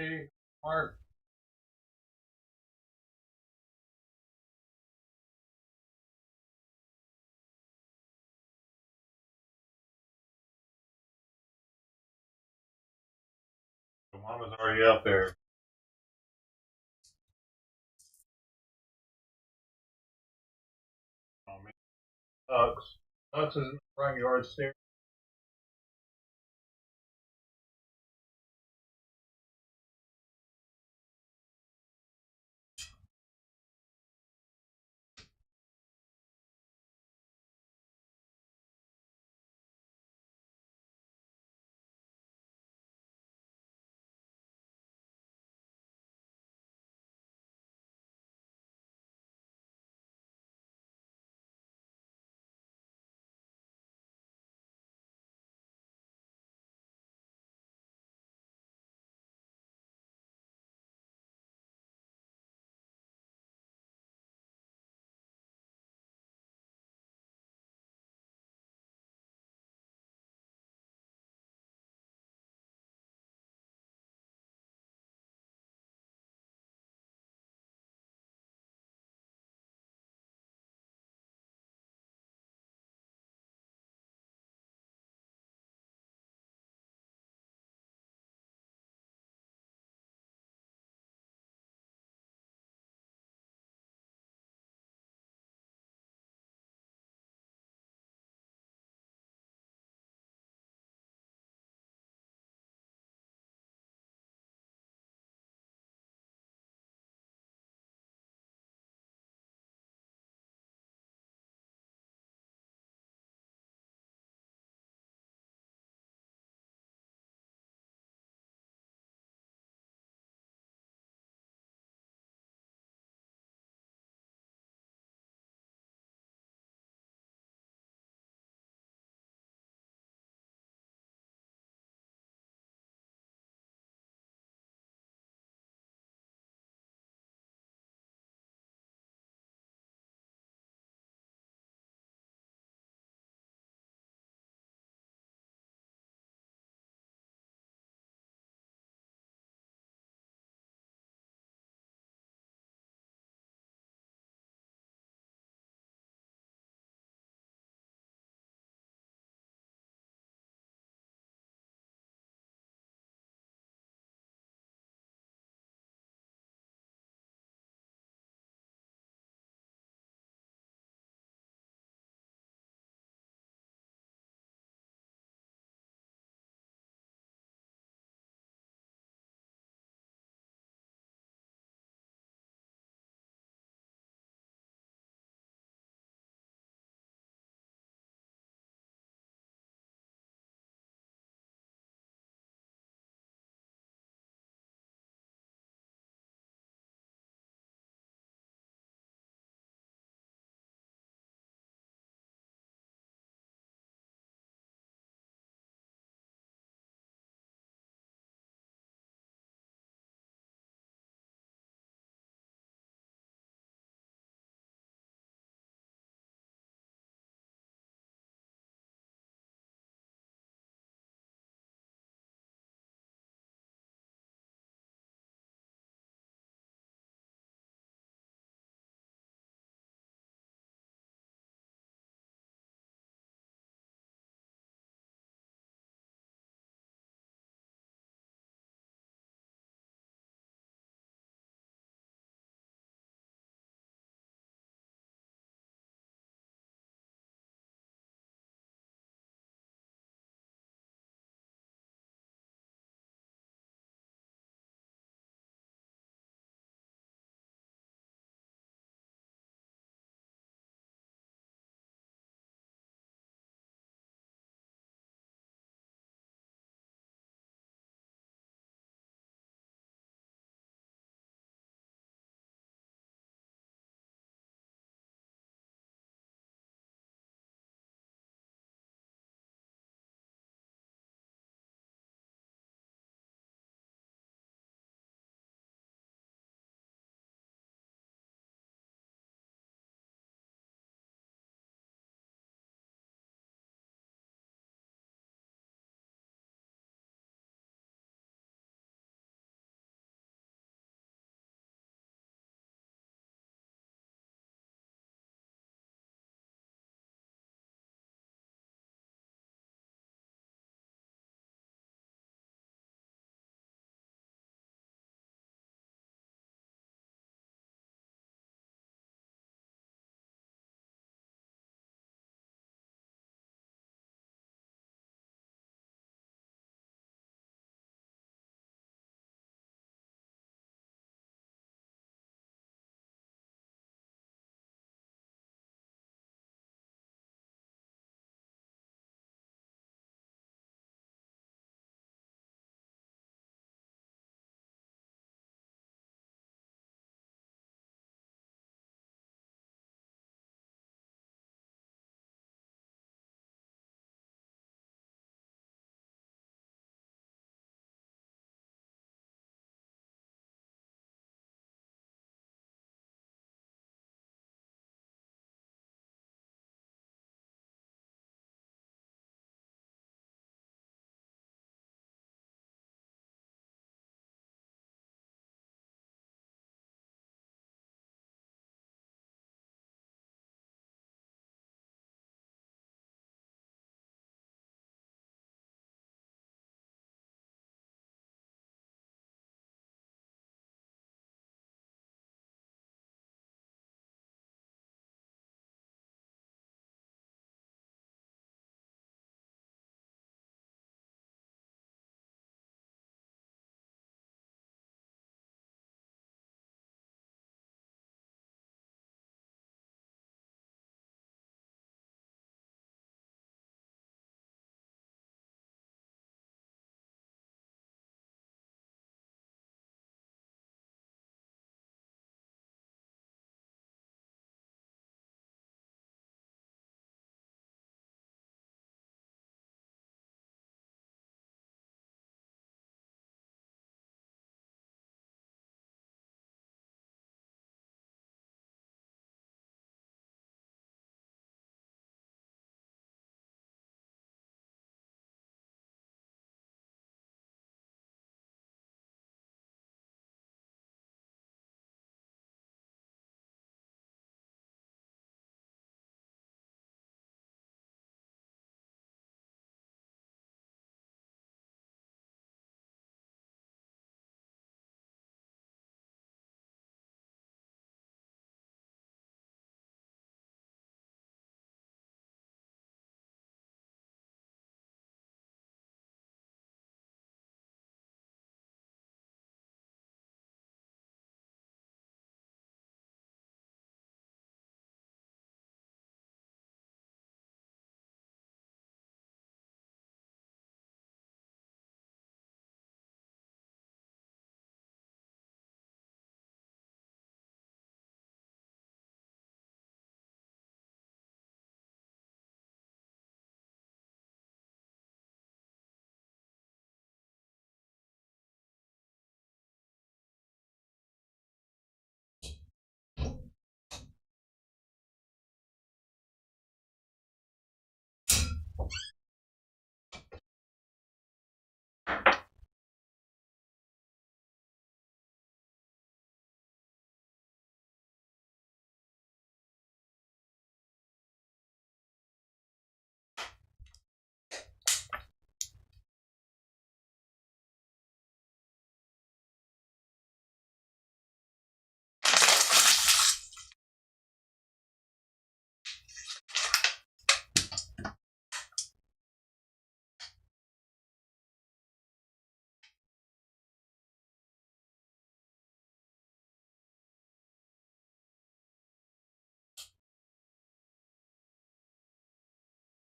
Hey, Mark. So Mama's already up there. Oh, man. Tux. Tux is in the front yard stairs.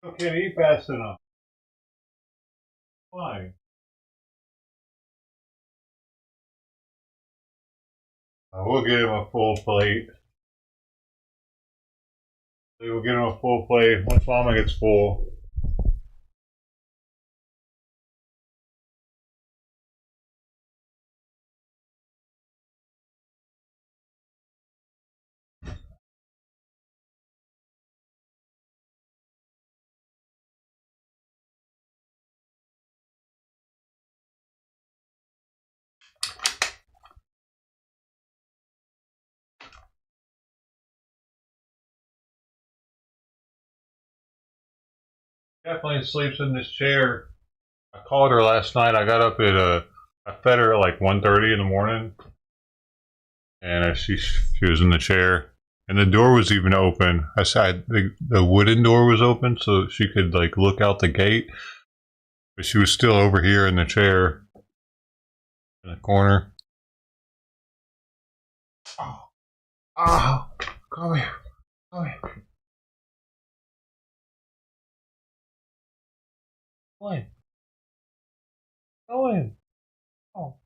I can't eat fast enough. Why? We'll get him a full plate. We'll get him a full plate once Mama gets full. Definitely sleeps in this chair. I called her last night. I got up at I fed her at like 1:30 in the morning, and she was in the chair, and the door was even open. I said the wooden door was open so she could like look out the gate, but she was still over here in the chair in the corner. Oh, oh, come here, come here, go in, go in. Oh.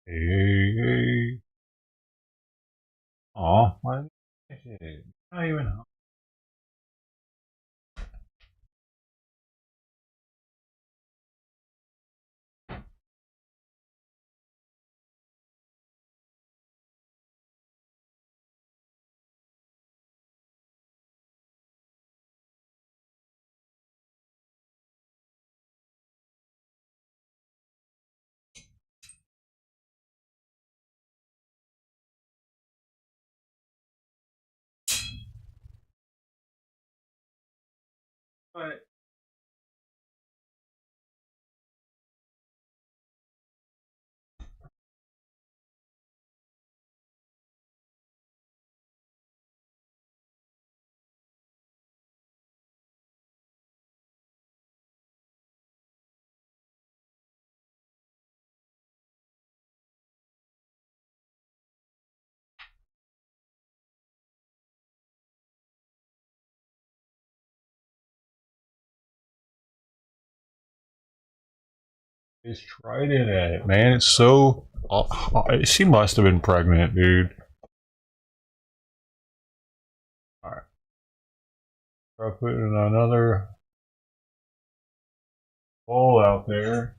Hey, oh, what is it? Not even. But it's trident at it, man. It's so. She must have been pregnant, dude. All right, try putting another bowl out there.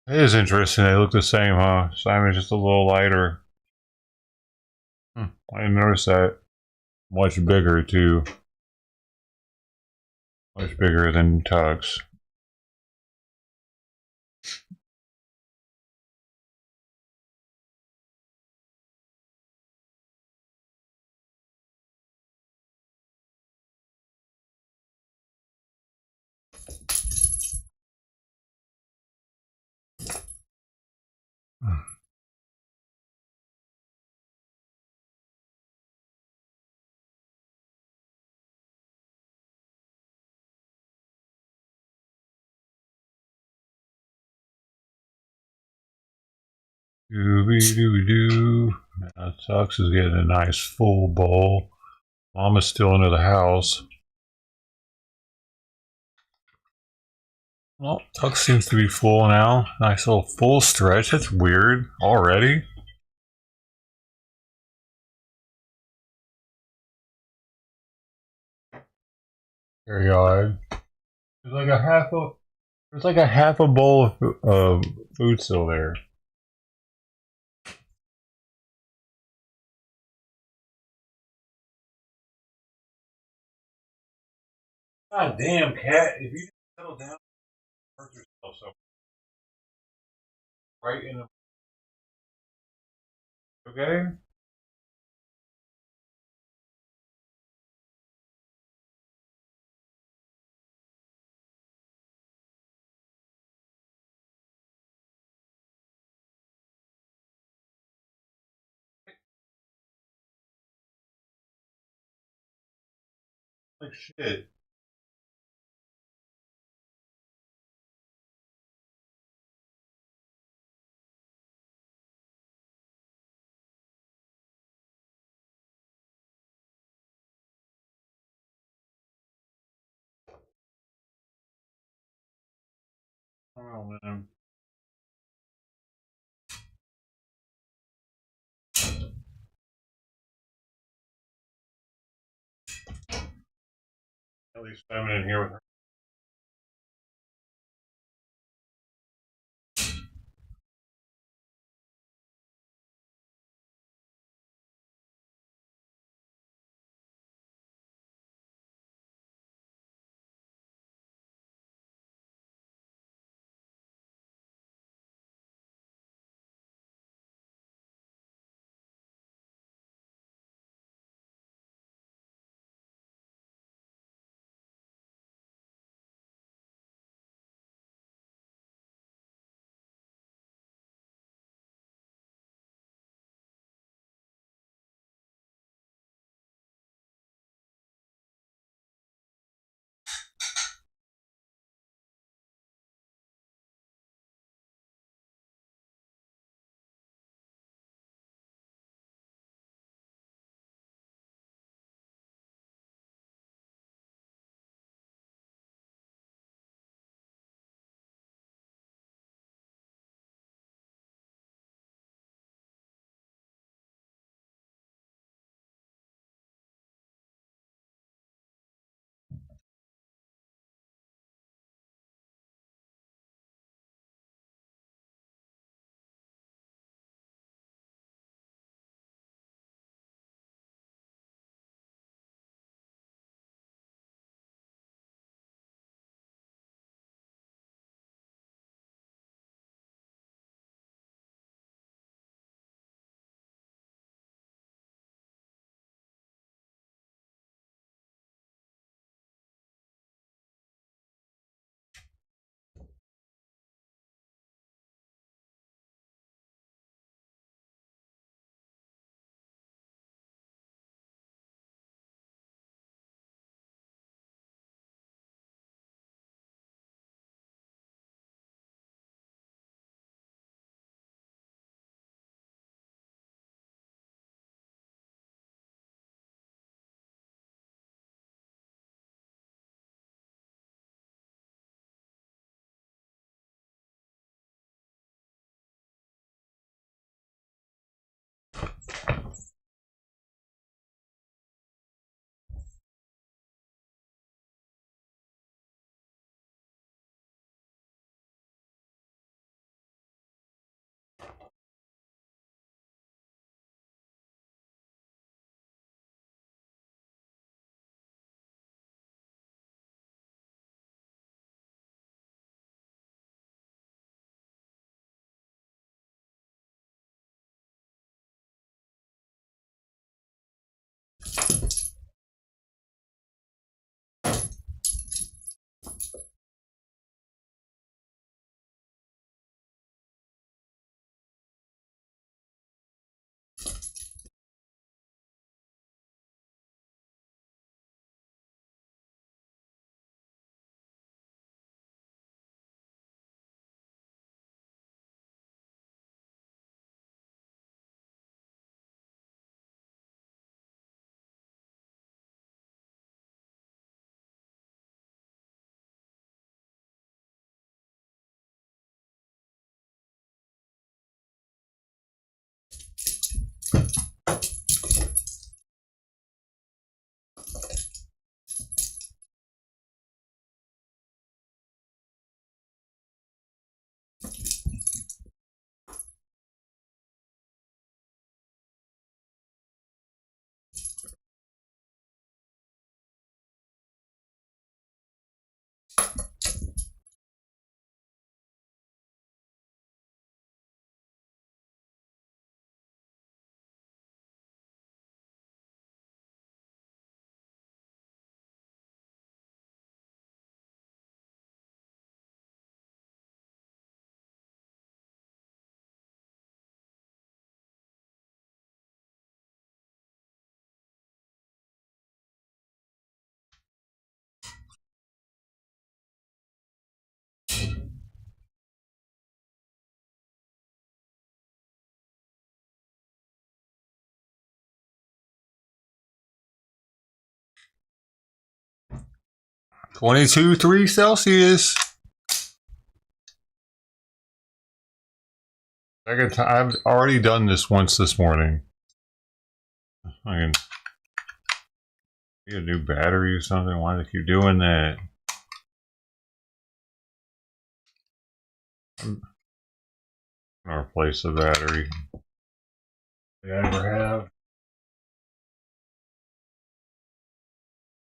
It is interesting. They look the same, huh? Simon's just a little lighter. I didn't notice that. Much bigger, too. Much bigger than Tux. Doo-doo-doo. Now Tux is getting a nice full bowl. Mama's still into the house. Well, Tux seems to be full now. Nice little full stretch. That's weird. Already? Very odd. There's like a half a there's like a half a bowl of food still there. God damn, cat! If you settle down, hurt yourself so right in the okay. Like shit. Oh man. At least I'm in here with her. 22.3 Celsius. Second time. I've already done this once this morning. I can get a new battery or something. Why do they keep doing that? I'm gonna replace the battery. I ever have.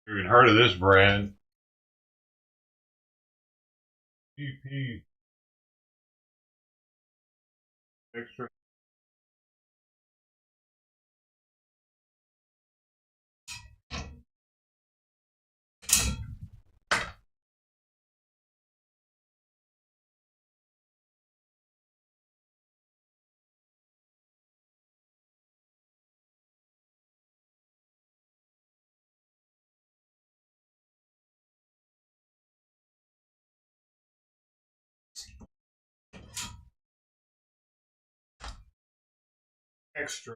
You even heard of this brand? PP extra. Extra.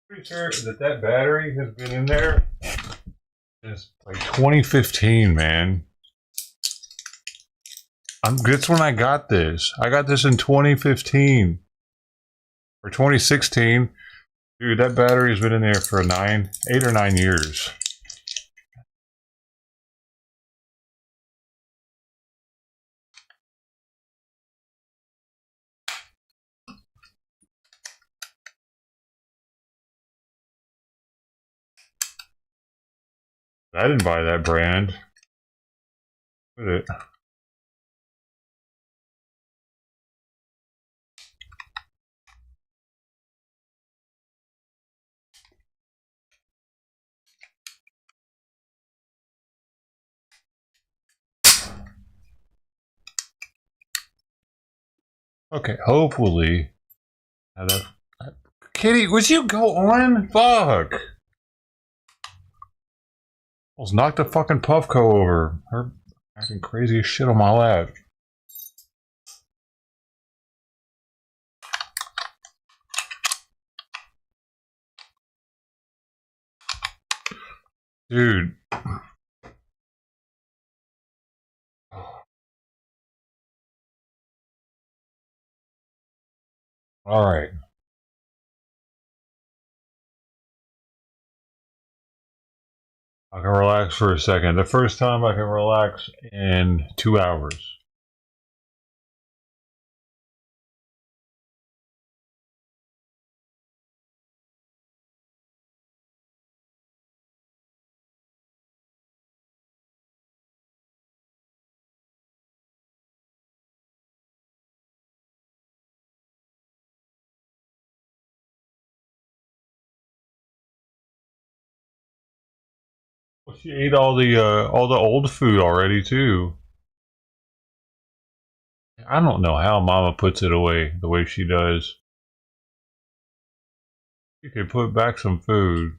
Pretty sure that battery has been in there since like 2015, man. That's when I got this. I got this in 2015 or 2016. Dude, that battery's been in there for 8 or 9 years. I didn't buy that brand. What is it? Okay, hopefully. Kitty, would you go on? Fuck. Almost knocked the fucking Puffco over. Her acting crazy as shit on my lap. Dude. Alright. I can relax for a second. The first time I can relax in 2 hours. Well, she ate all the old food already too. I don't know how Mama puts it away the way she does. You could put back some food.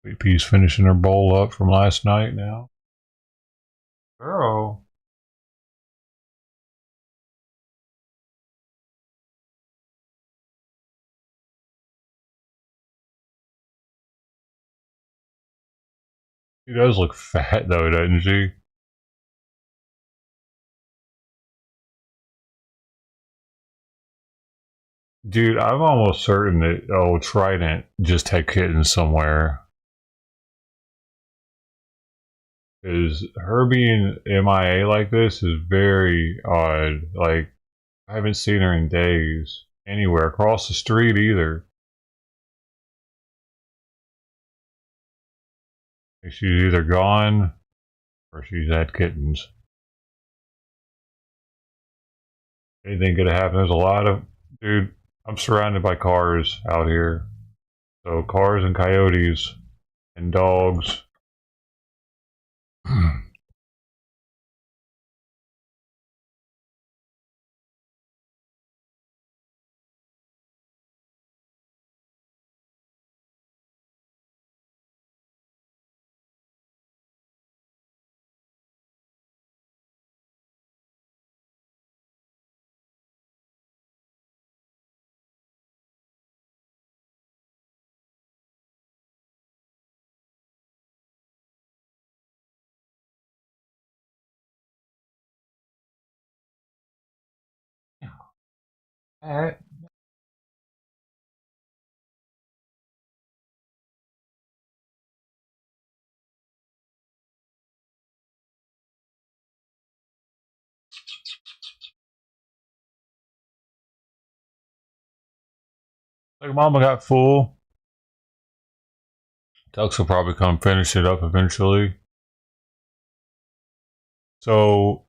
Sweet Pea's finishing her bowl up from last night now. Girl. She does look fat though, doesn't she? Dude, I'm almost certain that Trident just had kittens somewhere. Is her being MIA like this is very odd. Like I haven't seen her in days anywhere across the street either. She's either gone or she's had kittens. Anything could happen. There's a lot of dude. I'm surrounded by cars out here. So cars and coyotes and dogs. Alright. Like Mama got full. Ducks will probably come finish it up eventually. So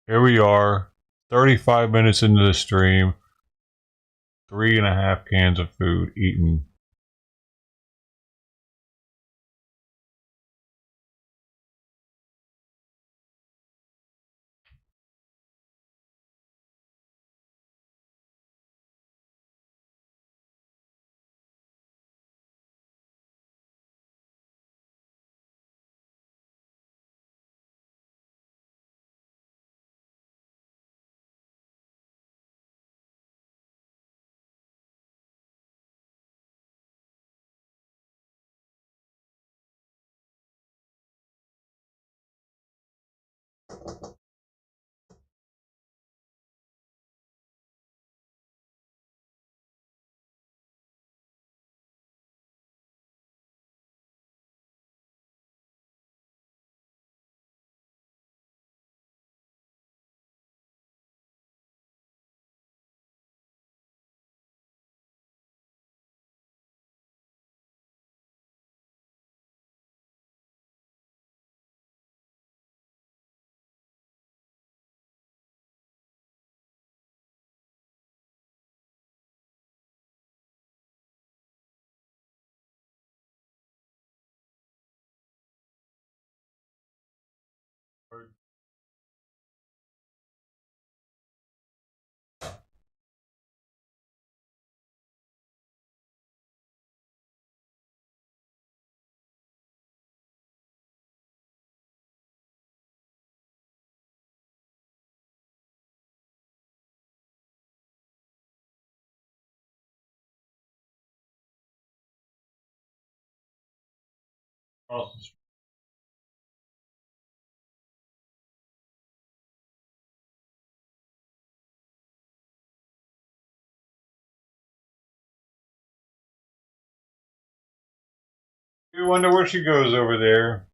here we are, 35 minutes into the stream, 3.5 cans of food eaten. Oh. You wonder where she goes over there.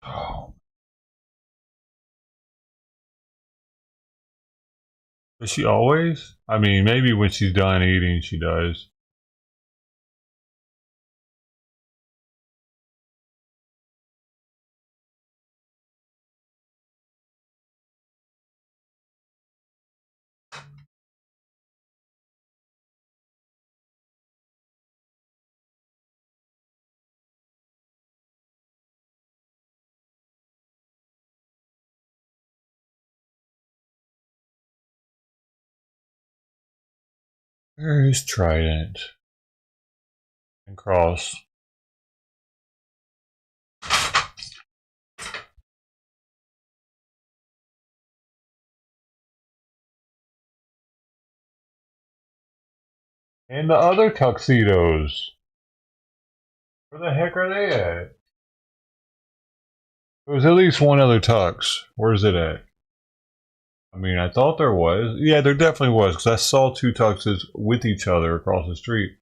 Oh. Does she always? I mean, maybe when she's done eating, she does. Where is Trident? And Cross. And the other tuxedos. Where the heck are they at? There was at least one other tux. Where's it at? I mean, I thought there was. Yeah, there definitely was, because I saw two tuxes with each other across the street.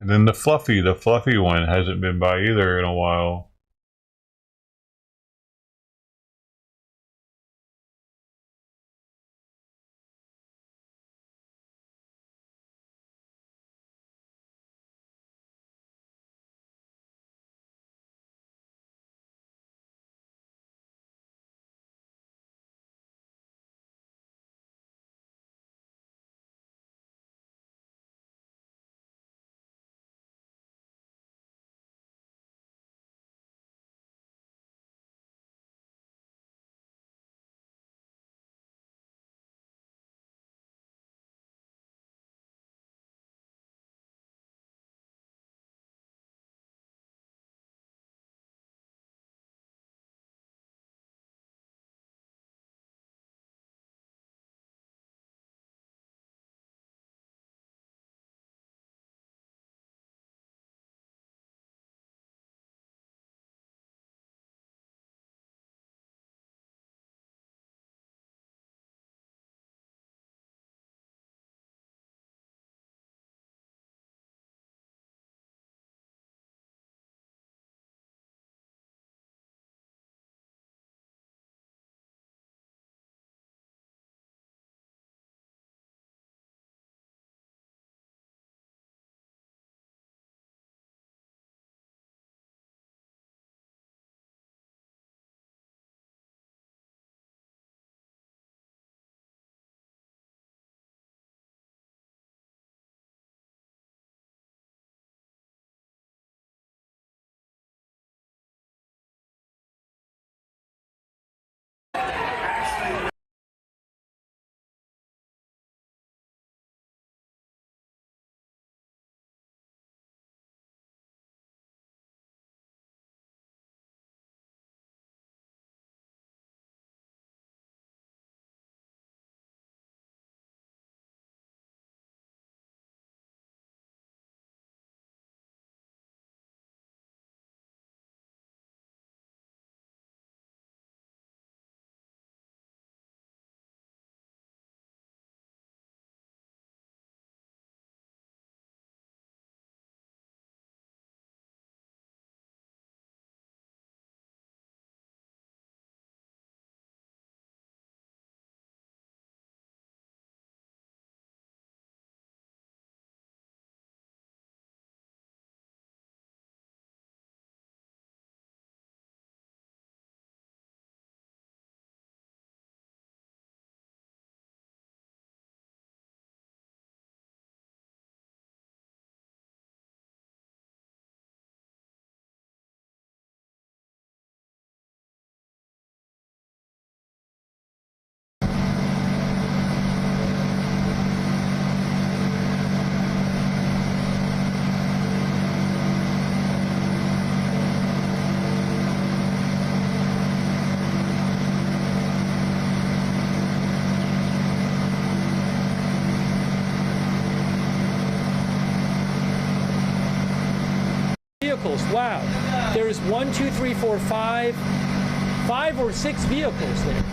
And then the fluffy one hasn't been by either in a while. vehicles. Wow. There's 1, 2, 3, 4, 5 or 6 vehicles there.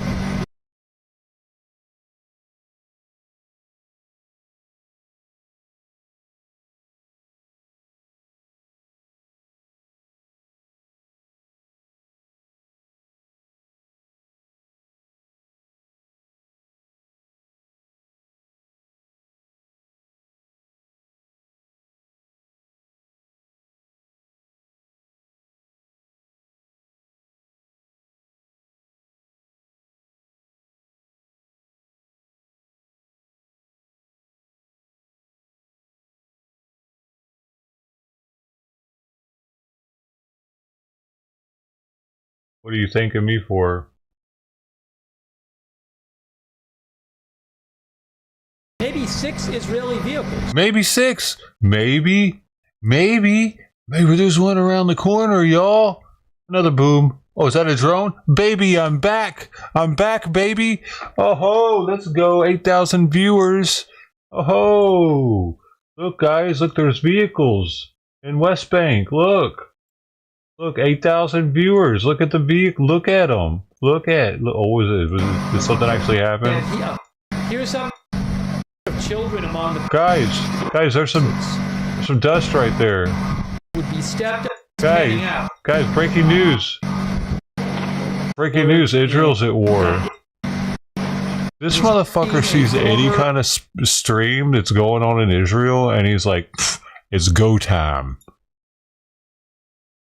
What are you thanking me for? Maybe 6 Israeli vehicles. Maybe 6. Maybe there's one around the corner, y'all. Another boom. Oh, is that a drone? Baby, I'm back. I'm back, baby. Oh ho, let's go. 8,000 viewers. Oh ho. Look, guys, look, there's vehicles in West Bank. Look. Look, 8,000 viewers. Look at the vehicle. Look at them. Look. Oh, did something actually happen? Yeah, here's some children among the guys, there's some dust right there. Would be stepped up. Guys, breaking news. Breaking news, Israel's at war. This motherfucker sees any kind of stream that's going on in Israel, and he's like, it's go time.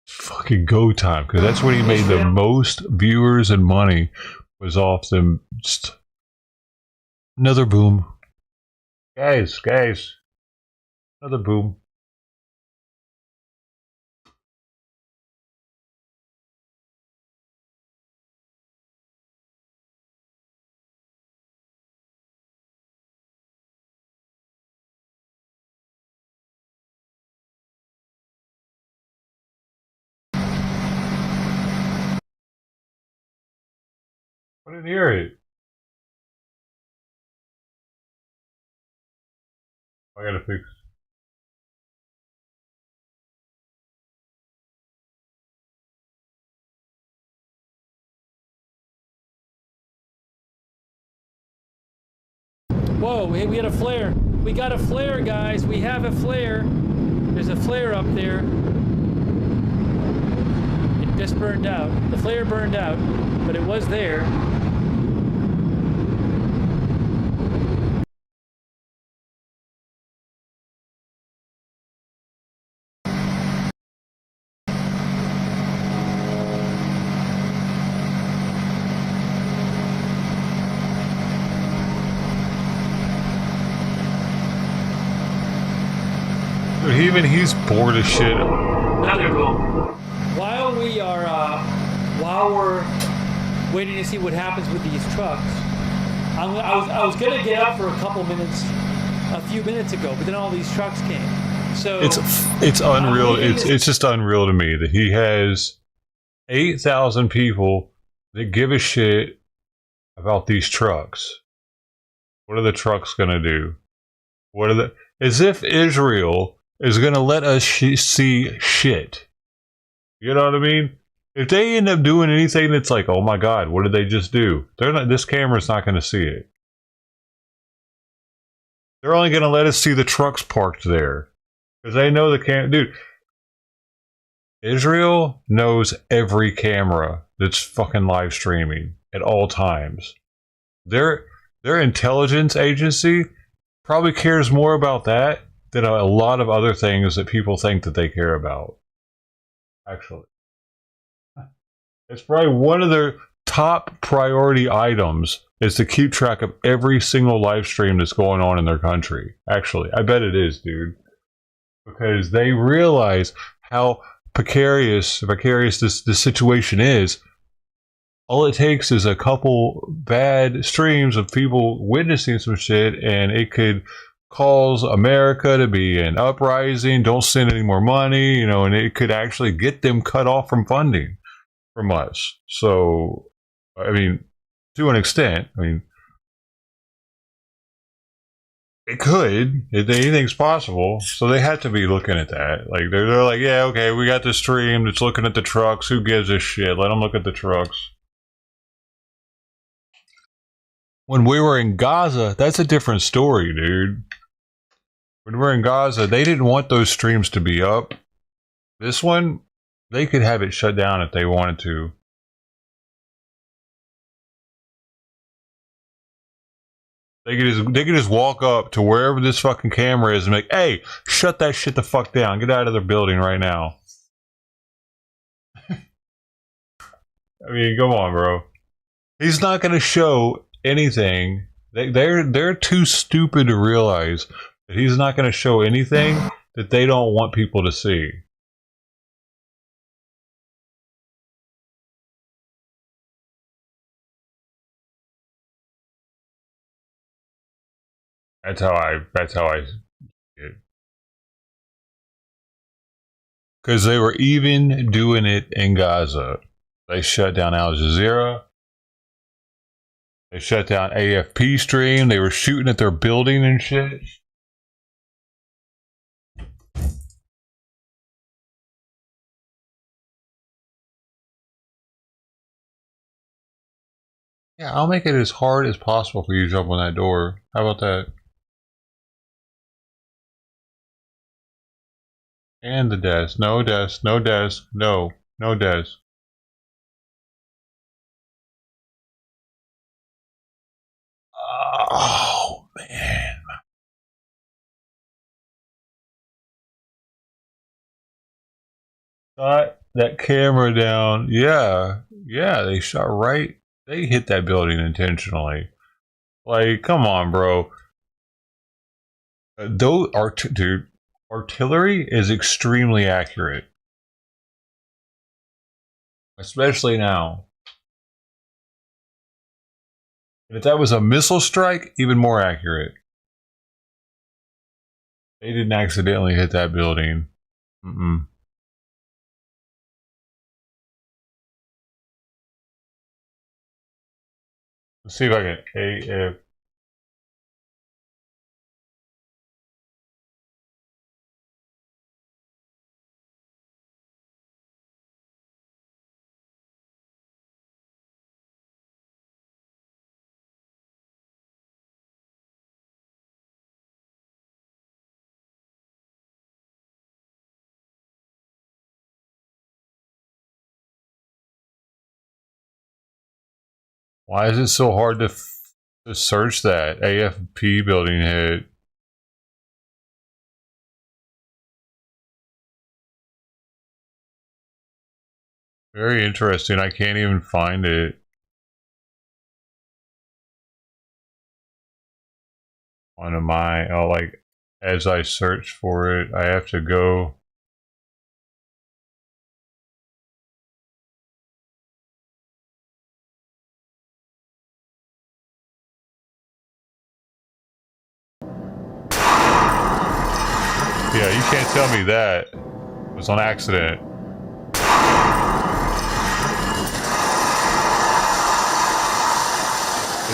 Fucking go time, because that's when he made the most viewers and money, was off them. Another boom. Guys, another boom. I didn't hear it. I gotta fix. Whoa, we had a flare. We got a flare, guys. We have a flare. There's a flare up there. It just burned out. The flare burned out, but it was there. Even he's bored as shit. While we're waiting to see what happens with these trucks, I was gonna get up for a couple minutes, a few minutes ago, but then all these trucks came. So it's unreal. It's just unreal to me that he has 8,000 people that give a shit about these trucks. What are the trucks gonna do? As if Israel is going to let us see shit. You know what I mean? If they end up doing anything that's like, oh my god, what did they just do? This camera's not going to see it. They're only going to let us see the trucks parked there. Because they know dude, Israel knows every camera that's fucking live streaming at all times. Their intelligence agency probably cares more about that than a lot of other things that people think that they care about. Actually, it's probably one of their top priority items is to keep track of every single live stream that's going on in their country. Actually, I bet it is, dude, because they realize how precarious this situation is. All it takes is a couple bad streams of people witnessing some shit, and it could cause America to be an uprising, don't send any more money, and it could actually get them cut off from funding from us. So, I mean, to an extent, It could. Anything's possible. So they had to be looking at that. Like they're like, yeah, okay, we got the stream. It's looking at the trucks. Who gives a shit? Let them look at the trucks. When we were in Gaza, that's a different story, dude. When we were in Gaza, they didn't want those streams to be up. This one, they could have it shut down if they wanted to. They could just walk up to wherever this fucking camera is and make, hey, shut that shit the fuck down. Get out of the building right now. I mean, come on, bro. He's not going to show anything. They're too stupid to realize that he's not going to show anything that they don't want people to see. That's how I see it. Because they were even doing it in Gaza. They shut down Al Jazeera. They shut down AFP stream. They were shooting at their building and shit. Yeah, I'll make it as hard as possible for you to jump on that door. How about that? And the desk. No desk. No desk. No. No desk. Oh, man. Shot that camera down. Yeah. Yeah, they shot right. They hit that building intentionally. Like, come on, bro. Those dude, artillery is extremely accurate. Especially now. And if that was a missile strike, even more accurate. They didn't accidentally hit that building. Mm-mm. Let's see if I can AF. Why is it so hard to search that AFP building hit? Very interesting. I can't even find it on my. Oh, like as I search for it, I have to go. Yeah, you can't tell me that it was on accident. And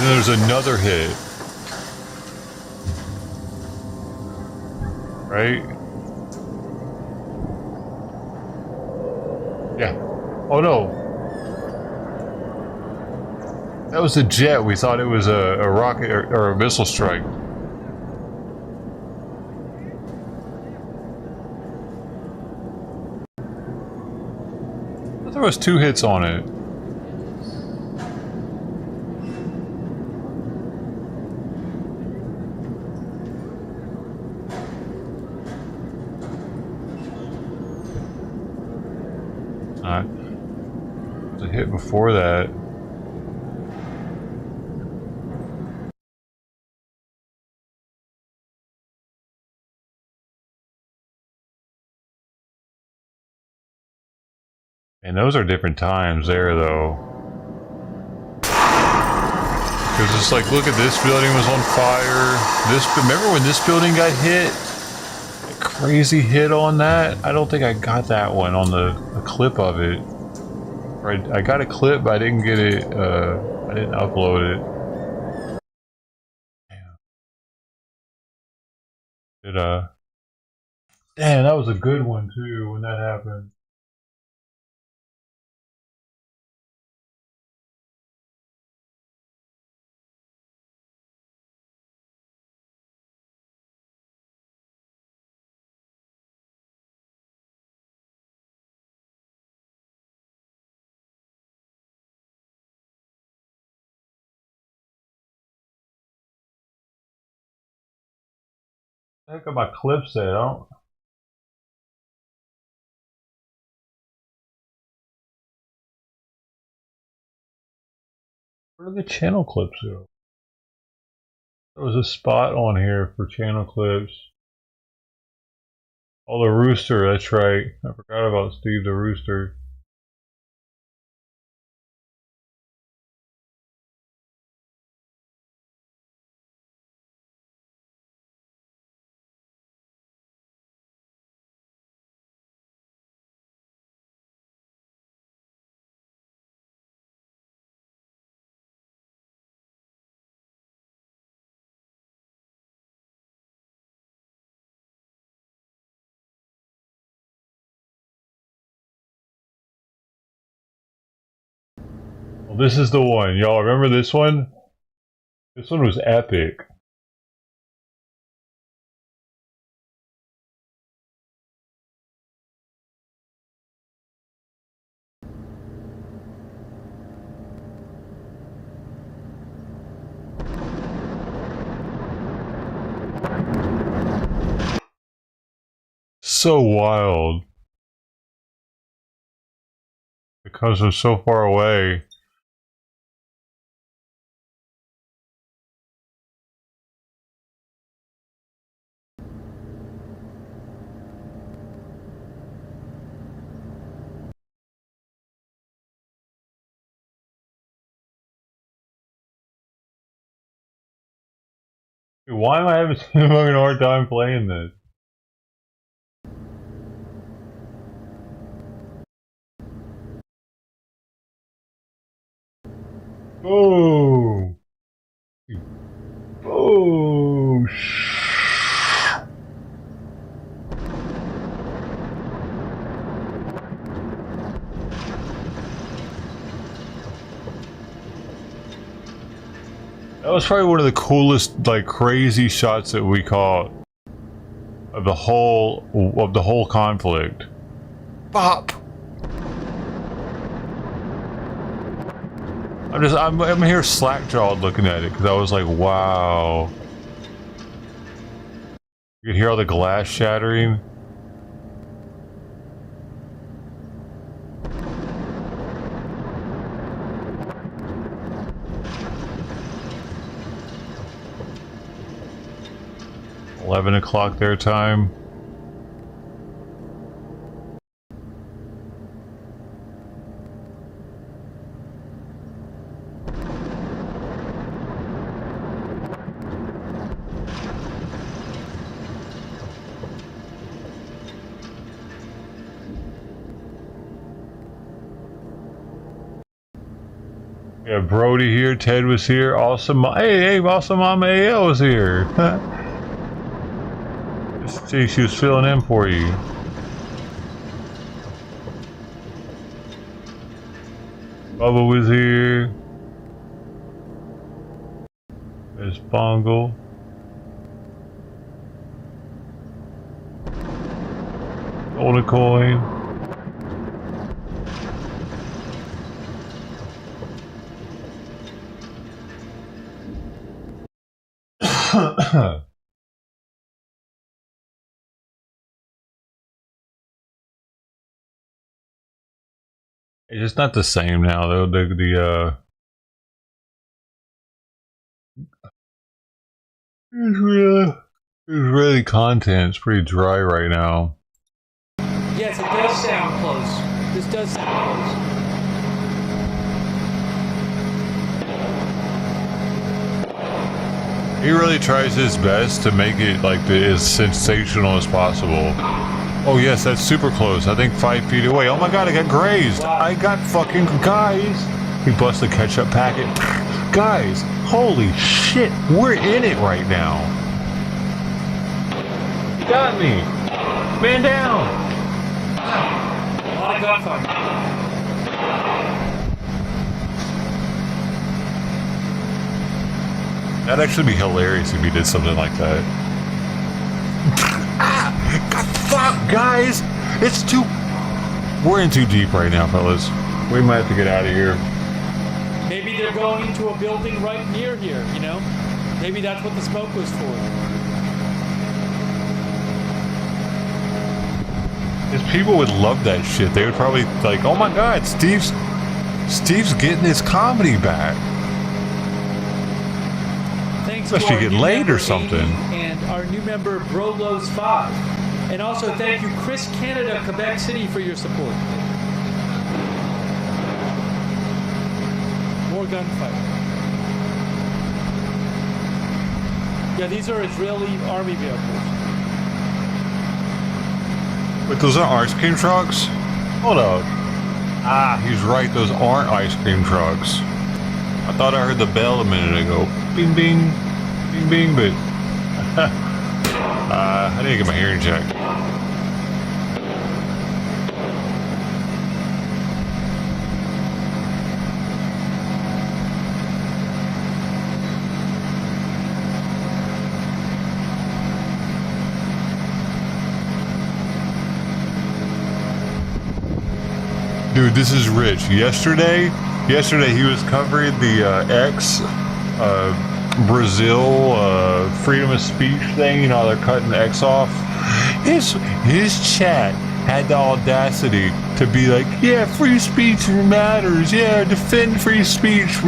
then there's another hit. Right? Yeah. Oh no. That was a jet. We thought it was a rocket or a missile strike. There was 2 hits on it. The hit before that. And those are different times there, though. Because it's like, look at this building was on fire. Remember when this building got hit? A crazy hit on that? I don't think I got that one on the clip of it. Right, I got a clip, but I didn't get it. I didn't upload it. It damn, that was a good one too when that happened. The heck are my clips at? I don't. Where did the channel clips go? There was a spot on here for channel clips. Oh, the rooster. That's right. I forgot about Steve the rooster. Well, this is the one. Y'all remember this one? This one was epic. So wild. Because I'm so far away. Dude, why am I having such a fucking hard time playing this? Oh! Oh! That was probably one of the coolest, like, crazy shots that we caught of the whole conflict. Bop! I'm here slack-jawed looking at it because I was like, wow. You can hear all the glass shattering. $11 their time. Yeah, Brody here, Ted was here, awesome. Hey, awesome Mama AL was here. See, she was filling in for you. Bubba was here. There's Bongo. Golden coin. It's just not the same now, though. Israeli content's pretty dry right now. Yes, it does sound close. This does sound close. He really tries his best to make it like as sensational as possible. Oh yes, that's super close. I think 5 feet away. Oh my god, I got grazed. I got fucking guys. He busted the ketchup packet. Guys, holy shit, we're in it right now. Got me! Man down! A lot of gunfire. That'd actually be hilarious if he did something like that. Fuck, guys! It's too... We're in too deep right now, fellas. We might have to get out of here. Maybe they're going into a building right near here, you know? Maybe that's what the smoke was for. Because people would love that shit. They would probably like, oh my god, Steve's getting his comedy back. Thanks Unless to you our get new laid member or something. Amy and our new member Brolos5. And also thank you Chris Canada, Quebec City for your support. More gunfire. Yeah, these are Israeli army vehicles. But those aren't ice cream trucks? Hold up. Ah, he's right, those aren't ice cream trucks. I thought I heard the bell a minute ago. Bing bing. Bing bing, but I need to get my hearing checked. Dude, this is rich. Yesterday he was covering the Brazil freedom of speech thing. You know, they're cutting the X off. His chat had the audacity to be like, yeah, free speech matters. Yeah, defend free speech.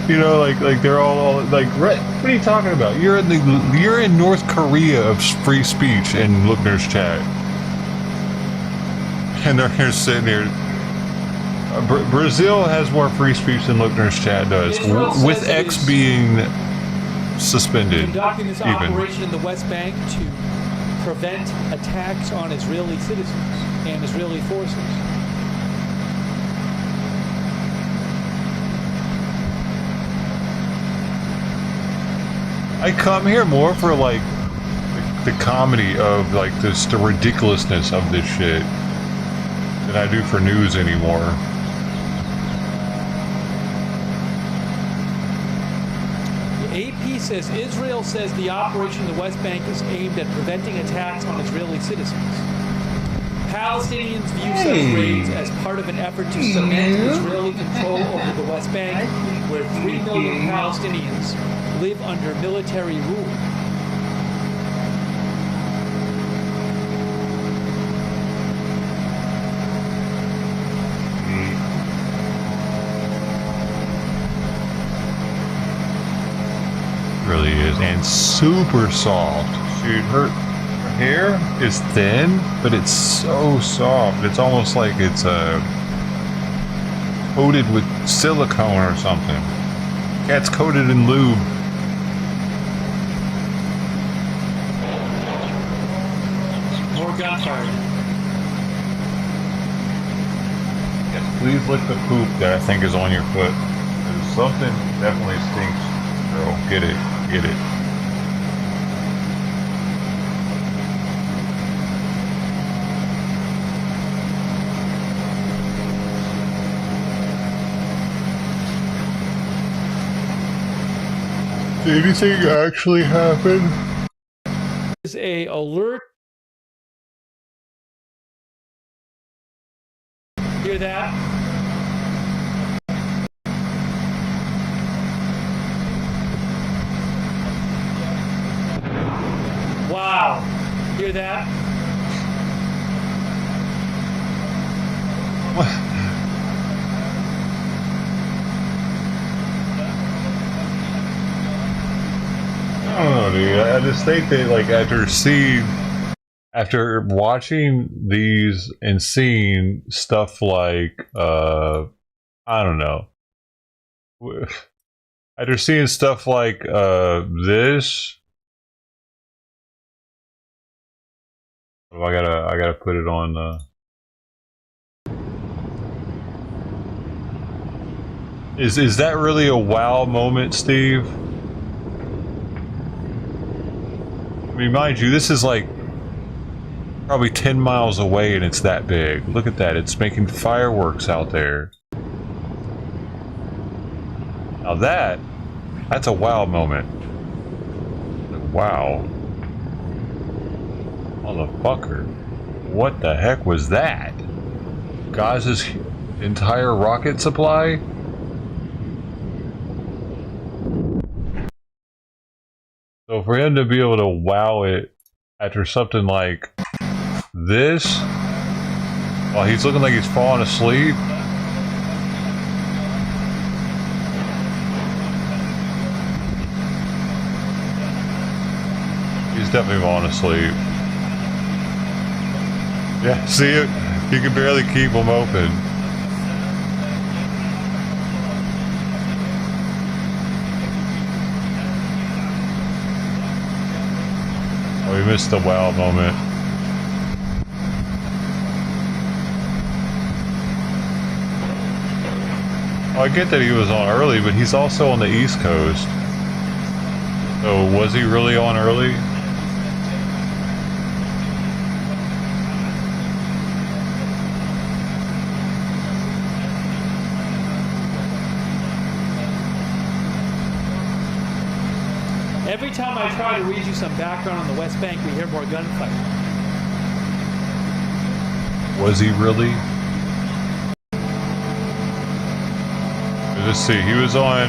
You know, like they're all like, what are you talking about? You're in North Korea of free speech in Lookner's chat, and they're here sitting here. Brazil has more free speech than Lookner's chat does, with X being suspended. Conducting this even. operation in the West Bank to prevent attacks on Israeli citizens and Israeli forces. I come here more for like the comedy of like this, the ridiculousness of this shit, than I do for news anymore. AP says Israel says the operation in the West Bank is aimed at preventing attacks on Israeli citizens. Palestinians view such raids as part of an effort to cement Israeli control over the West Bank, where 3 million Palestinians live under military rule. Really is, and super soft. Dude, her hair is thin, but it's so soft. It's almost like it's coated with silicone or something. Cat's coated in lube. More gunfire. Yes, please lick the poop that I think is on your foot. There's something definitely stinks. Girl, get it. Get it. Did anything actually happen? Is a alert. Hear that? Wow. Hear that? What? I don't know, dude. I just think that, like, after watching these and seeing stuff like, I don't know. After seeing stuff like this. Oh, I gotta put it on. Is that really a wow moment, Steve? I mean, mind you, this is like Probably 10 miles away and it's that big. Look at that. It's making fireworks out there. Now that's a wow moment. Wow. Motherfucker. What the heck was that? Gaz's entire rocket supply? So for him to be able to wow it after something like this, while he's looking like he's falling asleep, he's definitely falling asleep. Yeah, see it? You can barely keep him open. Oh, we missed the wow moment. Oh, I get that he was on early, but he's also on the East Coast. So was he really on early? Every time I try to read you some background on the West Bank, we hear more gunfighting. Was he really? Let's see. He was on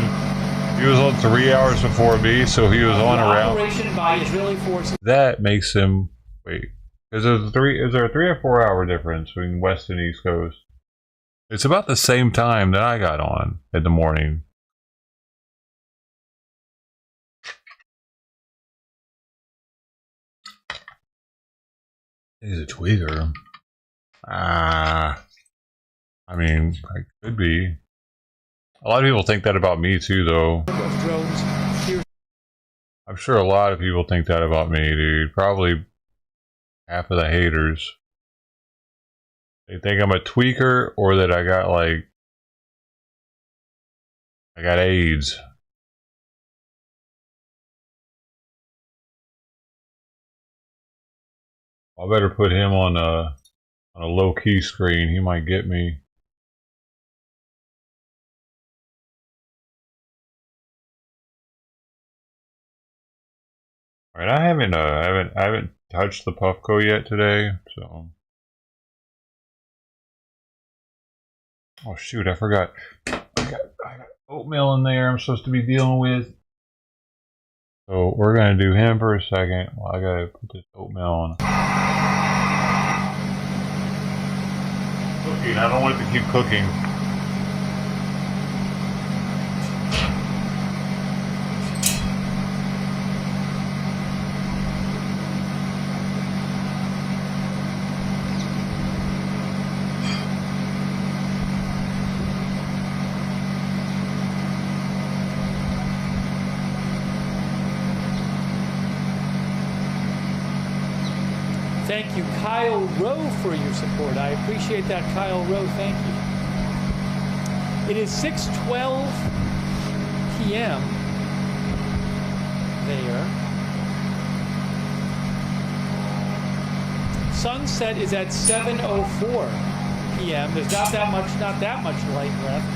3 hours before me, so he was on around. Operation by Israeli forces. That makes him wait. Is there a 3 or 4 hour difference between West and East Coast? It's about the same time that I got on in the morning. He's a tweaker. I mean, I could be. A lot of people think that about me too, though. I'm sure a lot of people think that about me, dude. Probably half of the haters. They think I'm a tweaker or that I got AIDS. I better put him on a low key screen. He might get me. All right, I haven't touched the Puffco yet today, so. Oh shoot, I forgot. I got oatmeal in there I'm supposed to be dealing with. So we're gonna do him for a second. Well, I gotta put this oatmeal on. Cooking. I don't want it to keep cooking. Thank you, Kyle Rowe, for your support. I appreciate that, Kyle Rowe. Thank you. It is 6:12 p.m. there. Sunset is at 7:04 p.m. There's not that much light left.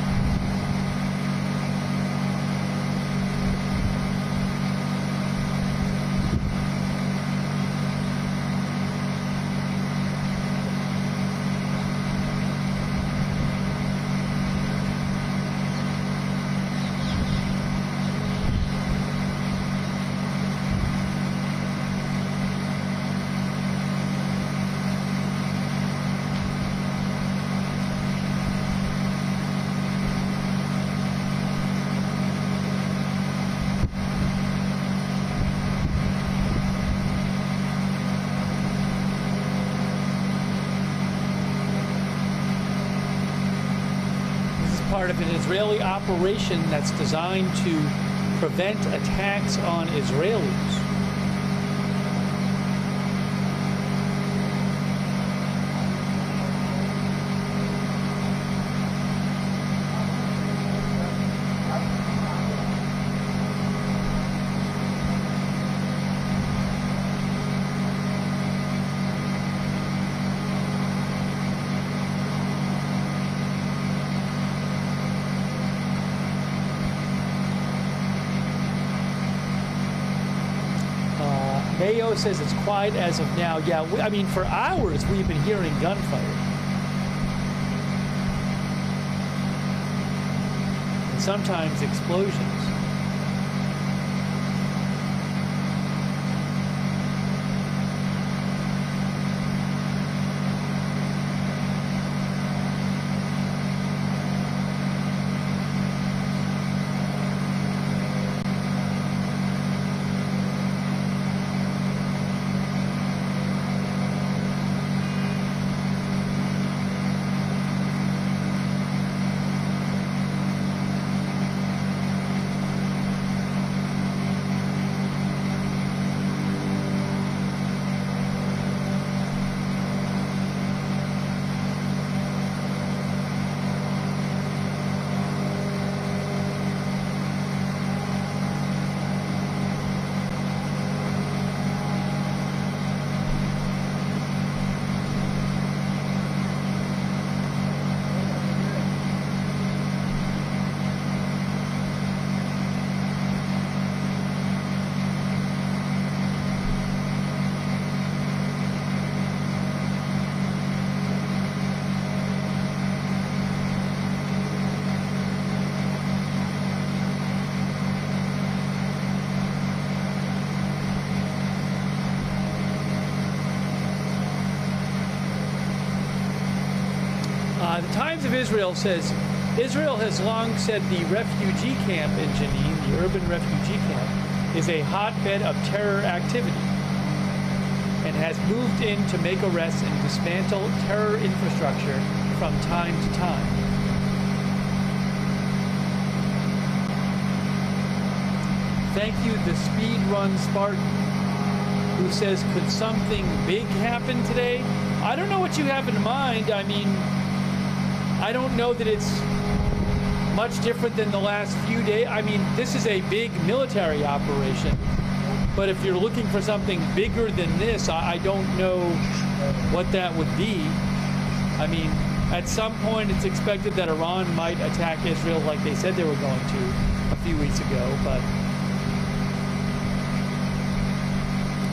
Part of an Israeli operation that's designed to prevent attacks on Israelis. Heyo says it's quiet as of now. Yeah, I mean, for hours we've been hearing gunfire. And sometimes explosions. The Times of Israel says, Israel has long said the refugee camp in Jenin, the urban refugee camp, is a hotbed of terror activity and has moved in to make arrests and dismantle terror infrastructure from time to time. Thank you, the Speedrun Spartan, who says, could something big happen today? I don't know what you have in mind. I mean, I don't know that it's much different than the last few days. I mean, this is a big military operation. But if you're looking for something bigger than this, I don't know what that would be. I mean, at some point it's expected that Iran might attack Israel like they said they were going to a few weeks ago, but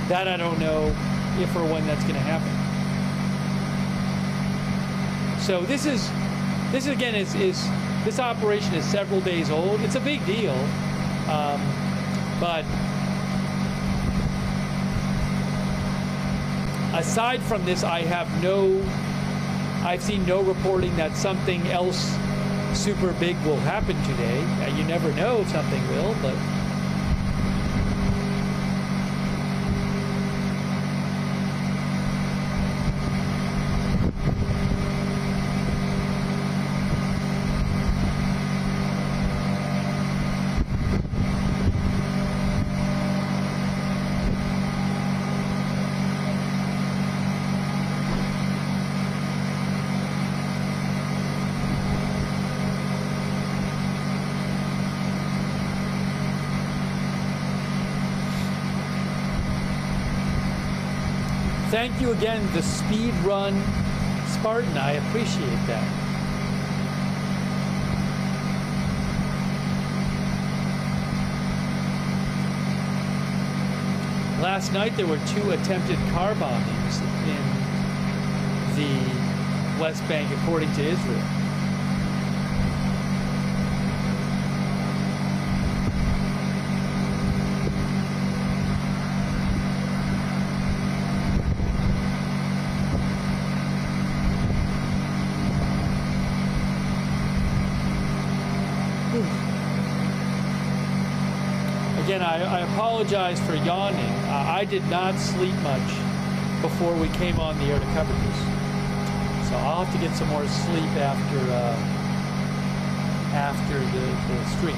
that I don't know if or when that's going to happen. So this again is this operation is several days old. It's a big deal, but aside from this, I've seen no reporting that something else super big will happen today. You never know if something will, but thank you again, the Speedrun Spartan. I appreciate that. Last night there were 2 attempted car bombings in the West Bank, according to Israel. Again, I apologize for yawning. I did not sleep much before we came on the air to cover this. So I'll have to get some more sleep after the stream.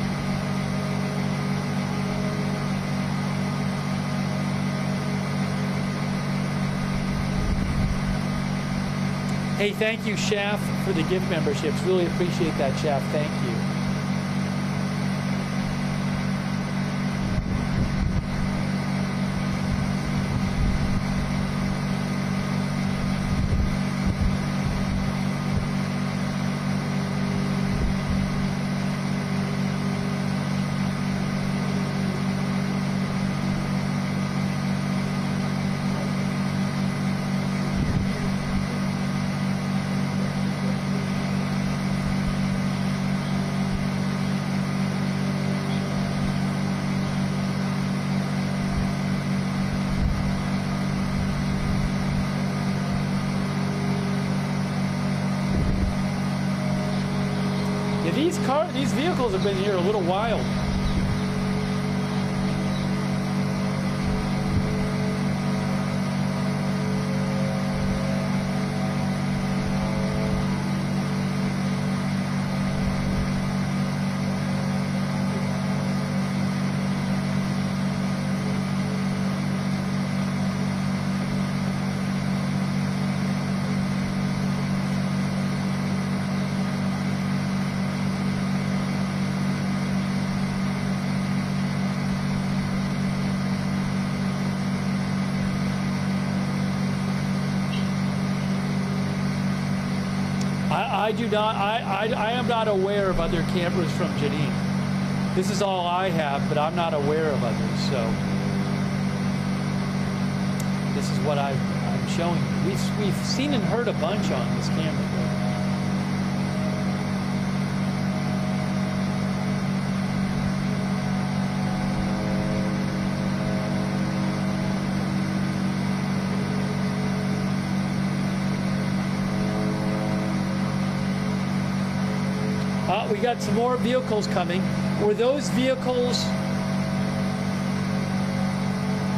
Hey, thank you, Shaf, for the gift memberships. Really appreciate that, Shaf. Thank you. these vehicles have been here a little while. I am not aware of other campers from Janine. This is all I have, but I'm not aware of others, so this is what I'm showing you. We've seen and heard a bunch on this camera. We got some more vehicles coming. Were those vehicles,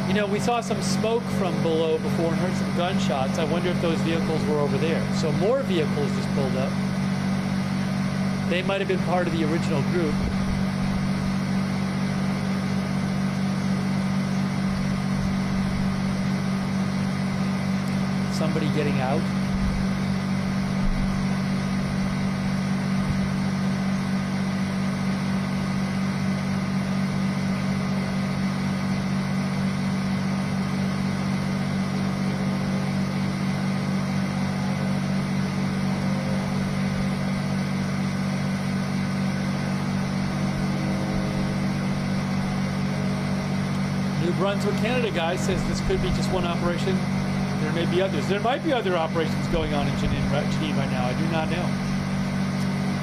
you know, we saw some smoke from below before and heard some gunshots. I wonder if those vehicles were over there. So more vehicles just pulled up. They might have been part of the original group. Somebody getting out. Brunswick, Canada guy says this could be just one operation. There may be others. There might be other operations going on in Janine right now. I do not know.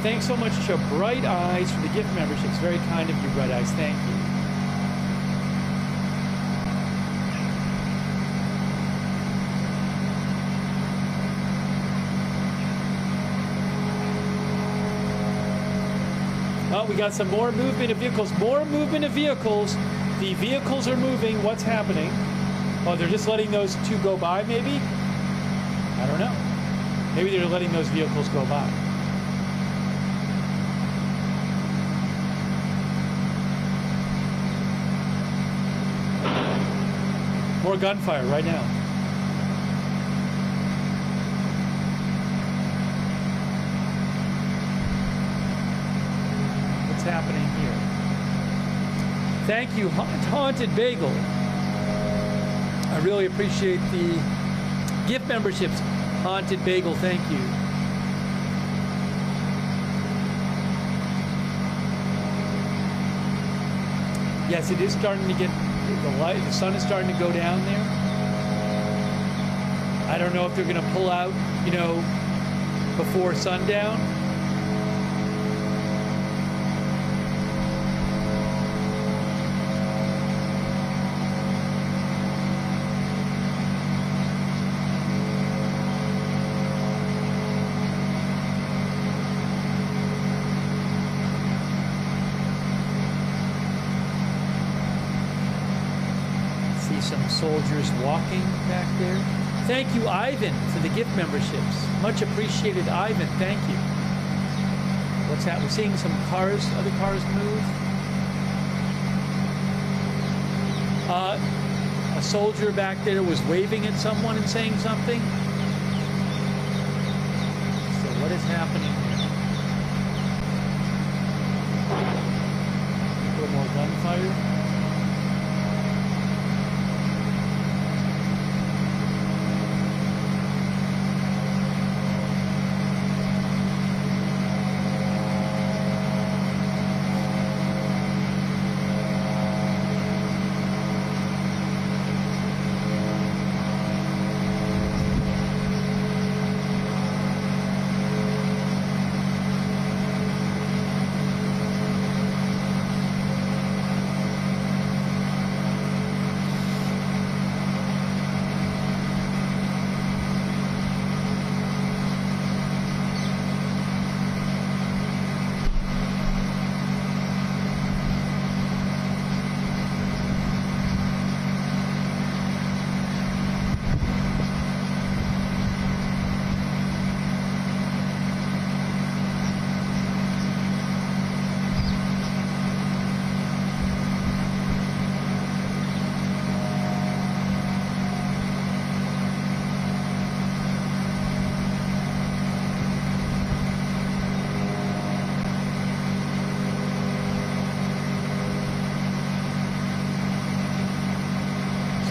Thanks so much to Bright Eyes for the gift memberships. Very kind of you, Bright Eyes. Thank you. Oh, we got some more movement of vehicles. More movement of vehicles. The vehicles are moving. What's happening? Oh, they're just letting those two go by, maybe? I don't know. Maybe they're letting those vehicles go by. More gunfire right now. What's happening here? Thank you, Haunted Bagel. I really appreciate the gift memberships. Haunted Bagel, thank you. Yes, it is starting to get the light. The sun is starting to go down there. I don't know if they're going to pull out, you know, before sundown. Soldiers walking back there. Thank you, Ivan, for the gift memberships. Much appreciated, Ivan. Thank you. What's happening? We're seeing some cars, other cars move. A soldier back there was waving at someone and saying something. So what is happening here? A little more gunfire.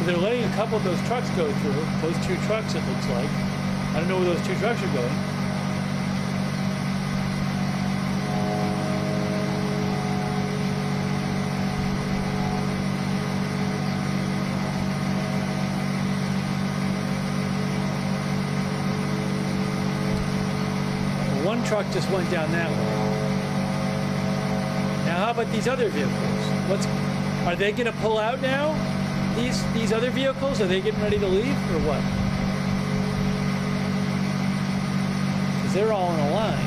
they're letting a couple of those trucks go through. Those two trucks, it looks like. I don't know where those two trucks are going. One truck just went down that way. Now, how about these other vehicles? Are they going to pull out now? These other vehicles, are they getting ready to leave or what? Because they're all in a line.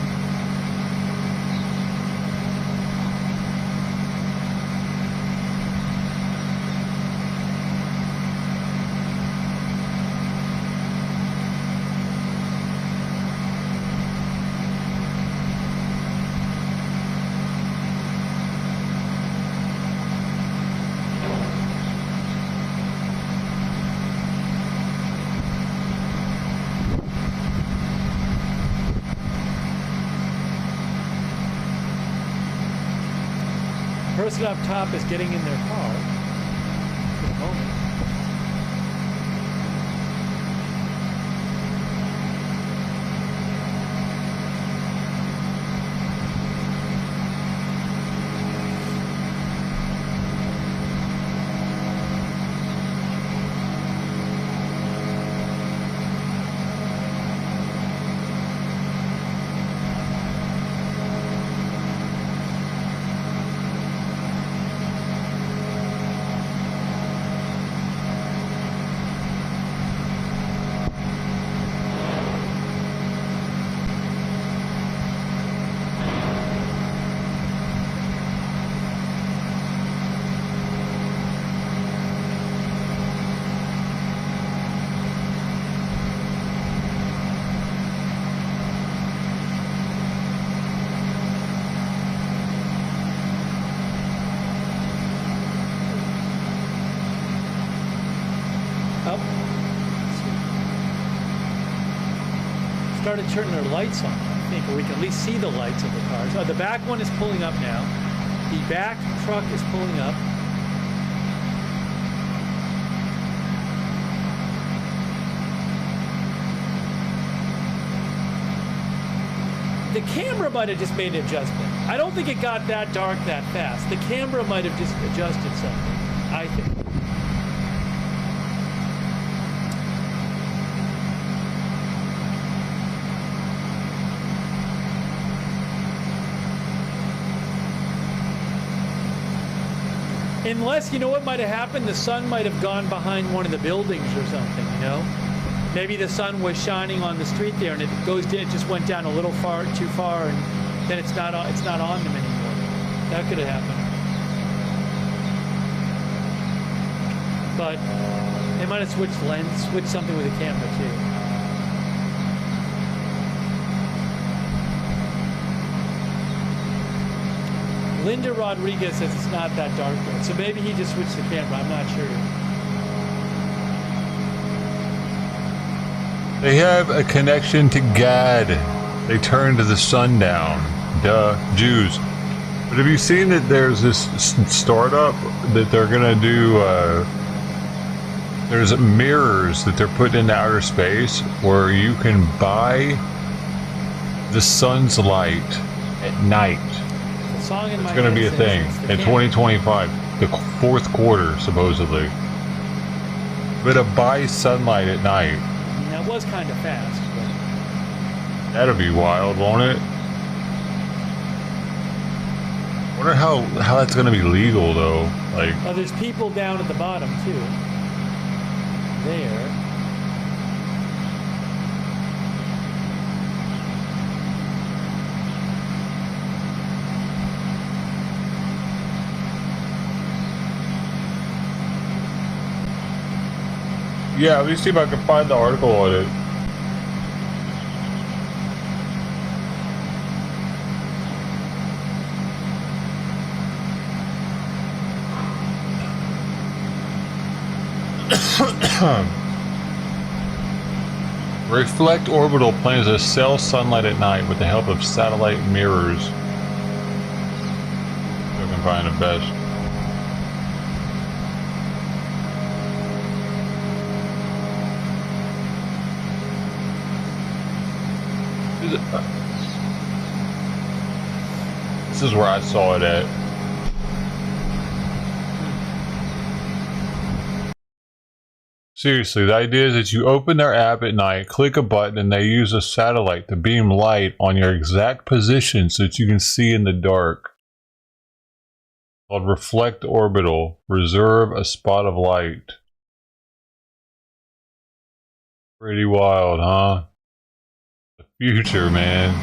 The person up top is getting in their car for the moment. Started turning their lights on, I think, or we can at least see the lights of the cars. Oh, the back one is pulling up now. The back truck is pulling up. The camera might have just made an adjustment. I don't think it got that dark that fast. The camera might have just adjusted something, I think. Unless, you know what might have happened? The sun might have gone behind one of the buildings or something, you know? Maybe the sun was shining on the street there and it just went down a little too far, and then it's not on them anymore. That could have happened. But they might have switched something with the camera too. Linda Rodriguez says it's not that dark yet, so maybe he just switched the camera. I'm not sure. They have a connection to God. They turn to the sundown. Duh, Jews. But have you seen that there's this startup that they're gonna do? There's mirrors that they're putting into outer space where you can buy the sun's light at night. It's going to be a thing in 2025, the fourth quarter, supposedly. But to buy sunlight at night. That was kind of fast. But... That'd be wild, won't it? Wonder how that's going to be legal, though. Like, oh, there's people down at the bottom too. There. yeah, let me see if I can find the article on it. Reflect Orbital plans to sell sunlight at night with the help of satellite mirrors. If I can find the best. This is where I saw it at. Seriously, the idea is that you open their app at night, click a button, and they use a satellite to beam light on your exact position so that you can see in the dark. Called Reflect Orbital. Reserve a spot of light. Pretty wild, huh? The future, man.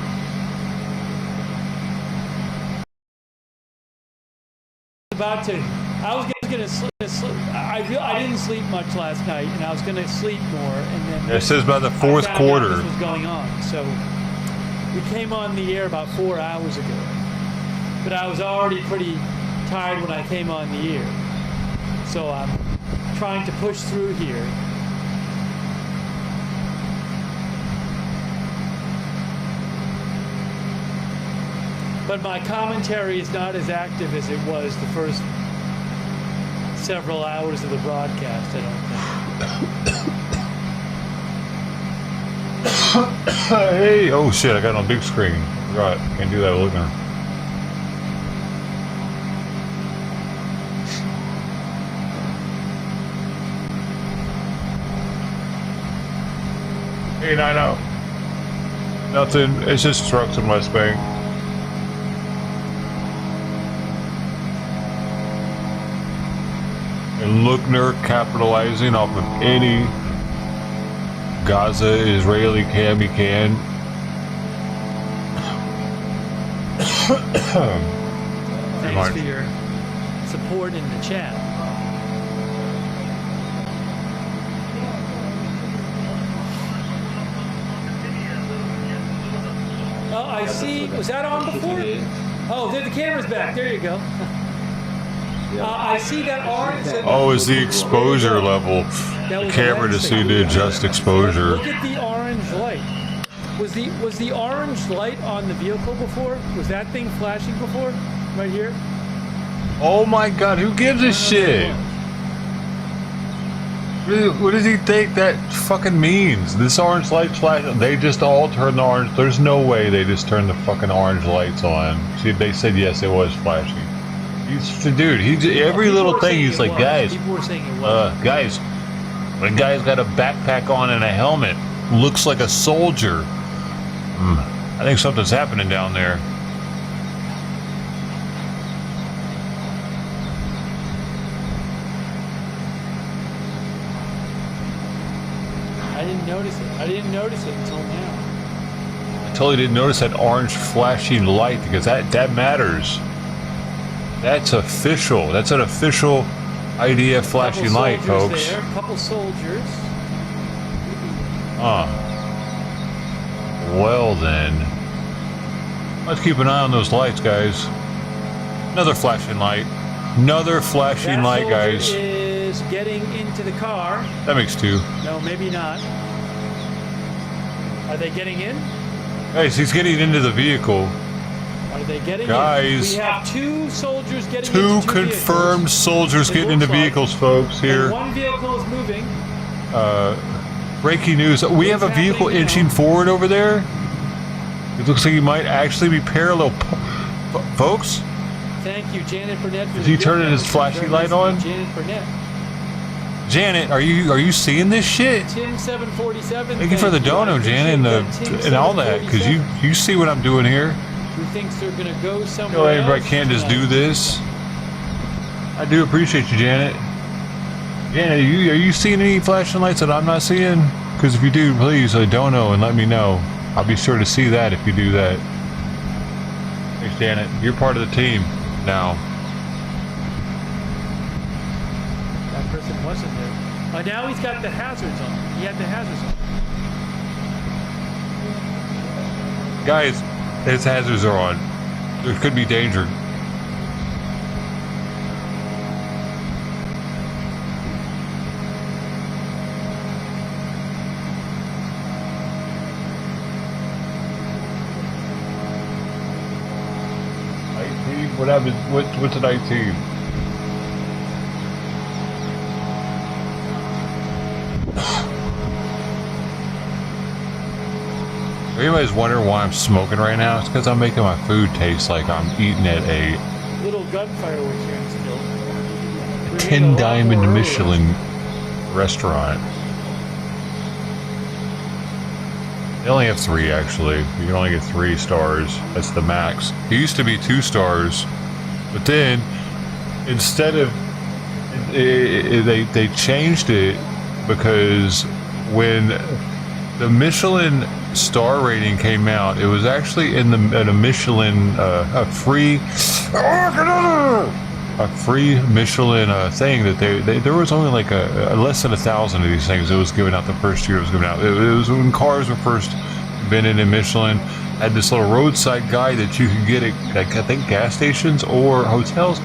I was gonna sleep. I didn't sleep much last night, and I was gonna sleep more. And then It says by the fourth I found out quarter. this was going on. So we came on the air about 4 hours ago, but I was already pretty tired when I came on the air. So I'm trying to push through here. But my commentary is not as active as it was the first several hours of the broadcast, I don't think. Hey! Oh shit, I got it on big screen. Right, can't do that looking. Hey, 90. Nothing, it's just trucks in West Bank. And Lookner capitalizing off of any Gaza Israeli cam he can. Thanks for your support in the chat. Oh, I see. Was that on before? Oh, there the camera's back. There you go. I see that orange. Oh, is the exposure level. The camera just need to adjust exposure. Look at the orange light. Was the orange light on the vehicle before? Was that thing flashing before? Right here? Oh my god, who gives a shit? What does he think that fucking means? This orange light's flashing. They just all turned the orange. There's no way they just turned the fucking orange lights on. See, they said yes, it was flashing. Dude, every little thing he's like, guys, guys, when a guy's got a backpack on and a helmet, looks like a soldier. I think something's happening down there. I didn't notice it. I didn't notice it until now. I totally didn't notice that orange flashing light because that matters. That's official. That's an official IDF flashing light, folks. There. Couple soldiers. Well then. Let's keep an eye on those lights, guys. Another flashing light. Another flashing light, guys. Is getting into the car. That makes two. No, maybe not. Are they getting in? Guys, he's getting into the vehicle. Are they getting guys, in? We have two soldiers getting two into confirmed vehicles. soldiers getting into vehicles, folks, here. And one vehicle is moving. Breaking news. We have a vehicle inching forward over there. It looks like he might actually be parallel. Folks? Thank you, Janet Burnett. Is he turning his flashing light on? Janet Burnett. Janet, are you seeing this shit? Tim 747. Thank you for the dono, Janet, and all that, because you see what I'm doing here. Who thinks they're gonna go somewhere? You know, everybody can't just do this. I do appreciate you, Janet. Janet, are you seeing any flashing lights that I'm not seeing? Because if you do, please dono and let me know. I'll be sure to see that if you do that. Thanks, Janet. You're part of the team now. That person wasn't there. Now he's got the hazards on. He had the hazards on. Guys, his hazards are on. There could be danger. What happens? What's an IT? Anybody's wondering why I'm smoking right now? It's because I'm making my food taste like I'm eating at a Little gunfire was here still. 10 diamond Michelin restaurant. They only have 3 actually. You can only get 3 stars. That's the max. It used to be 2 stars, but then instead of they changed it because when the Michelin star rating came out, it was actually in a Michelin a free Michelin thing that they there was only like a less than 1,000 of these things. It was given out the first year it was given out. It was when cars were first invented in Michelin. Had this little roadside guide that you could get at, like, I think gas stations or hotels.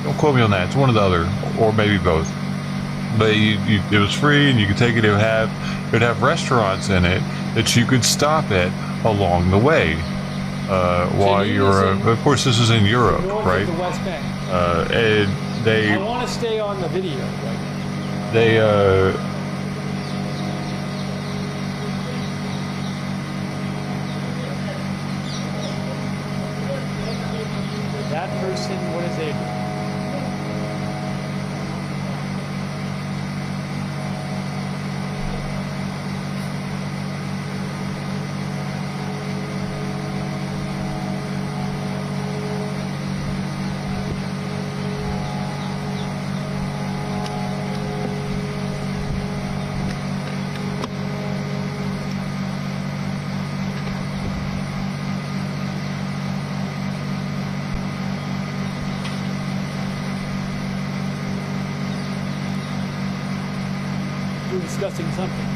Don't quote me on that. It's one or the other, or maybe both. But it was free, and you could take it. It would have restaurants in it that you could stop at along the way while you're. Of course, this is in Europe, north right? Of the West Bank. And they. I want to stay on the video right now. They. That person, what is they doing? We're discussing something.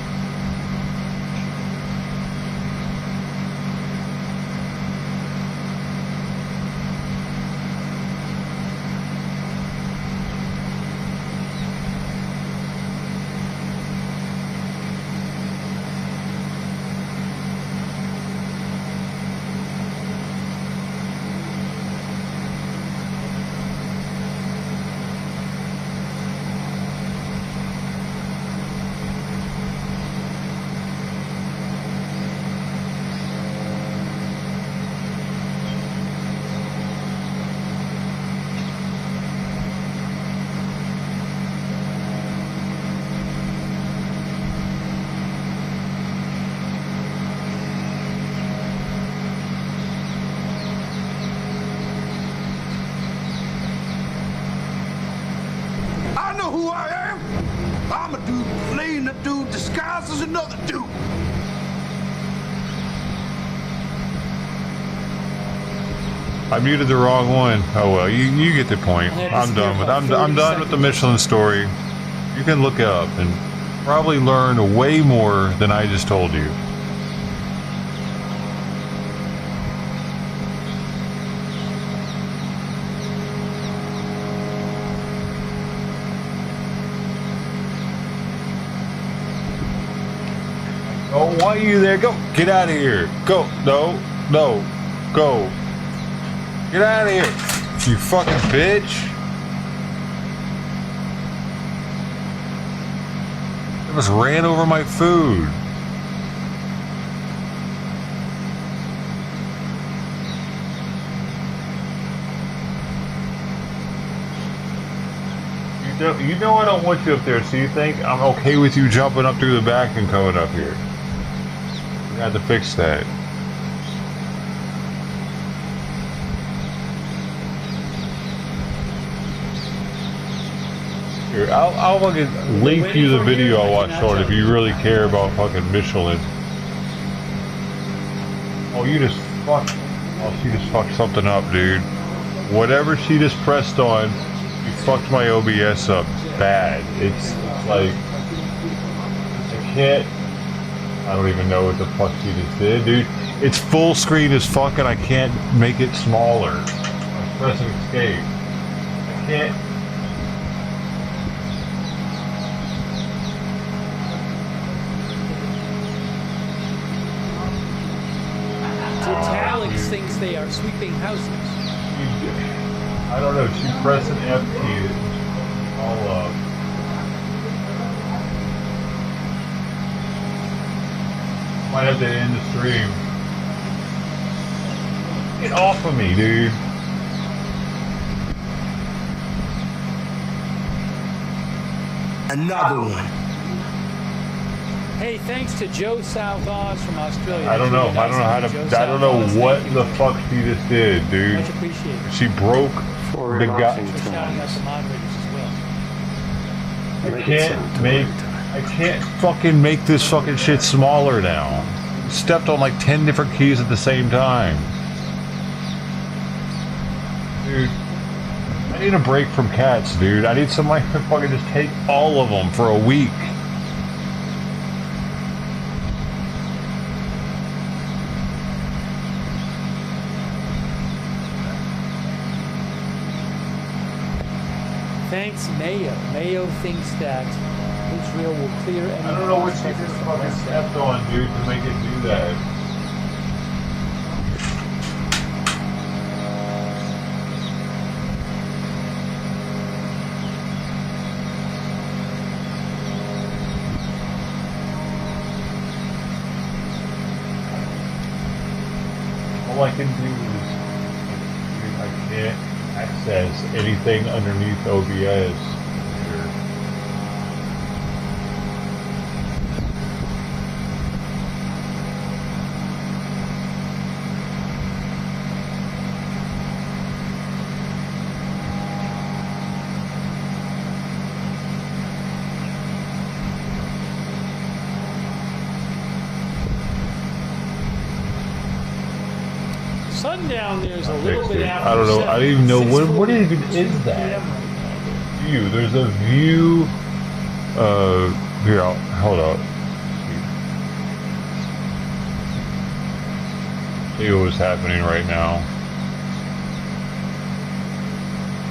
I know who I am. I'm a dude playing a dude disguised as another dude. I muted the wrong one. Oh well, you get the point. I'm done with the Michelin story. You can look it up and probably learn way more than I just told you. Oh, why are you there? Go. Get out of here. Go. No. Go. Get out of here. You fucking bitch. You just ran over my food. You know I don't want you up there, so you think I'm okay with you jumping up through the back and coming up here. We had to fix that. Here, I'll fucking link you the video I watched on if you really care about fucking Michelin. Oh, you just fucked. Oh, she just fucked something up, dude. Whatever she just pressed on, you fucked my OBS up bad. It's like I can't. I don't even know what the fuck she just did, dude. It's full screen as fuck, and I can't make it smaller. I'm pressing escape. I can't. Alex thinks they are sweeping houses. I don't know. She pressed an F key. All up. Might have to end the stream. Get off of me, dude. Another one. Hey, thanks to Joe Salvaz from Australia. I don't know. I don't know how to. I don't know what the fuck she just did, dude. Much appreciated. She broke For the guy. For shouting out the moderators as well. I can't fucking make this fucking shit smaller now. Stepped on like 10 different keys at the same time. Dude, I need a break from cats, dude. I need somebody to fucking just take all of them for a week. Thanks, Mayo. Mayo thinks that Israel will clear any. I don't know what she just fucking stepped on, dude, to make it do that. All I can do is I can't access anything underneath OBS. Sundown there's a little bit after. I don't know. I don't even know what even is that. View. There's a view. Here, hold up. See what's happening right now.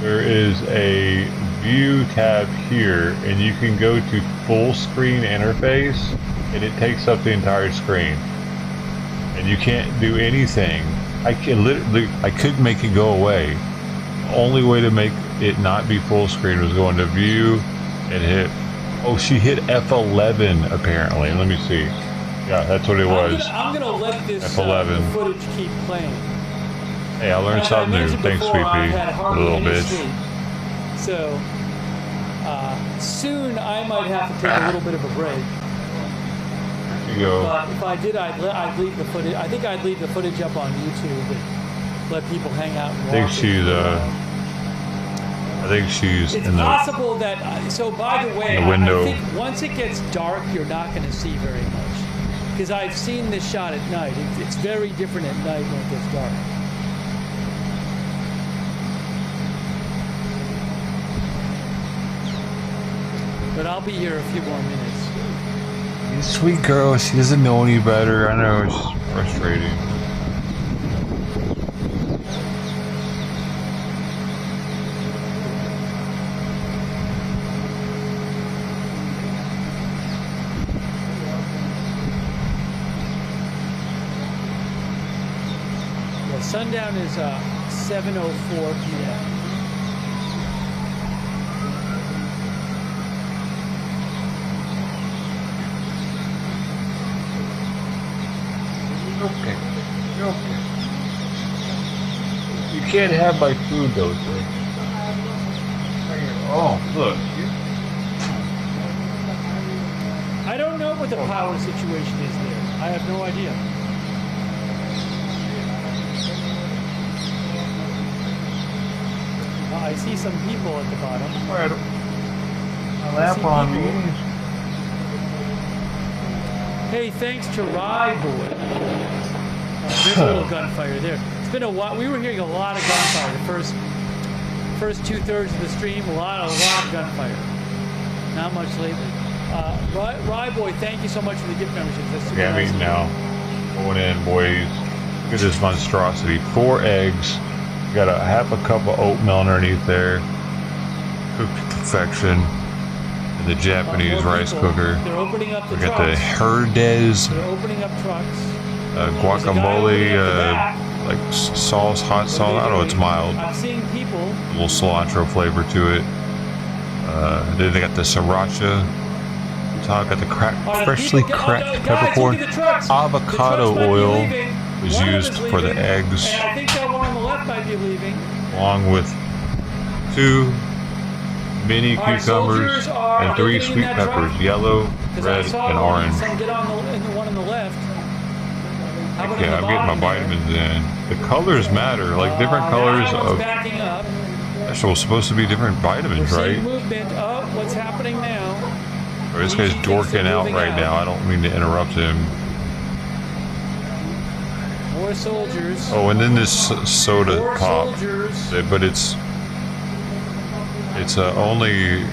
There is a view tab here, and you can go to full screen interface, and it takes up the entire screen. And you can't do anything. I couldn't make it go away. The only way to make it not be full screen was going to view and hit. Oh, she hit F11 apparently. Let me see. Yeah, that's what it was. I'm gonna let this F11. footage keep playing. Hey, I learned something new. Thanks, Sweet Pea. A little bit. So soon I might have to take a little bit of a break. There you go. But if I did, I'd leave the footage. I think I'd leave the footage up on YouTube and let people hang out and watch. I think she's it's in the possible that. So by the way, window. I think once it gets dark, you're not going to see very much. Because I've seen this shot at night. It's very different at night when it gets dark. But I'll be here a few more minutes. sweet girl. She doesn't know any better. I know it's frustrating. Well, sundown is 7:04 p.m. Okay. You're okay. You can't have my food though, sir. Oh, look. I don't know what the power situation is there. I have no idea. I see some people at the bottom. Alright. A lamp on me. Hey, thanks to Rye Boy. There's a little gunfire there. It's been a while. We were hearing a lot of gunfire. The first 2/3 of the stream, a lot of gunfire. Not much lately. Rye Boy, thank you so much for the gift membership. That's super Yeah, I'm nice. eating now. Going in, boys. Look at this monstrosity. 4 eggs. Got a half a cup of oatmeal underneath there. Cooked to perfection. And the Japanese More rice people. cooker. They're opening up the We got the trucks. Herdez They're opening up trucks. guacamole, like sauce, hot sauce. I don't know, it's mild. I'm seeing people. A little cilantro flavor to it. Then they got the sriracha. Top got the freshly cracked guys, peppercorn. look at the trucks. Avocado The trucks might be oil leaving. was One of them used is for the leaving, eggs. And I think that might be leaving. along with 2 mini All right, cucumbers soldiers are and 3 getting in sweet that peppers, truck? yellow, 'Cause red, I saw and one- orange. some get on in the one on the left. How about Yeah, on the I'm getting my bottom there? vitamins in. The colors matter, like different colors That one's of backing up. vegetables supposed to be different vitamins, We're right? seeing movement. Oh, what's happening now? Or this guy's Easy things are dorking out moving right out. now. I don't mean to interrupt him. More soldiers. Oh, and then this soda More pop, soldiers. but it's only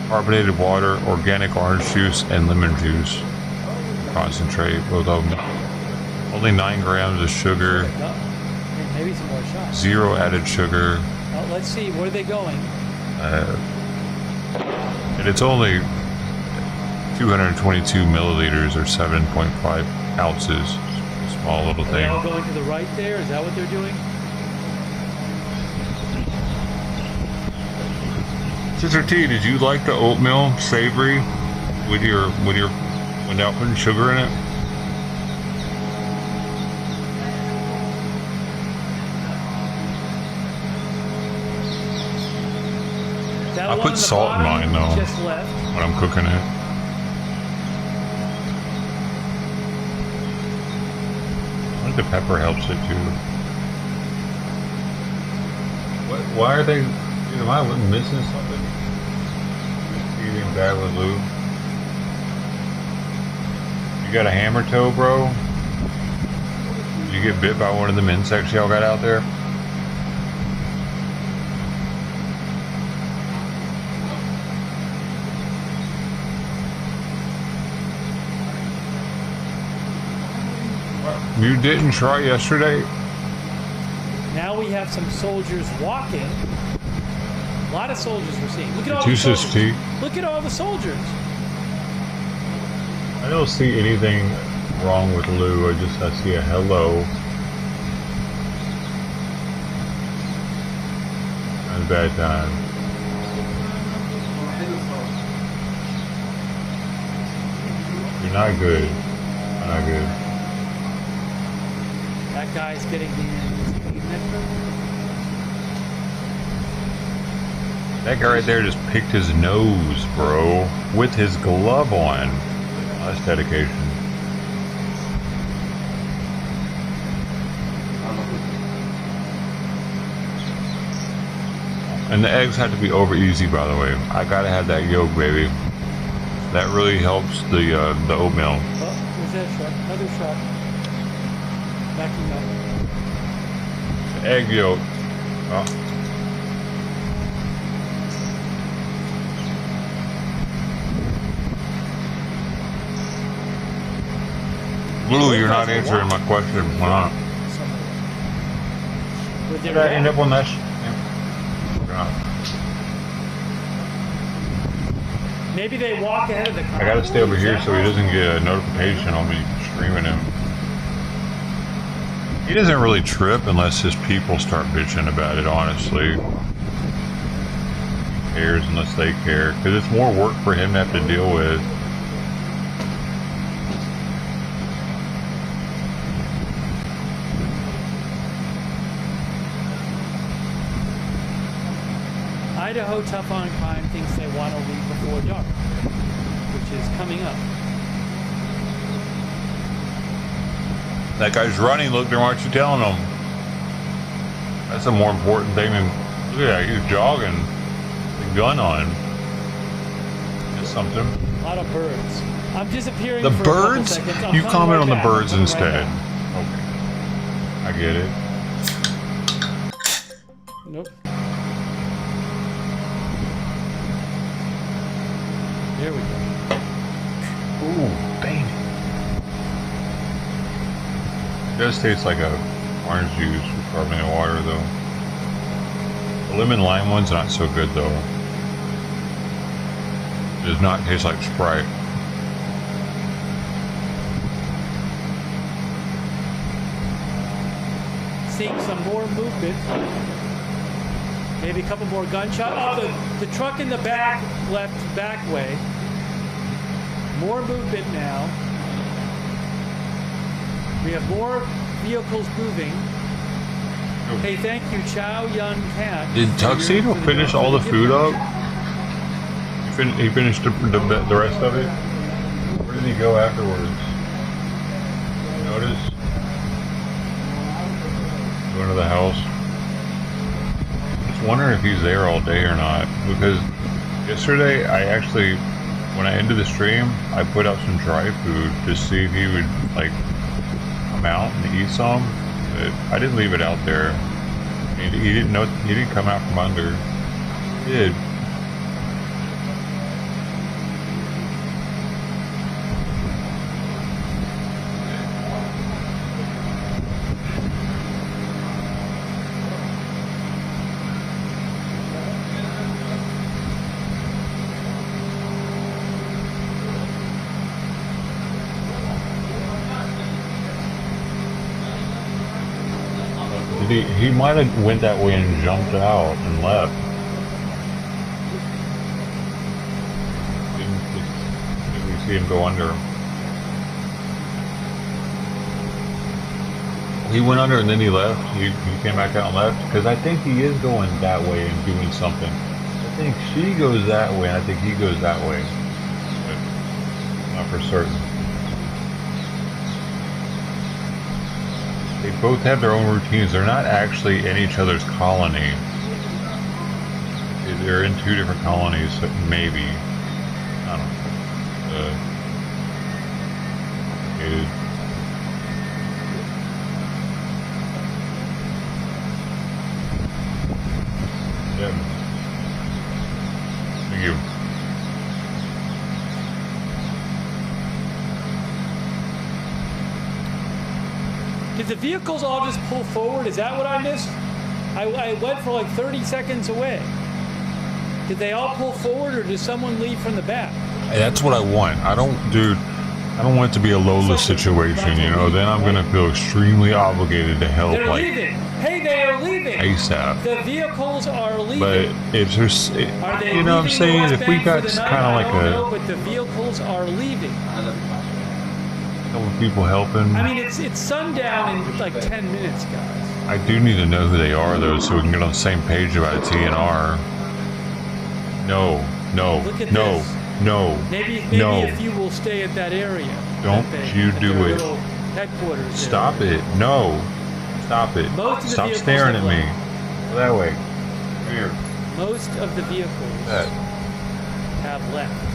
carbonated water, organic orange juice, and lemon juice. Concentrate, both of them. Only 9 grams of sugar, Oh, maybe some more shots. 0 added sugar, Oh, let's see. Where are they going? and it's only 222 milliliters or 7.5 ounces. Small little Are they all thing. going to the right there? Is that what they're doing? Sister T, did you like the oatmeal savory without putting sugar in it? That I one put on the salt in bottom mine, though. Just left. When I'm cooking it. I think the pepper helps it too. Why are they? Dude, am I missing something? Eating bad with Lou. You got a hammer toe, bro? Did you get bit by one of them insects y'all got out there? You didn't try yesterday? Now we have some soldiers walking. A lot of soldiers we're seeing. Look at all the Jesus, soldiers. T. Look at all the soldiers. I don't see anything wrong with Lou. I see a hello. Not a bad time. You're not good. You're not good. That guy's getting the That guy right there just picked his nose, bro, with his glove on. That's dedication. And the eggs have to be over easy, by the way. I gotta have that yolk, baby. That really helps the oatmeal. Oh, where's that shot? Another shot. Backing up. The egg yolk. Oh. Blue, you're not answering my question. Why not? With Did their I end back. up on that? Maybe they walk ahead of the car. I gotta stay over here so he doesn't get a notification on me streaming him. He doesn't really trip unless his people start bitching about it, honestly. He cares unless they care, because it's more work for him to have to deal with. Idaho Tough on Crime thinks they want to leave before dark, which is coming up. That guy's running, look, why aren't you telling him? That's a more important thing than, look at that, he's jogging, the gun on. Just something. A lot of birds. I'm disappearing The for a couple birds? seconds. I'm You coming comment right on the back. birds I'm coming right instead. back. Okay. I get it. Nope. There we go. Ooh, baby. It does taste like a orange juice with carbonated water, though. The lemon lime one's not so good, though. It does not taste like Sprite. Seeing some more movement. Maybe a couple more gunshots. Oh, the truck in the back left back way. More movement now. We have more vehicles moving. Hey, thank you, Chow Yun Cat. Did Tuxedo finish all the food up? He finished the rest of it? Where did he go afterwards? Notice? Going to the house. Just wondering if he's there all day or not. Because yesterday, when I ended the stream, I put out some dry food to see if he would, like, come out and eat some. But I didn't leave it out there. He didn't come out from under. He did. He might have went that way and jumped out and left. Didn't see him go under. He went under and then he left. He came back out and left. Because I think he is going that way and doing something. I think she goes that way and I think he goes that way. But not for certain. They both have their own routines. They're not actually in each other's colony. They're in two different colonies, so maybe. I don't know. Yeah. Thank you. Did the vehicles all just pull forward? Is that what I missed? I went for like 30 seconds away. Did they all pull forward or did someone leave from the back? That's what I want. I don't want it to be a Lola situation, you know. Then I'm going to feel extremely obligated to help. They're like, leaving. Hey, they are leaving. ASAP. The vehicles are leaving. But if there's, Are they you know what I'm saying? West If we Bank got for the night? kind of like I don't know, but the vehicles are leaving. couple people helping. I mean, it's sundown in like 10 minutes, guys. I do need to know who they are, though, so we can get on the same page about a TNR. No, no, Look at no, this. no, Maybe no. if you will stay at that area. Don't you do their it. little Headquarters. Stop it. No. Stop it. Most of the Stop vehicles staring at have me. left. Go that way. Come here. Most of the vehicles That. have left.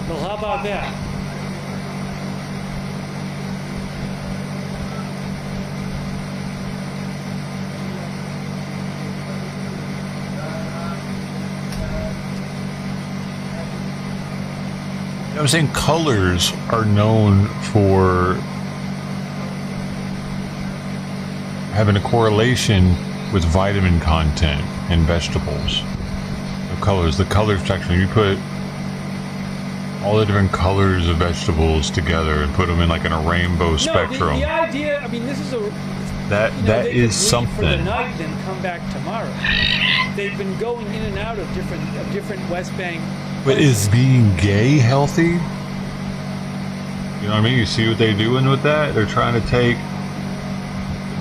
Well, how about that? I'm saying colors are known for having a correlation with vitamin content in vegetables. The color spectrum. You put all the different colors of vegetables together and put them in like in a rainbow spectrum. The idea, I mean, this is a... That they could is leave something. for the night, then come back tomorrow. They've been going in and out of different West Bank. But is being gay healthy? You know what I mean? You see what they're doing with that? They're trying to take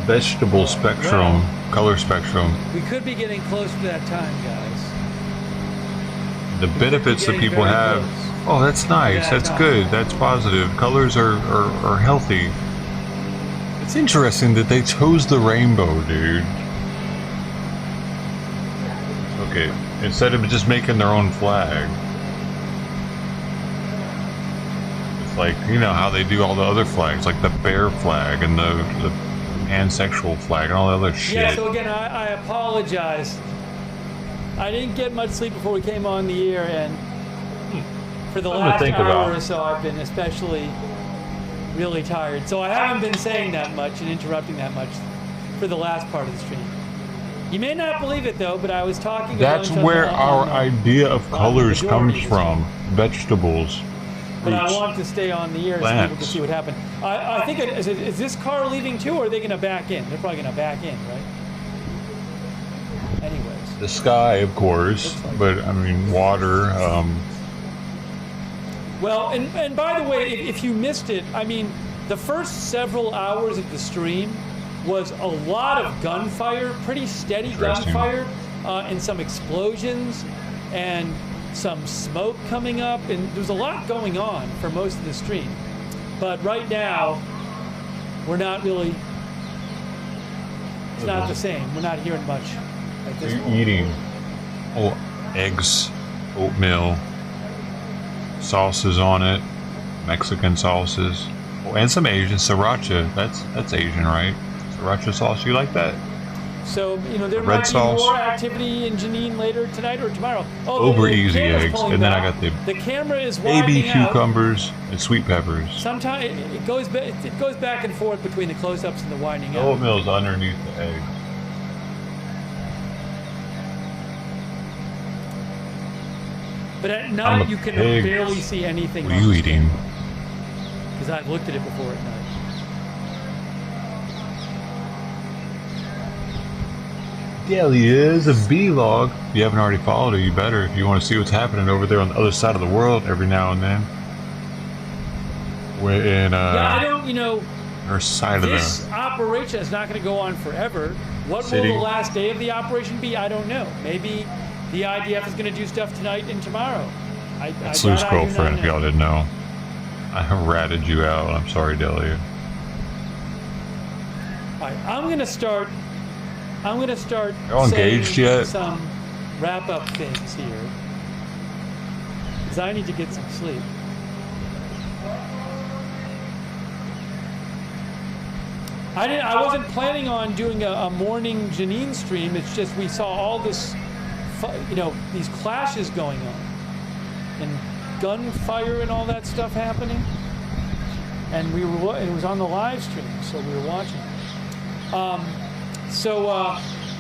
vegetable spectrum, color spectrum. We could be getting close to that time, guys. The benefits that people have. Oh, that's nice. That's good. That's positive. Colors are healthy. It's interesting that they chose the rainbow, dude. Okay, instead of just making their own flag. It's like, you know how they do all the other flags, like the bear flag and the pansexual flag and all the other shit. Yeah, so again, I apologize. I didn't get much sleep before we came on the air, and for the Something to last think hour about. or so, I've been especially really tired. So I haven't been saying that much and interrupting that much for the last part of the stream. You may not believe it, though, but I was talking That's about where our idea of colors comes from. Vegetables, But I fruits. want to stay on the air so people can see what happened. I think, is this car leaving too, or are they going to back in? They're probably going to back in, right? Anyways. The sky, of course, but I mean water. Well, and by the way, if you missed it, I mean, the first several hours of the stream was a lot of gunfire, pretty steady gunfire, and some explosions, and some smoke coming up, and there's a lot going on for most of the stream. But right now, we're not really, it's not the same. We're not hearing much at this point. Eating eggs, oatmeal, sauces on it, Mexican sauces, and some Asian sriracha. That's Asian, right? Sriracha sauce. You like that? So, you know, there Red might sauce. be more activity in Janine later tonight or tomorrow. Oh, Over the easy camera's eggs, pulling and then back. I got the camera is baby widening out. cucumbers and sweet peppers. Sometimes it goes back and forth between the close-ups and the widening The out. oatmeal's underneath the eggs. But at I'm night a you can pig. barely see anything. What are you eating? Because I've looked at it before at night. Daily is a vlog. If you haven't already followed it, you better. If you want to see what's happening over there on the other side of the world every now and then. We're in Yeah, I don't, you know, our side of this the operation is not going to go on forever. What City. will the last day of the operation be? I don't know. Maybe the IDF is going to do stuff tonight and tomorrow. It's that Lou's I do not girlfriend, if know. y'all didn't know. I ratted you out. I'm sorry, Delia. All right, I'm gonna start Y'all engaged saying yet? some wrap-up things here, because I need to get some sleep. I wasn't planning on doing a morning Janine stream. It's just we saw all this, you know, these clashes going on, and gunfire and all that stuff happening, and it was on the live stream, so we were watching.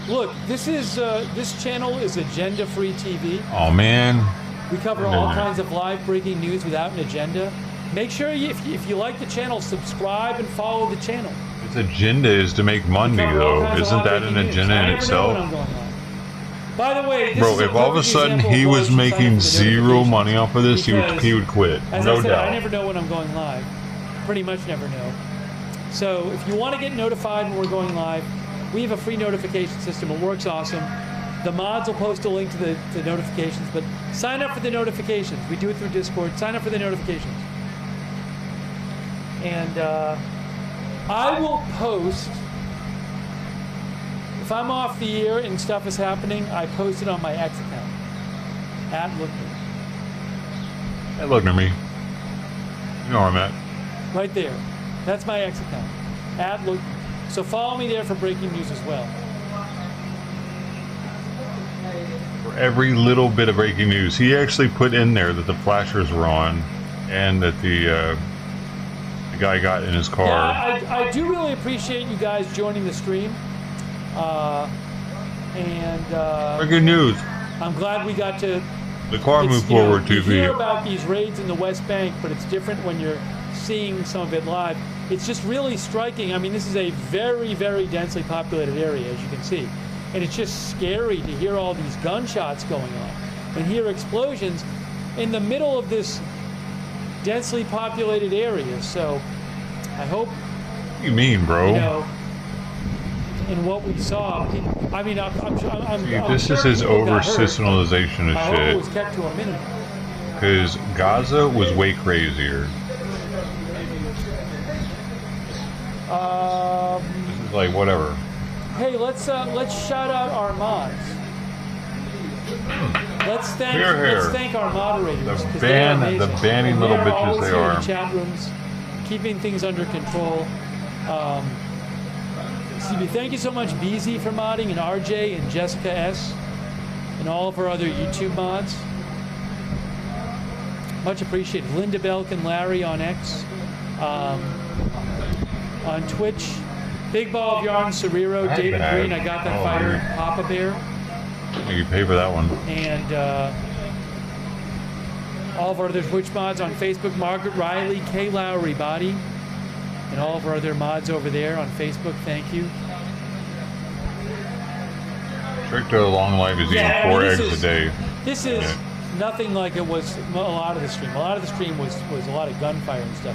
Look, this channel is agenda-free TV. Oh man. We cover all kinds of live breaking news without an agenda. Make sure if you like the channel, subscribe and follow the channel. Its agenda is to make money, Cover all though. kinds of Isn't live that an breaking news. agenda I in never know when itself? I'm going live. By the way, this Bro, is if all of a perfect sudden example he of why was you should sign making up for the zero notifications. money off of this, Because, he would quit. As No I said, doubt. I never know when I'm going live. Pretty much never know. So if you want to get notified when we're going live, we have a free notification system. It works awesome. The mods will post a link to the notifications, but sign up for the notifications. We do it through Discord. Sign up for the notifications. And I will post, if I'm off the air and stuff is happening, I post it on my X account, @Lookman. Hey, look at me. You know where I'm at. Right there. That's my X account, @Lookman. So follow me there for breaking news as well. For every little bit of breaking news, he actually put in there that the flashers were on, and that the guy got in his car. Yeah, I do really appreciate you guys joining the stream. Breaking news. I'm glad we got to. The car moved you know, forward you 2 hear feet. about these raids in the West Bank, but it's different when you're seeing some of it live. It's just really striking. I mean, this is a very, very densely populated area, as you can see. And it's just scary to hear all these gunshots going on and hear explosions in the middle of this densely populated area. So I hope, What do you mean, bro? you know, in what we saw, I mean, I'm See, I'm this sure is his people got hurt, over-sensationalization but I of hope it shit. was kept to a minimum. Because Gaza was way crazier. This is like, whatever. Hey, let's shout out our mods. Let's thank our moderators. The 'cause they are amazing. banning And little they are bitches always they here in are. the chat rooms, keeping things under control. Thank you so much, BZ, for modding, and RJ and Jessica S, and all of our other YouTube mods. Much appreciated. Linda Belk and Larry on X. On Twitch, Big Ball of Yarn, Cerrero, That David bad. Green, I Got That Oh, Fire, dude. Papa Bear, You pay for that one. and all of our other Twitch mods on Facebook, Margaret Riley, Kay Lowry Body, and all of our other mods over there on Facebook, thank you. Trick to a long life is eating 4 eggs a day. This is nothing like it was a lot of the stream. A lot of the stream was a lot of gunfire and stuff.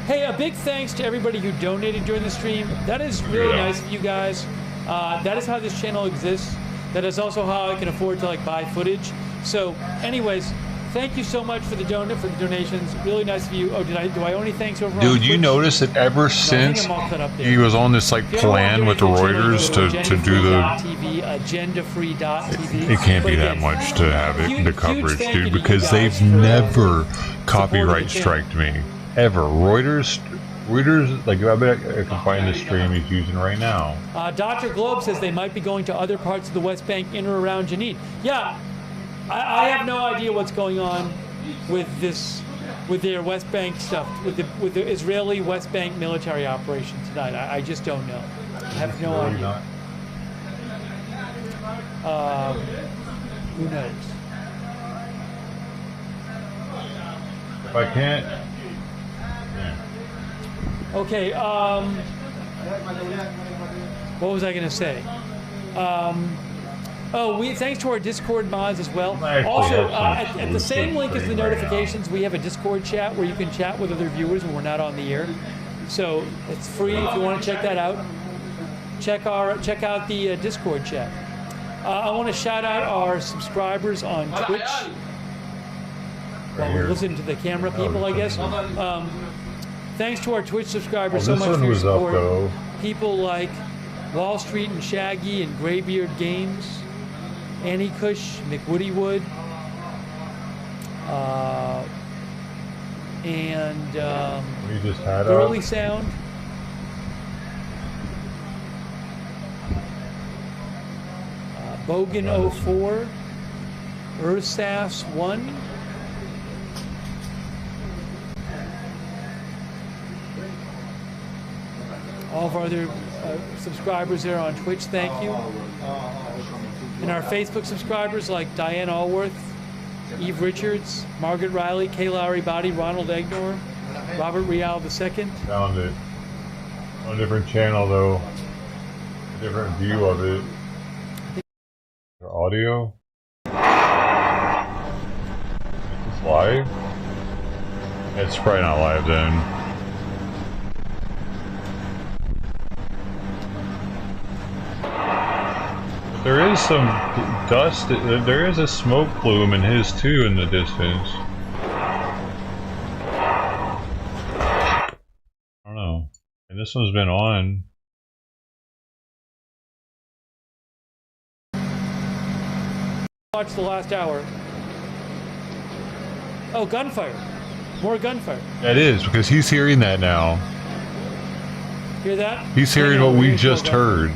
Hey, a big thanks to everybody who donated during the stream. That is really nice of you guys. That is how this channel exists. That is also how I can afford to like buy footage. So, anyways, thank you so much for the donations. Really nice of you. Oh, do I owe any thanks over on Dude, Twitch? you notice that ever since he was on this like plan with the Reuters to do the agenda-free.tv. it can't be that much to have it the coverage, dude, because they've never copyright striked me ever. Reuters, like I bet I can find the stream he's using right now. Dr. Globe says they might be going to other parts of the West Bank in or around Jenin. Yeah, I have no idea what's going on with this, with their West Bank stuff, with the Israeli West Bank military operation tonight. I just don't know. I have no idea. Who knows? If I can't. Okay, what was I going to say? Thanks to our Discord mods as well. Also, at the same link as the notifications, we have a Discord chat where you can chat with other viewers when we're not on the air. So it's free if you want to check that out. Check out the Discord chat. I want to shout out our subscribers on Twitch. While we're listening to the camera people, I guess. Thanks to our Twitch subscribers so much for your support. People like Wall Street and Shaggy and Graybeard Games, Annie Cush, McWoodywood, and Girly Sound. Bogan04, Earthsass1. All of our other subscribers there on Twitch, thank you. And our Facebook subscribers like Diane Allworth, Eve Richards, Margaret Riley, Kay Lowry Body, Ronald Egnor, Robert Rial II. Found it. On a different channel though. A different view of it. Audio? It's live? It's probably not live then. There is some dust, there is a smoke plume in his too in the distance. I don't know. And this one's been on. Watch the last hour. Oh, gunfire. More gunfire. That is, because he's hearing that now. Hear that? He's hearing what we just heard.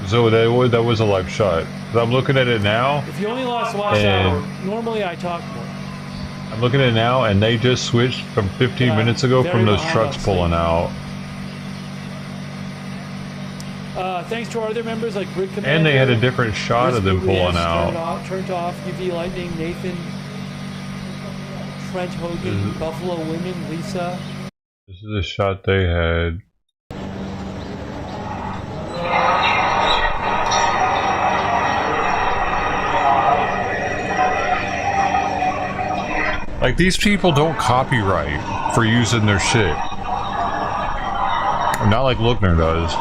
So that was a live shot. I'm looking at it now. If you only lost the last hour, normally I talk more. I'm looking at it now, and they just switched from 15 minutes ago from those trucks pulling out. Thanks to our other members like Grid Commander. And they had a different shot of them pulling out. Turned off, UV Lightning, Nathan, Trent Hogan, Buffalo Women, Lisa. This is a shot they had. Like, these people don't copyright for using their shit. Not like Lookner does.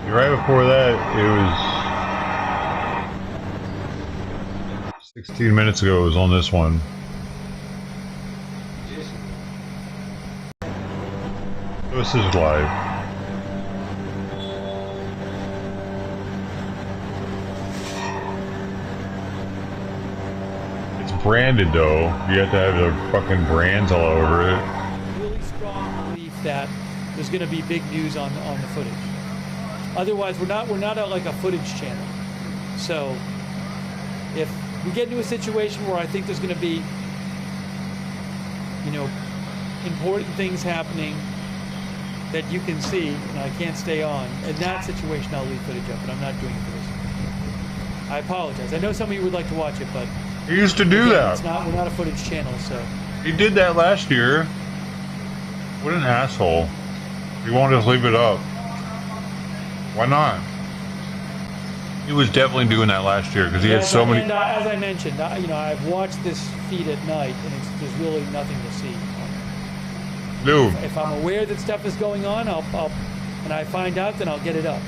Right before that, it was 16 minutes ago, it was on this one. This is live. It's branded though. You have to have the fucking brands all over it. Really strong belief that there's going to be big news on the footage. Otherwise, we're not like a footage channel. So if we get into a situation where I think there's going to be, important things happening that you can see, and I can't stay on, in that situation I'll leave footage up, but I'm not doing it for this. I apologize. I know some of you would like to watch it, but He used to do that. we're not a footage channel, so. He did that last year. What an asshole. He won't just leave it up. Why not? He was definitely doing that last year because he had so many. And as I mentioned, I've watched this feed at night, and there's really nothing to see. Dude. If I'm aware that stuff is going on, and I find out, then I'll get it up.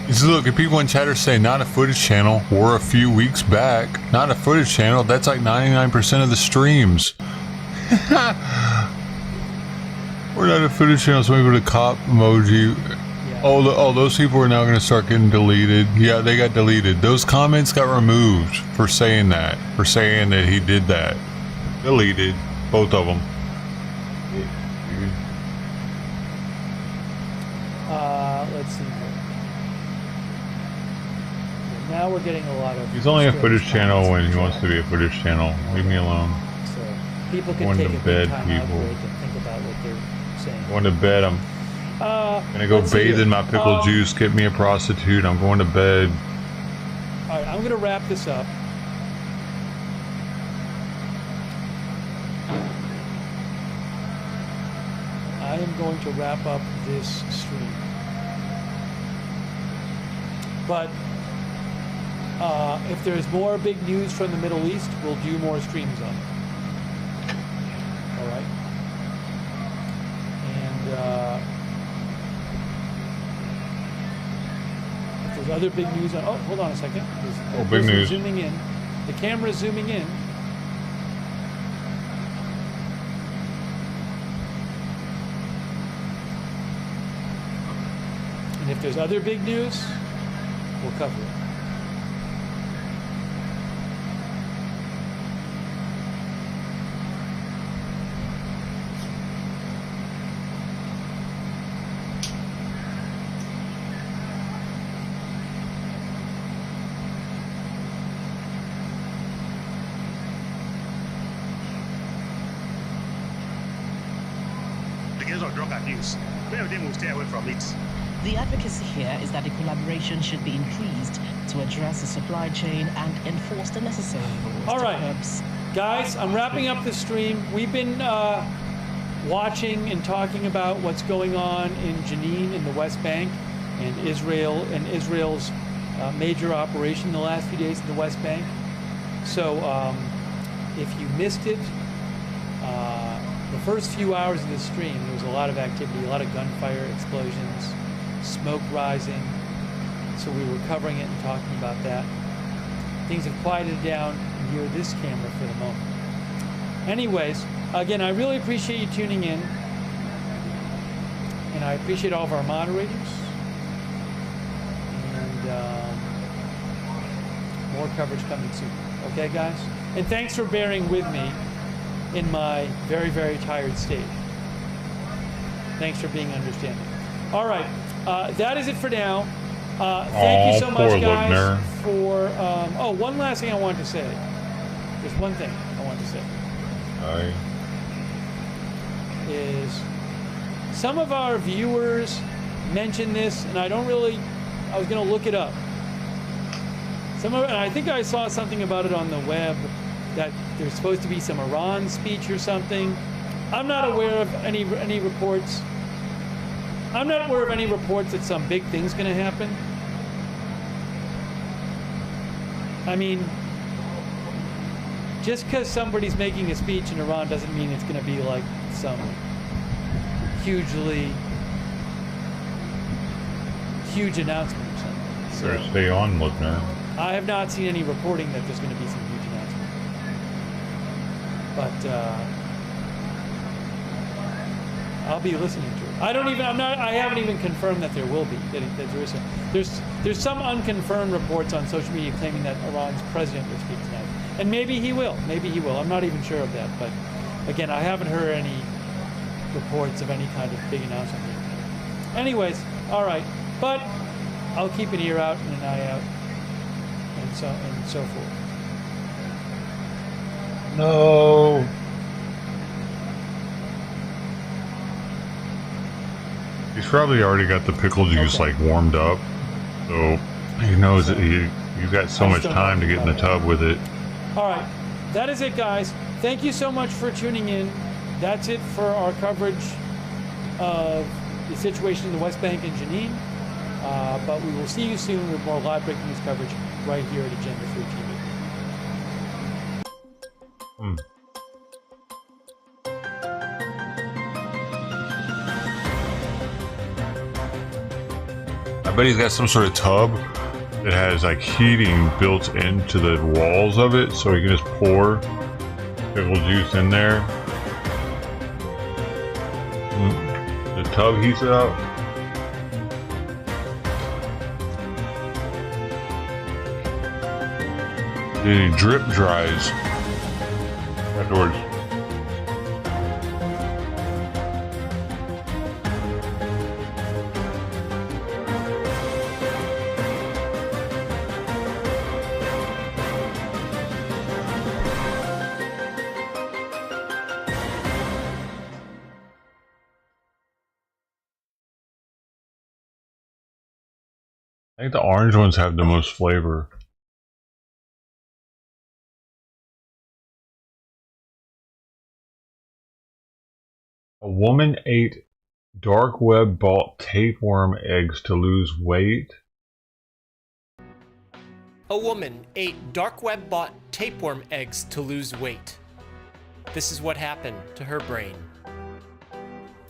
He says, look, if people in chat are saying not a footage channel, we're a few weeks back. Not a footage channel, that's like 99% of the streams. We're not a footage channel, so maybe the cop emoji. Yeah. Oh, those people are now going to start getting deleted. Yeah, they got deleted. Those comments got removed for saying that. For saying that he did that. Deleted. Both of them. Let's see here. Now we're getting a lot of... He's only a footage channel when he wants to be a footage channel. Leave me alone. So people can take a big time out break and think about what they're saying. Going to bed. I'm gonna go bathe in my pickle juice. Get me a prostitute. I'm going to bed. All right, I'm gonna wrap this up. I am going to wrap up this stream. But if there's more big news from the Middle East, we'll do more streams on it. All right. And if there's other big news on... Oh, hold on a second. Big news. Zooming in. The camera's zooming in. And if there's other big news, we'll cover it. Against drug abuse, many of them will stay away from it. The advocacy here is that the collaboration should be increased to address the supply chain and enforce the necessary rules. All right, guys, I'm wrapping up the stream. We've been watching and talking about what's going on in Jenin in the West Bank and Israel's major operation the last few days in the West Bank. So if you missed it, the first few hours of the stream, there was a lot of activity, a lot of gunfire, explosions, smoke rising. So we were covering it and talking about that. Things have quieted down near this camera for the moment. Anyways, again, I really appreciate you tuning in. And I appreciate all of our moderators. And more coverage coming soon. Okay, guys? And thanks for bearing with me in my very, very tired state. Thanks for being understanding. All right, that is it for now. Thank you so much, guys, for... one last thing I wanted to say. Just one thing I wanted to say. Aye. Is some of our viewers mentioned this, and I was going to look it up. And I think I saw something about it on the web, that there's supposed to be some Iran speech or something. I'm not aware of any reports. I'm not aware of any reports that some big thing's going to happen. I mean, just because somebody's making a speech in Iran doesn't mean it's going to be like some huge announcement or something. So stay on, listener. I have not seen any reporting that there's going to be some huge announcement. But I'll be listening to it. I haven't even confirmed that there will be. That there is there's some unconfirmed reports on social media claiming that Iran's president will speak tonight. And maybe he will. I'm not even sure of that. But again, I haven't heard any reports of any kind of big announcement. Anyways, all right. But I'll keep an ear out and an eye out. and so forth. No. He's probably already got the pickle juice like warmed up, so he knows that you've got so much time to get in the tub with it. All right, that is it, guys. Thank you so much for tuning in. That's it for our coverage of the situation in the West Bank and Jenin. But we will see you soon with more live breaking news coverage right here at Agenda Free TV. I bet he's got some sort of tub that has like heating built into the walls of it, so he can just pour pickle juice in there. The tub heats it up. Then he drip dries afterwards. I think the orange ones have the most flavor. A woman ate dark web bought tapeworm eggs to lose weight. A woman ate dark web bought tapeworm eggs to lose weight. This is what happened to her brain.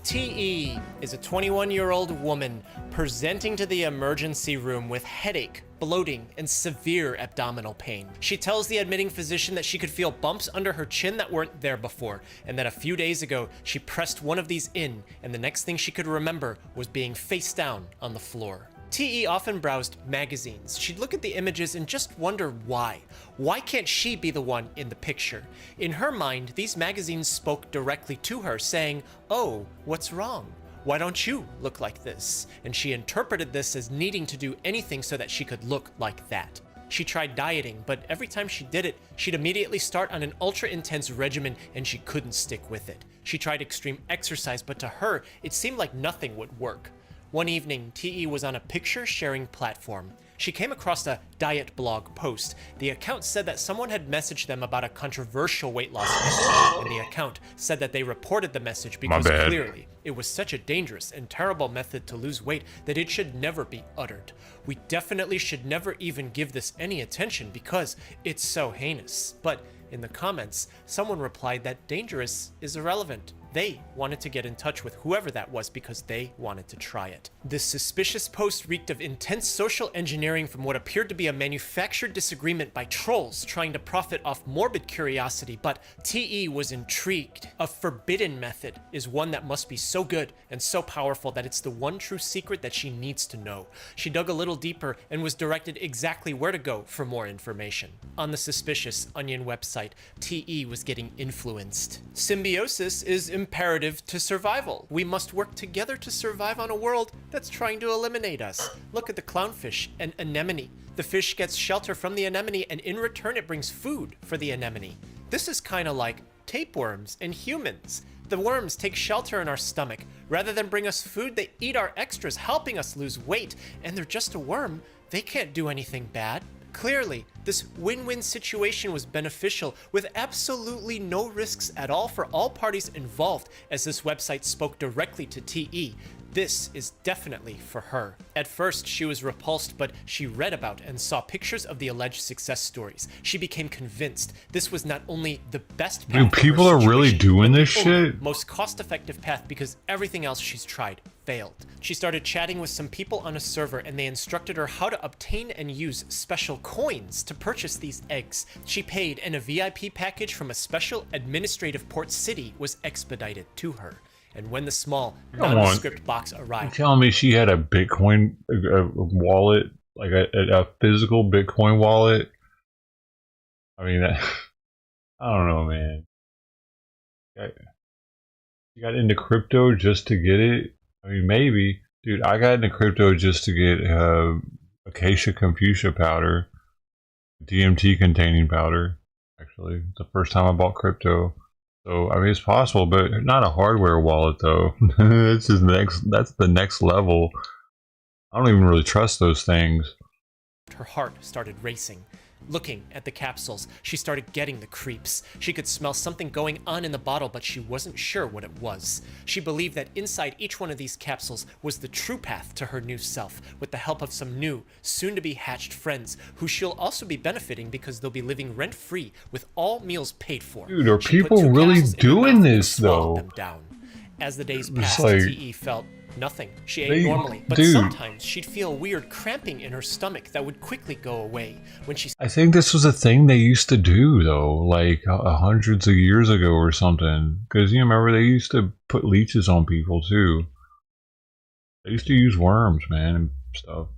T.E. is a 21-year-old woman presenting to the emergency room with headache, bloating, and severe abdominal pain. She tells the admitting physician that she could feel bumps under her chin that weren't there before, and that a few days ago she pressed one of these in, and the next thing she could remember was being face down on the floor. T.E. often browsed magazines. She'd look at the images and just wonder why. Why can't she be the one in the picture? In her mind, these magazines spoke directly to her, saying, "Oh, what's wrong? Why don't you look like this?" And she interpreted this as needing to do anything so that she could look like that. She tried dieting, but every time she did it, she'd immediately start on an ultra-intense regimen and she couldn't stick with it. She tried extreme exercise, but to her, it seemed like nothing would work. One evening, T.E. was on a picture-sharing platform. She came across a diet blog post. The account said that someone had messaged them about a controversial weight loss message, and the account said that they reported the message because clearly it was such a dangerous and terrible method to lose weight that it should never be uttered. We definitely should never even give this any attention because it's so heinous. But in the comments, someone replied that dangerous is irrelevant. They wanted to get in touch with whoever that was because they wanted to try it. This suspicious post reeked of intense social engineering from what appeared to be a manufactured disagreement by trolls trying to profit off morbid curiosity, but T.E. was intrigued. A forbidden method is one that must be so good and so powerful that it's the one true secret that she needs to know. She dug a little deeper and was directed exactly where to go for more information. On the suspicious Onion website, T.E. was getting influenced. Symbiosis is imperative to survival. We must work together to survive on a world that's trying to eliminate us. Look at the clownfish and anemone. The fish gets shelter from the anemone and in return it brings food for the anemone. This is kind of like tapeworms and humans. The worms take shelter in our stomach. Rather than bring us food, they eat our extras, helping us lose weight. And they're just a worm. They can't do anything bad. Clearly, this win-win situation was beneficial with absolutely no risks at all for all parties involved, as this website spoke directly to T.E. This is definitely for her. At first, she was repulsed, but she read about and saw pictures of the alleged success stories. She became convinced this was not only the best path. Dude, people are really doing this shit? Most cost-effective path because everything else she's tried failed. She started chatting with some people on a server and they instructed her how to obtain and use special coins to purchase these eggs. She paid and a VIP package from a special administrative port city was expedited to her. And when the small, nondescript box arrived... You're telling me she had a Bitcoin wallet? Like a physical Bitcoin wallet? I mean, I don't know, man. You got into crypto just to get it? I mean, maybe. Dude, I got into crypto just to get Acacia Confucia powder. DMT containing powder. Actually, it's the first time I bought crypto. So I mean, it's possible, but not a hardware wallet though. That's just next. That's the next level. I don't even really trust those things. Her heart started racing. Looking at the capsules, she started getting the creeps. She could smell something going on in the bottle, but she wasn't sure what it was. She believed that inside each one of these capsules was the true path to her new self, with the help of some new, soon-to-be hatched friends, who she'll also be benefiting because they'll be living rent-free with all meals paid for. Dude, are She put people 2 really capsules in her doing mouth and this swallowed though? them down. As the days It's passed, like- T.E. felt nothing. She ate normally, but dude. sometimes she'd feel weird cramping in her stomach that would quickly go away. When she I think this was a thing they used to do though, like hundreds of years ago or something. Because you remember they used to put leeches on people too. They used to use worms, man, and stuff.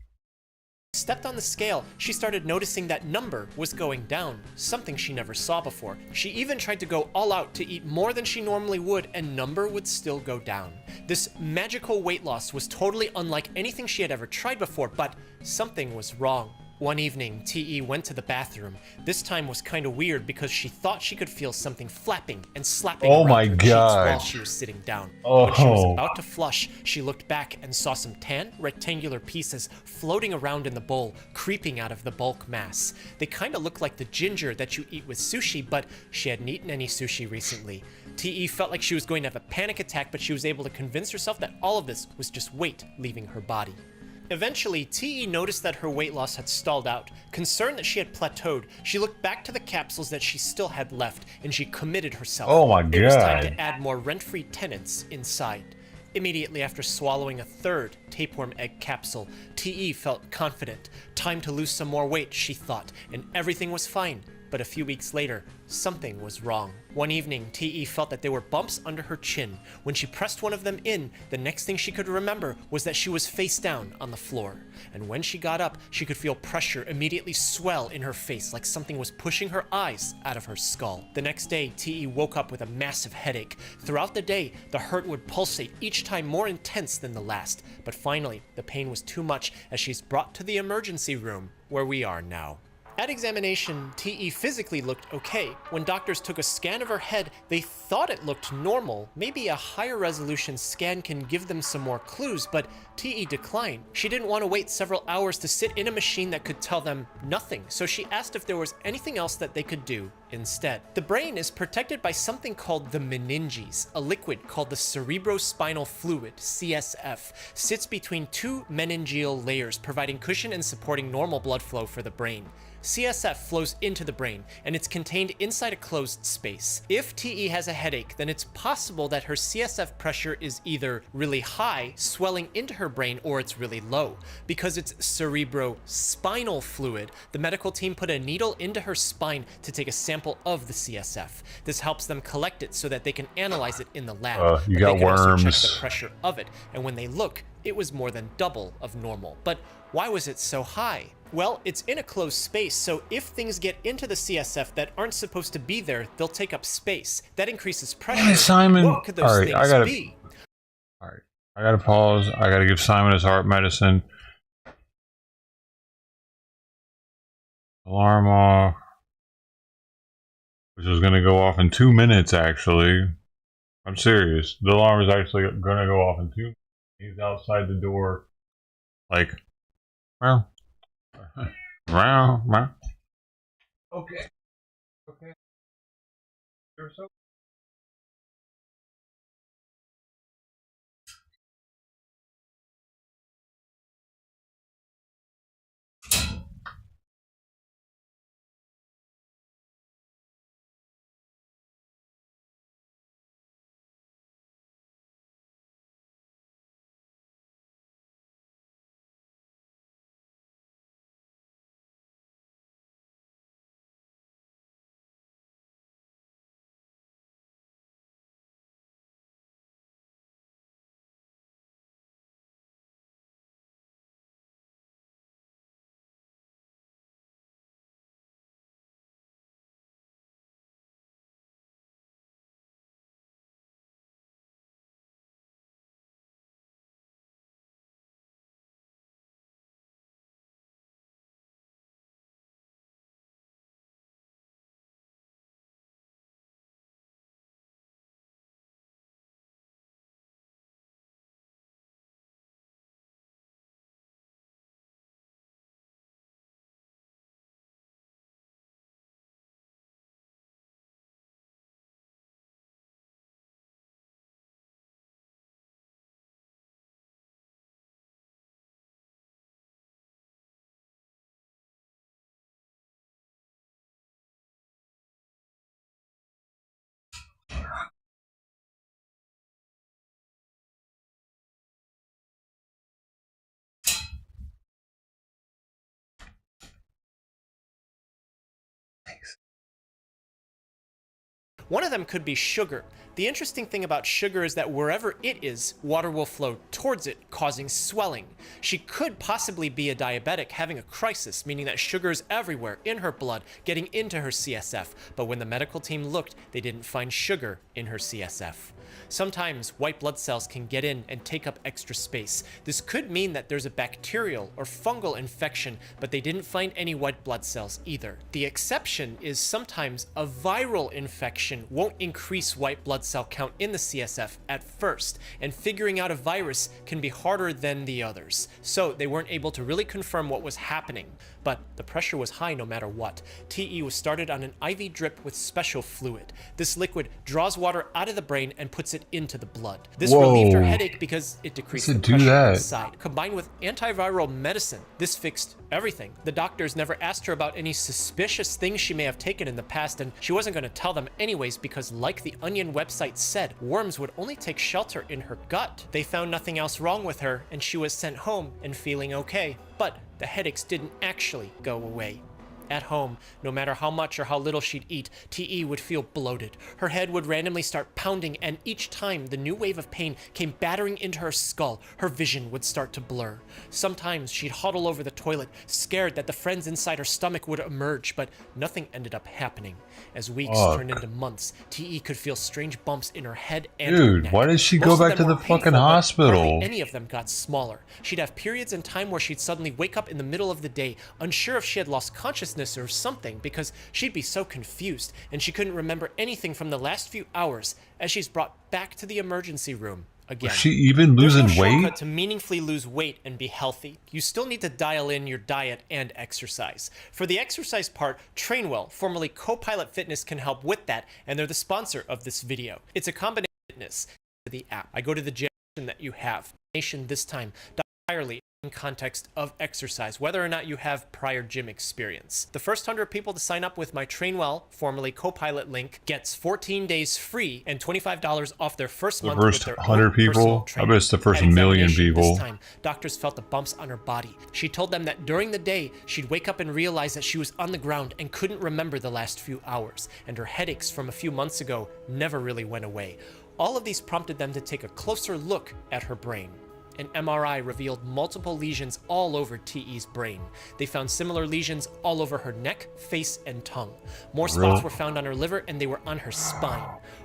stepped on the scale, she started noticing that number was going down, something she never saw before. She even tried to go all out to eat more than she normally would, and number would still go down. This magical weight loss was totally unlike anything she had ever tried before, but something was wrong. One evening, T.E. went to the bathroom. This time was kind of weird because she thought she could feel something flapping and slapping Oh around my her cheeks God. while she was sitting down. When she was Oh. about to flush, she looked back and saw some tan, rectangular pieces floating around in the bowl, creeping out of the bulk mass. They kind of looked like the ginger that you eat with sushi, but she hadn't eaten any sushi recently. T.E. felt like she was going to have a panic attack, but she was able to convince herself that all of this was just weight leaving her body. Eventually, T.E. noticed that her weight loss had stalled out. Concerned that she had plateaued, she looked back to the capsules that she still had left, and she committed herself. Oh my It was time God. to add more rent-free tenants inside. Immediately after swallowing a third tapeworm egg capsule, T.E. felt confident. Time to lose some more weight, she thought, and everything was fine. But a few weeks later, something was wrong. One evening, T.E. felt that there were bumps under her chin. When she pressed one of them in, the next thing she could remember was that she was face down on the floor. And when she got up, she could feel pressure immediately swell in her face, like something was pushing her eyes out of her skull. The next day, T.E. woke up with a massive headache. Throughout the day, the hurt would pulsate, each time more intense than the last. But finally, the pain was too much as she's brought to the emergency room, where we are now. At examination, T.E. physically looked okay. When doctors took a scan of her head, they thought it looked normal. Maybe a higher resolution scan can give them some more clues, but T.E. declined. She didn't want to wait several hours to sit in a machine that could tell them nothing, so she asked if there was anything else that they could do instead. The brain is protected by something called the meninges. A liquid called the cerebrospinal fluid, CSF, sits between two meningeal layers, providing cushion and supporting normal blood flow for the brain. CSF flows into the brain, and it's contained inside a closed space. If T.E. has a headache, then it's possible that her CSF pressure is either really high, swelling into her brain, or it's really low. Because it's cerebrospinal fluid, the medical team put a needle into her spine to take a sample of the CSF. This helps them collect it so that they can analyze it in the lab. You But got they can also check worms. the pressure of it, and when they look, it was more than double of normal. But why was it so high? Well, it's in a closed space, so if things get into the CSF that aren't supposed to be there, they'll take up space. That increases pressure. Hey, Simon. What could those All right, things I gotta- be? Alright, I gotta pause. I gotta give Simon his heart medicine. Alarm off. Which is gonna go off in 2 minutes, actually. I'm serious. The alarm is actually gonna go off in 2 minutes. He's outside the door. Like, well. Wow. Okay. Okay. You're so One of them could be sugar. The interesting thing about sugar is that wherever it is, water will flow towards it, causing swelling. She could possibly be a diabetic having a crisis, meaning that sugar is everywhere in her blood, getting into her CSF. But when the medical team looked, they didn't find sugar in her CSF. Sometimes white blood cells can get in and take up extra space. This could mean that there's a bacterial or fungal infection, but they didn't find any white blood cells either. The exception is sometimes a viral infection won't increase white blood cell count in the CSF at first, and figuring out a virus can be harder than the others. So they weren't able to really confirm what was happening, but the pressure was high no matter what. TE was started on an IV drip with special fluid. This liquid draws water out of the brain and puts it into the blood. This relieved her headache because it decreased the pressure inside. Combined with antiviral medicine, this fixed everything. The doctors never asked her about any suspicious things she may have taken in the past, and she wasn't going to tell them anyways because, like the Onion website said, worms would only take shelter in her gut. They found nothing else wrong with her, and she was sent home and feeling okay. But the headaches didn't actually go away. At home, no matter how much or how little she'd eat, TE would feel bloated. Her head would randomly start pounding, and each time the new wave of pain came battering into her skull, her vision would start to blur. Sometimes she'd huddle over the toilet, scared that the friends inside her stomach would emerge, but nothing ended up happening. As weeks turned into months, TE could feel strange bumps in her head and her neck. Why did she go back to the fucking hospital? Hardly any of them got smaller. She'd have periods in time where she'd suddenly wake up in the middle of the day, unsure if she had lost consciousness or something, because she'd be so confused and she couldn't remember anything from the last few hours as she's brought back to the emergency room again. Was she even losing There's no weight? shortcut to meaningfully lose weight and be healthy. You still need to dial in your diet and exercise. For the exercise part, Trainwell, formerly Copilot Fitness, can help with that, and they're the sponsor of this video. It's a combination of fitness to the app. I go to the gym that you have. This time entirely in context of exercise, whether or not you have prior gym experience. The first 100 people to sign up with my Trainwell, formerly Copilot link, gets 14 days free and $25 off their first month. The first 100 people? I bet it's the first million people. This time, doctors felt the bumps on her body. She told them that during the day, she'd wake up and realize that she was on the ground and couldn't remember the last few hours, and her headaches from a few months ago never really went away. All of these prompted them to take a closer look at her brain. An MRI revealed multiple lesions all over TE's brain. They found similar lesions all over her neck, face, and tongue. More spots were found on her liver, and they were on her spine.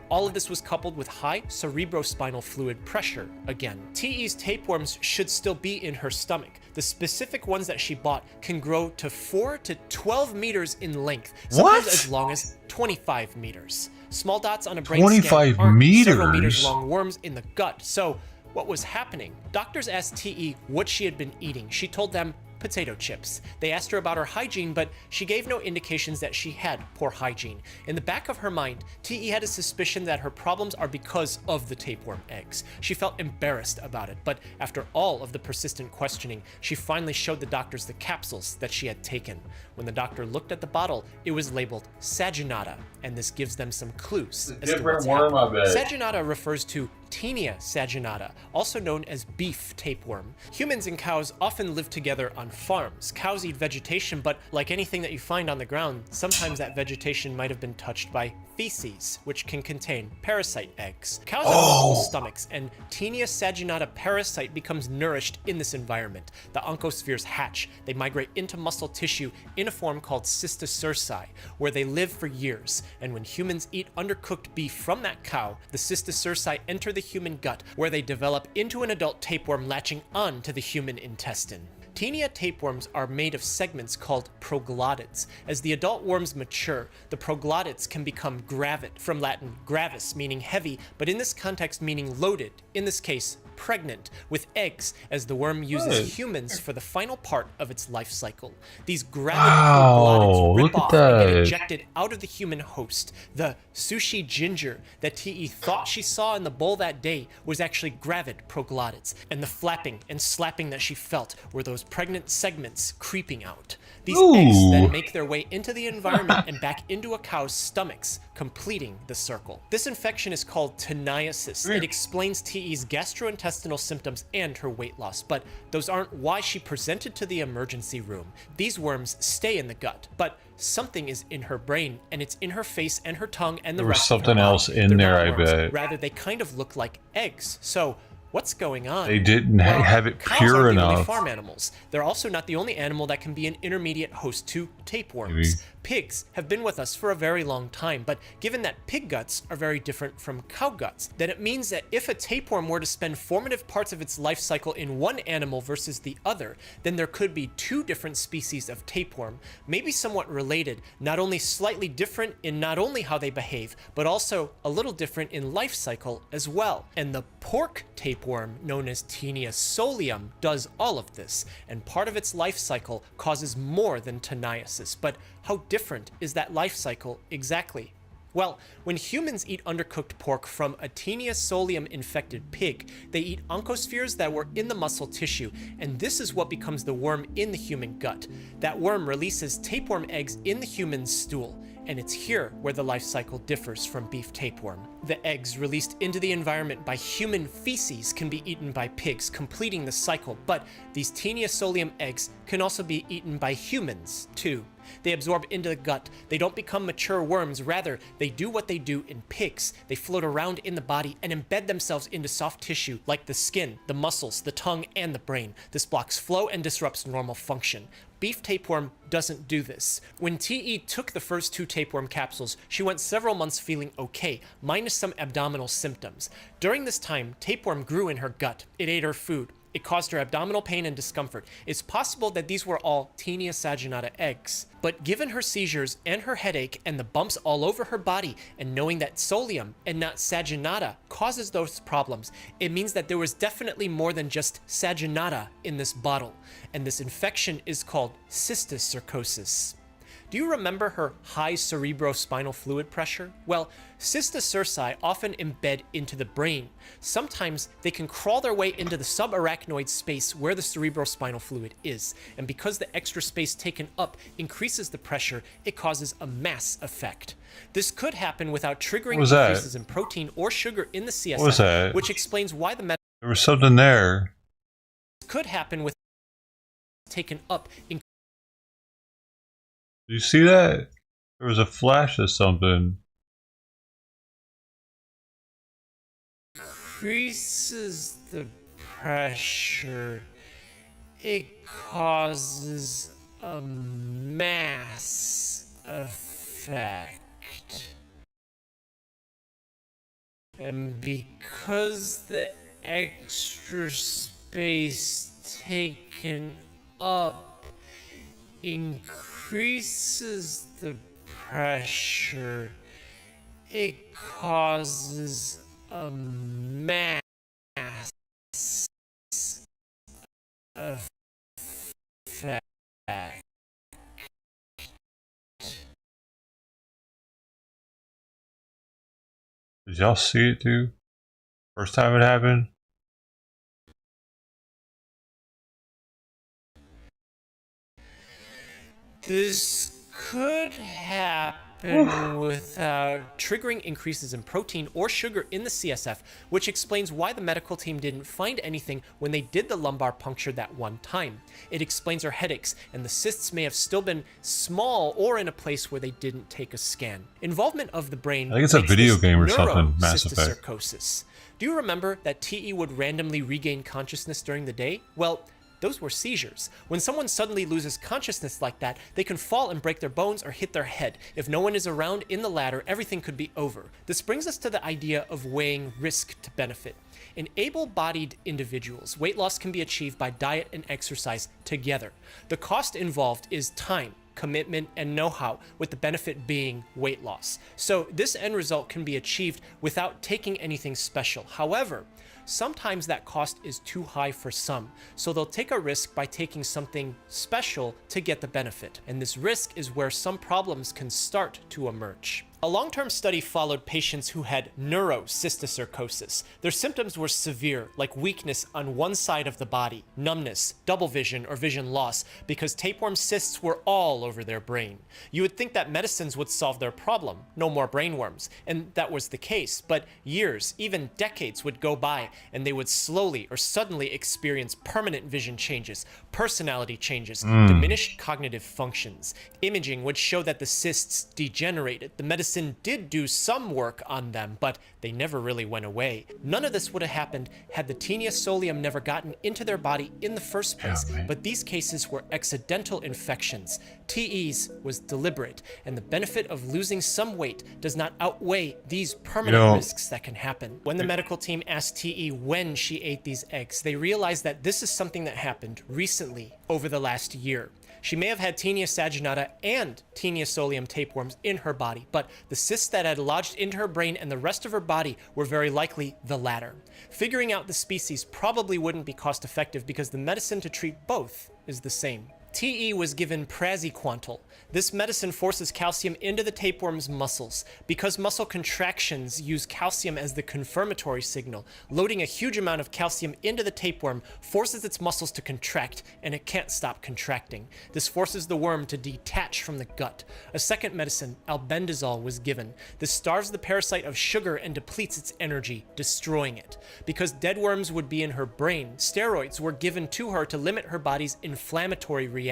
All of this was coupled with high cerebrospinal fluid pressure again. TE's tapeworms should still be in her stomach. The specific ones that she bought can grow to 4 to 12 meters in length, sometimes as long as 25 meters. Small dots on a brain scan aren't several meters long worms in the gut, so what was happening? Doctors asked TE what she had been eating. She told them potato chips. They asked her about her hygiene, but she gave no indications that she had poor hygiene. In the back of her mind, TE had a suspicion that her problems are because of the tapeworm eggs. She felt embarrassed about it, but after all of the persistent questioning, she finally showed the doctors the capsules that she had taken. When the doctor looked at the bottle, it was labeled Saginata, and this gives them some clues as to what's happening. Saginata refers to Taenia saginata, also known as beef tapeworm. Humans and cows often live together on farms. Cows eat vegetation, but like anything that you find on the ground, sometimes that vegetation might have been touched by feces, which can contain parasite eggs. Cows have multiple stomachs, and Taenia saginata parasite becomes nourished in this environment. The oncospheres hatch. They migrate into muscle tissue in a form called cysticerci, where they live for years. And when humans eat undercooked beef from that cow, the cysticerci enter the human gut, where they develop into an adult tapeworm latching on to the human intestine. Taenia tapeworms are made of segments called proglottids. As the adult worms mature, the proglottids can become gravid, from Latin gravis, meaning heavy, but in this context meaning loaded, in this case, pregnant, with eggs, as the worm uses humans for the final part of its life cycle. These gravid proglottids rip off and get ejected out of the human host. The sushi ginger that TE thought she saw in the bowl that day was actually gravid proglottids, and the flapping and slapping that she felt were those pregnant segments creeping out. These eggs Ooh. then make their way into the environment and back into a cow's stomachs, completing the circle. This infection is called teniasis. It explains TE's gastrointestinal symptoms and her weight loss, but those aren't why she presented to the emergency room. These worms stay in the gut, but something is in her brain, and it's in her face and her tongue and the There was rest of her something body. else in They're there, not I worms. bet. Rather, they kind of look like eggs. So what's going on? They didn't have it cows pure aren't the only enough. farm animals. They're also not the only animal that can be an intermediate host to tapeworms. Maybe. Pigs have been with us for a very long time, but given that pig guts are very different from cow guts, then it means that if a tapeworm were to spend formative parts of its life cycle in one animal versus the other, then there could be two different species of tapeworm, maybe somewhat related, not only slightly different in not only how they behave, but also a little different in life cycle as well. And the pork tapeworm, known as Taenia solium, does all of this, and part of its life cycle causes more than teniasis. But how different is that life cycle exactly? Well, when humans eat undercooked pork from a Taenia solium infected pig, they eat oncospheres that were in the muscle tissue, and this is what becomes the worm in the human gut. That worm releases tapeworm eggs in the human's stool, and it's here where the life cycle differs from beef tapeworm. The eggs released into the environment by human feces can be eaten by pigs, completing the cycle, but these Taenia solium eggs can also be eaten by humans, too. They absorb into the gut. They don't become mature worms. Rather, they do what they do in pigs. They float around in the body and embed themselves into soft tissue like the skin, the muscles, the tongue, and the brain. This blocks flow and disrupts normal function. Beef tapeworm doesn't do this. When TE took the first 2 tapeworm capsules, she went several months feeling okay, minus some abdominal symptoms. During this time, tapeworm grew in her gut. It ate her food. It caused her abdominal pain and discomfort. It's possible that these were all Taenia saginata eggs. But given her seizures and her headache and the bumps all over her body, and knowing that solium and not saginata causes those problems, it means that there was definitely more than just saginata in this bottle. And this infection is called cysticercosis. Do you remember her high cerebrospinal fluid pressure? Well, cysticerci often embed into the brain. Sometimes they can crawl their way into the subarachnoid space where the cerebrospinal fluid is, and because the extra space taken up increases the pressure, it causes a mass effect. This could happen without triggering increases in protein or sugar in the CSF, which explains why the There was something there. could happen with taken up. Do you see that? There was a flash of something. Increases the pressure. It causes a mass effect. And because the extra space taken up increases the pressure, it causes a mass effect. Did y'all see it too? First time it happened? This could happen without triggering increases in protein or sugar in the CSF, which explains why the medical team didn't find anything when they did the lumbar puncture that one time. It explains her headaches, and the cysts may have still been small or in a place where they didn't take a scan. Involvement of the brain. I think it's a video game or something, Mass Effect. Cysticercosis. Do you remember that TE would randomly regain consciousness during the day? Well, those were seizures. When someone suddenly loses consciousness like that, they can fall and break their bones or hit their head. If no one is around in the latter, everything could be over. This brings us to the idea of weighing risk to benefit. In able-bodied individuals, weight loss can be achieved by diet and exercise together. The cost involved is time, commitment, and know-how, with the benefit being weight loss. So this end result can be achieved without taking anything special. However, sometimes that cost is too high for some, so they'll take a risk by taking something special to get the benefit. And this risk is where some problems can start to emerge. A long-term study followed patients who had neurocysticercosis. Their symptoms were severe, like weakness on one side of the body, numbness, double vision, or vision loss, because tapeworm cysts were all over their brain. You would think that medicines would solve their problem, no more brainworms, and that was the case, but years, even decades would go by, and they would slowly or suddenly experience permanent vision changes, personality changes, diminished cognitive functions. Imaging would show that the cysts degenerated. The medicine did do some work on them, but they never really went away. None of this would have happened had the Taenia solium never gotten into their body in the first place, but these cases were accidental infections. TEs was deliberate, and the benefit of losing some weight does not outweigh these permanent risks that can happen. When the medical team asked TE when she ate these eggs, they realized that this is something that happened recently over the last year. She may have had Taenia saginata and Taenia solium tapeworms in her body, but the cysts that had lodged into her brain and the rest of her body were very likely the latter. Figuring out the species probably wouldn't be cost effective because the medicine to treat both is the same. TE was given praziquantel. This medicine forces calcium into the tapeworm's muscles. Because muscle contractions use calcium as the confirmatory signal, loading a huge amount of calcium into the tapeworm forces its muscles to contract, and it can't stop contracting. This forces the worm to detach from the gut. A second medicine, albendazole, was given. This starves the parasite of sugar and depletes its energy, destroying it. Because dead worms would be in her brain, steroids were given to her to limit her body's inflammatory reaction.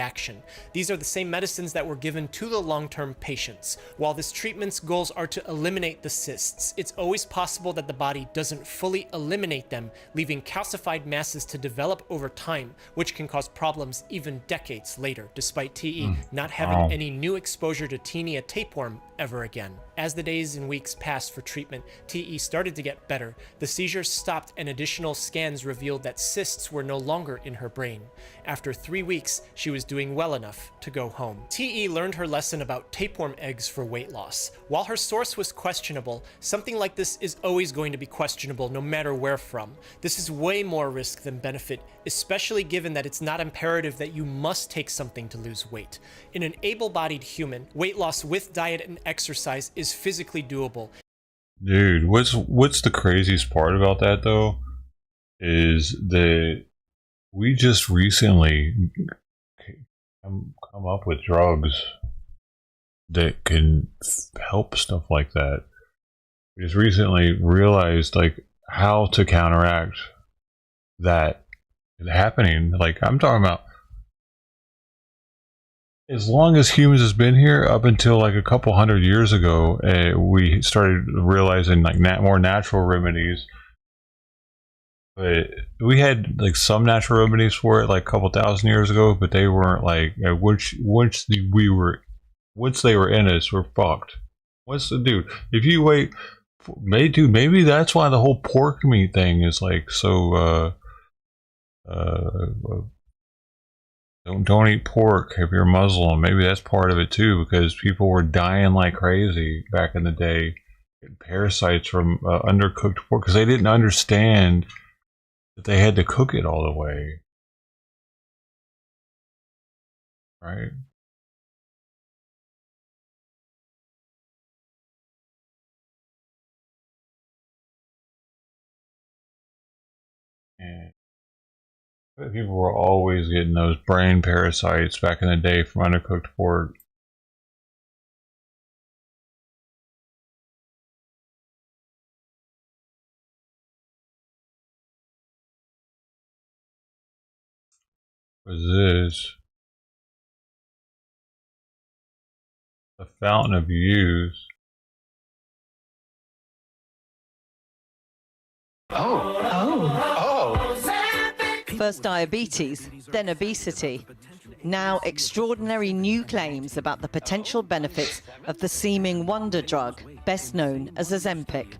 These are the same medicines that were given to the long-term patients. While this treatment's goals are to eliminate the cysts, it's always possible that the body doesn't fully eliminate them, leaving calcified masses to develop over time, which can cause problems even decades later, despite TE not having any new exposure to Taenia tapeworm ever again. As the days and weeks passed for treatment, TE started to get better. The seizures stopped and additional scans revealed that cysts were no longer in her brain. After 3 weeks, she was doing well enough to go home. TE learned her lesson about tapeworm eggs for weight loss. While her source was questionable, something like this is always going to be questionable no matter where from. This is way more risk than benefit, especially given that it's not imperative that you must take something to lose weight. In an able-bodied human, weight loss with diet and exercise is physically doable. Dude, what's the craziest part about that though is that we just recently come up with drugs that can help stuff like that. We just recently realized like how to counteract that happening. Like I'm talking about as long as humans has been here, up until like a couple hundred years ago, we started realizing like more natural remedies. But we had like some natural remedies for it like a couple thousand years ago, but they weren't like once they were in us, we're fucked. What's the dude? If you wait, maybe that's why the whole pork meat thing is like so. Don't eat pork if you're Muslim. Maybe that's part of it too, because people were dying like crazy back in the day, parasites from undercooked pork, because they didn't understand that they had to cook it all the way, right? And people were always getting those brain parasites back in the day from undercooked pork. What is this? The fountain of youth. First diabetes, then obesity. Now extraordinary new claims about the potential benefits of the seeming wonder drug, best known as Ozempic.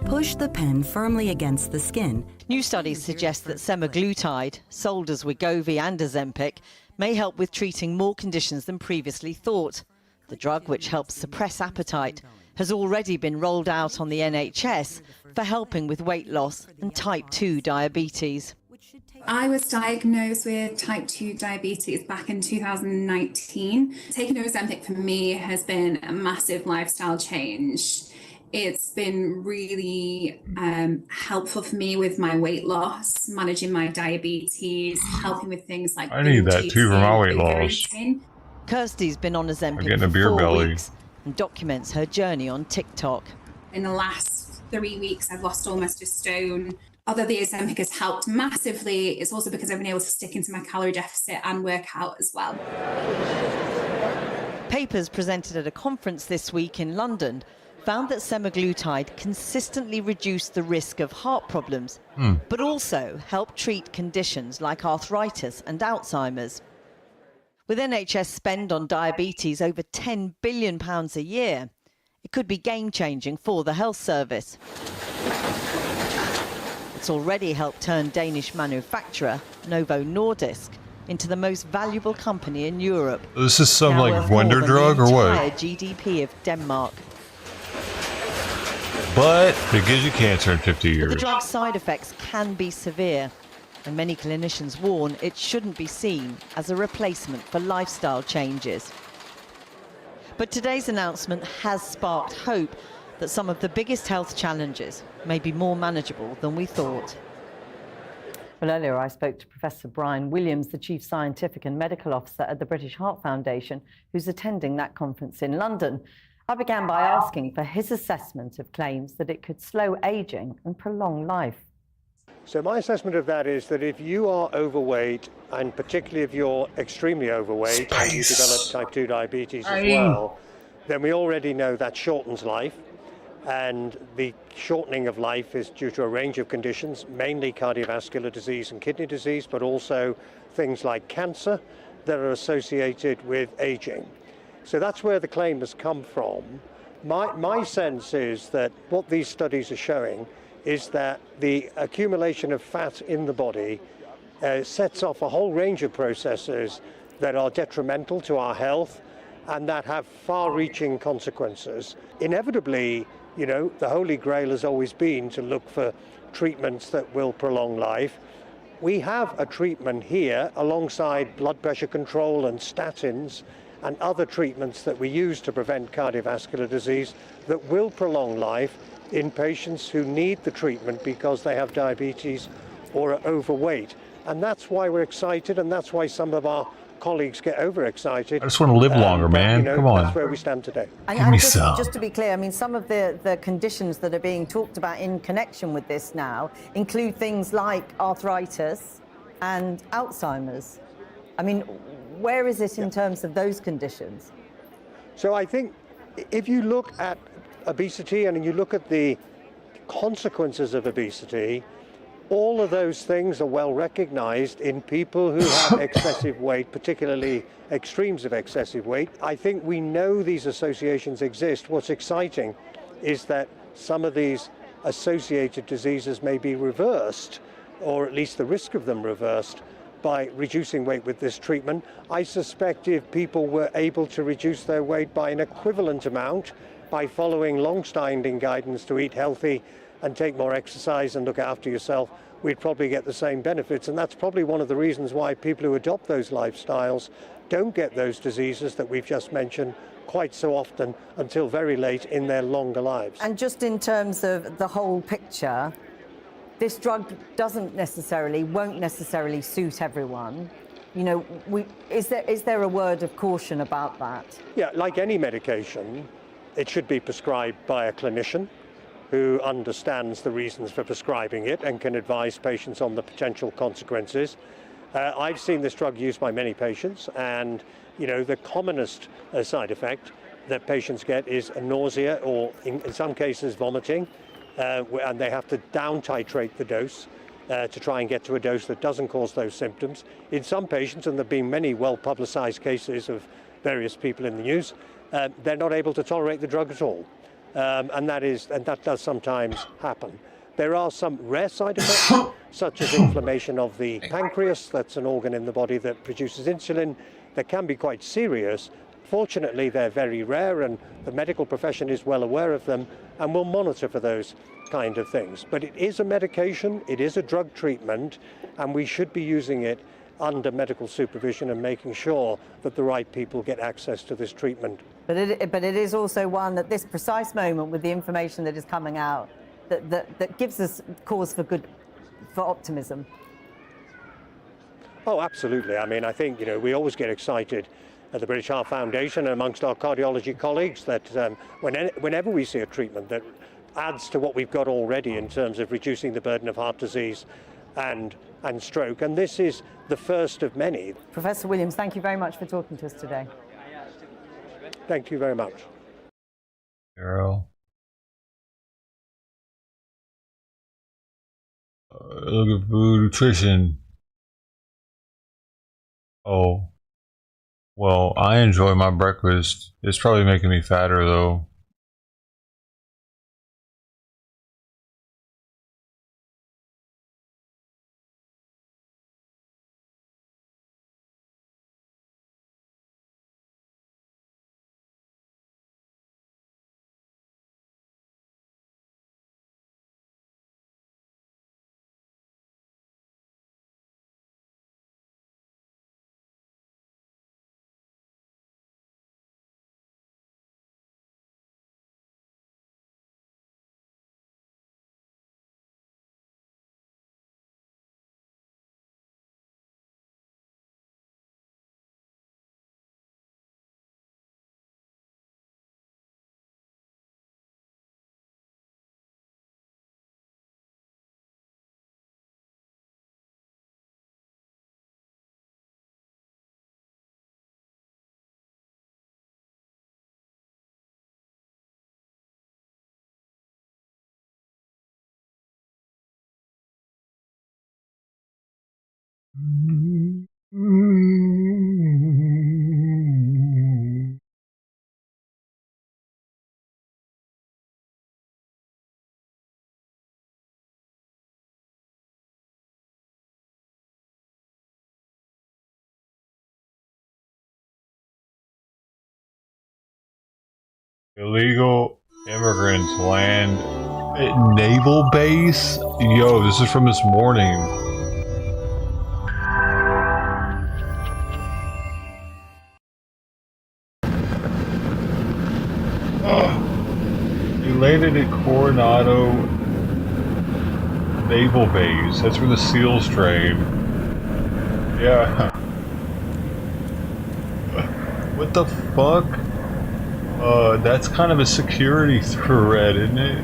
Push the pen firmly against the skin. New studies suggest that semaglutide, sold as Wegovy and Ozempic, may help with treating more conditions than previously thought. The drug, which helps suppress appetite, has already been rolled out on the NHS for helping with weight loss and type 2 diabetes. I was diagnosed with type 2 diabetes back in 2019. Taking Ozempic for me has been a massive lifestyle change. It's been really helpful for me with my weight loss, managing my diabetes, helping with things like I need that too for my weight loss. overeating. Kirsty's been on I'm Ozempic getting a for beer 4 belly. weeks and documents her journey on TikTok. In the last 3 weeks, I've lost almost a stone. Although the Ozempic has helped massively, it's also because I've been able to stick into my calorie deficit and work out as well. Papers presented at a conference this week in London found that semaglutide consistently reduced the risk of heart problems, but also helped treat conditions like arthritis and Alzheimer's. With NHS spend on diabetes over £10 billion a year, it could be game-changing for the health service. It's already helped turn Danish manufacturer Novo Nordisk into the most valuable company in Europe. This is some Now like worth wonder more than drug the or entire what? GDP of Denmark. But it gives you cancer in 50 But years. the drug's side effects can be severe, and many clinicians warn it shouldn't be seen as a replacement for lifestyle changes. But today's announcement has sparked hope that some of the biggest health challenges may be more manageable than we thought. Well, earlier I spoke to Professor Brian Williams, the Chief Scientific and Medical Officer at the British Heart Foundation, who's attending that conference in London. I began by asking for his assessment of claims that it could slow aging and prolong life. So my assessment of that is that if you are overweight, and particularly if you're extremely overweight and you develop type 2 diabetes as well, then we already know that shortens life. And the shortening of life is due to a range of conditions, mainly cardiovascular disease and kidney disease, but also things like cancer that are associated with aging. So that's where the claim has come from. My sense is that what these studies are showing is that the accumulation of fat in the body sets off a whole range of processes that are detrimental to our health and that have far-reaching consequences. Inevitably, you know, the holy grail has always been to look for treatments that will prolong life. We have a treatment here alongside blood pressure control and statins and other treatments that we use to prevent cardiovascular disease that will prolong life in patients who need the treatment because they have diabetes or are overweight. And that's why we're excited, and that's why some of our colleagues get overexcited. I just want to live longer, man. You know, Come on. That's where we stand today. Give me some. Just to be clear, I mean, some of the conditions that are being talked about in connection with this now include things like arthritis and Alzheimer's. I mean, where is it in terms of those conditions? So I think if you look at obesity and you look at the consequences of obesity, all of those things are well recognized in people who have excessive weight, particularly extremes of excessive weight. I think we know these associations exist. What's exciting is that some of these associated diseases may be reversed, or at least the risk of them reversed, by reducing weight with this treatment. I suspect if people were able to reduce their weight by an equivalent amount by following long-standing guidance to eat healthy and take more exercise and look after yourself, we'd probably get the same benefits. And that's probably one of the reasons why people who adopt those lifestyles don't get those diseases that we've just mentioned quite so often until very late in their longer lives. And just in terms of the whole picture, this drug won't necessarily suit everyone. You know, is there a word of caution about that? Yeah, like any medication, it should be prescribed by a clinician who understands the reasons for prescribing it and can advise patients on the potential consequences. I've seen this drug used by many patients, and you know, the commonest side effect that patients get is nausea, or in some cases vomiting, and they have to down titrate the dose to try and get to a dose that doesn't cause those symptoms. In some patients, and there have been many well-publicized cases of various people in the news, they're not able to tolerate the drug at all. And that does sometimes happen. There are some rare side effects, such as inflammation of the pancreas. That's an organ in the body that produces insulin, that can be quite serious. Fortunately, they're very rare, and the medical profession is well aware of them and will monitor for those kind of things. But it is a medication, it is a drug treatment, and we should be using it under medical supervision and making sure that the right people get access to this treatment. But it is also one at this precise moment, with the information that is coming out, that gives us cause for optimism. Oh, absolutely. I mean, I think, we always get excited at the British Heart Foundation and amongst our cardiology colleagues that whenever we see a treatment that adds to what we've got already in terms of reducing the burden of heart disease and stroke, and this is the first of many. Professor Williams, thank you very much for talking to us today. Thank you very much. Carol. Look at food nutrition. Oh, well, I enjoy my breakfast. It's probably making me fatter though. Illegal immigrants land at naval base? Yo, this is from this morning. He landed at Coronado Naval Base. That's where the SEALs train. Yeah. What the fuck? That's kind of a security threat, isn't it?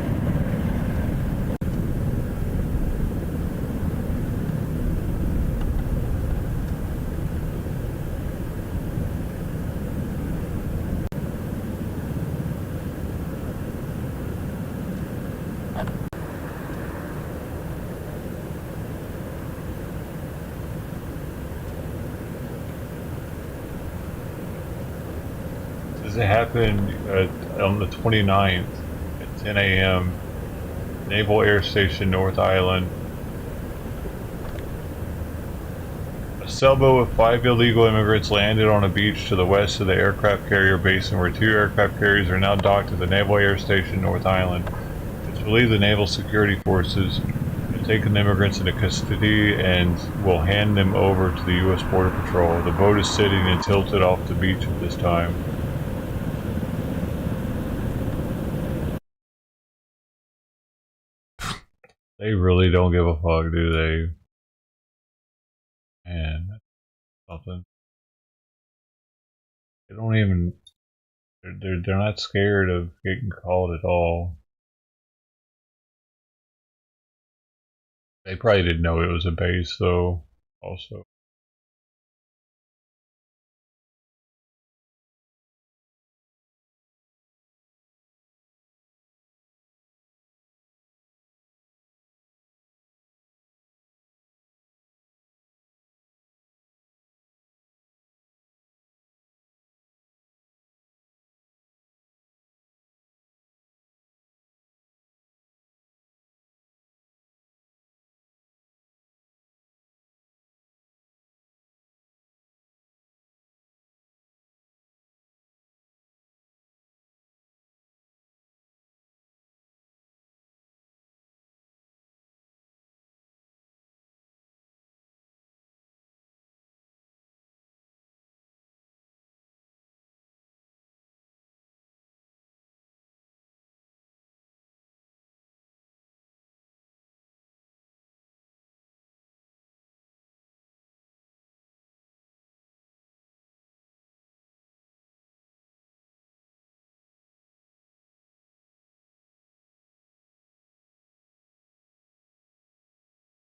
It happened on the 29th at 10 a.m. Naval Air Station, North Island. A sailboat with 5 illegal immigrants landed on a beach to the west of the aircraft carrier basin, where 2 aircraft carriers are now docked at the Naval Air Station, North Island. It's believed the Naval Security Forces have taken the immigrants into custody and will hand them over to the U.S. Border Patrol. The boat is sitting and tilted off the beach at this time. They really don't give a fuck, do they? Man, that's something. They don't even. They're not scared of getting called at all. They probably didn't know it was a base, though. Also.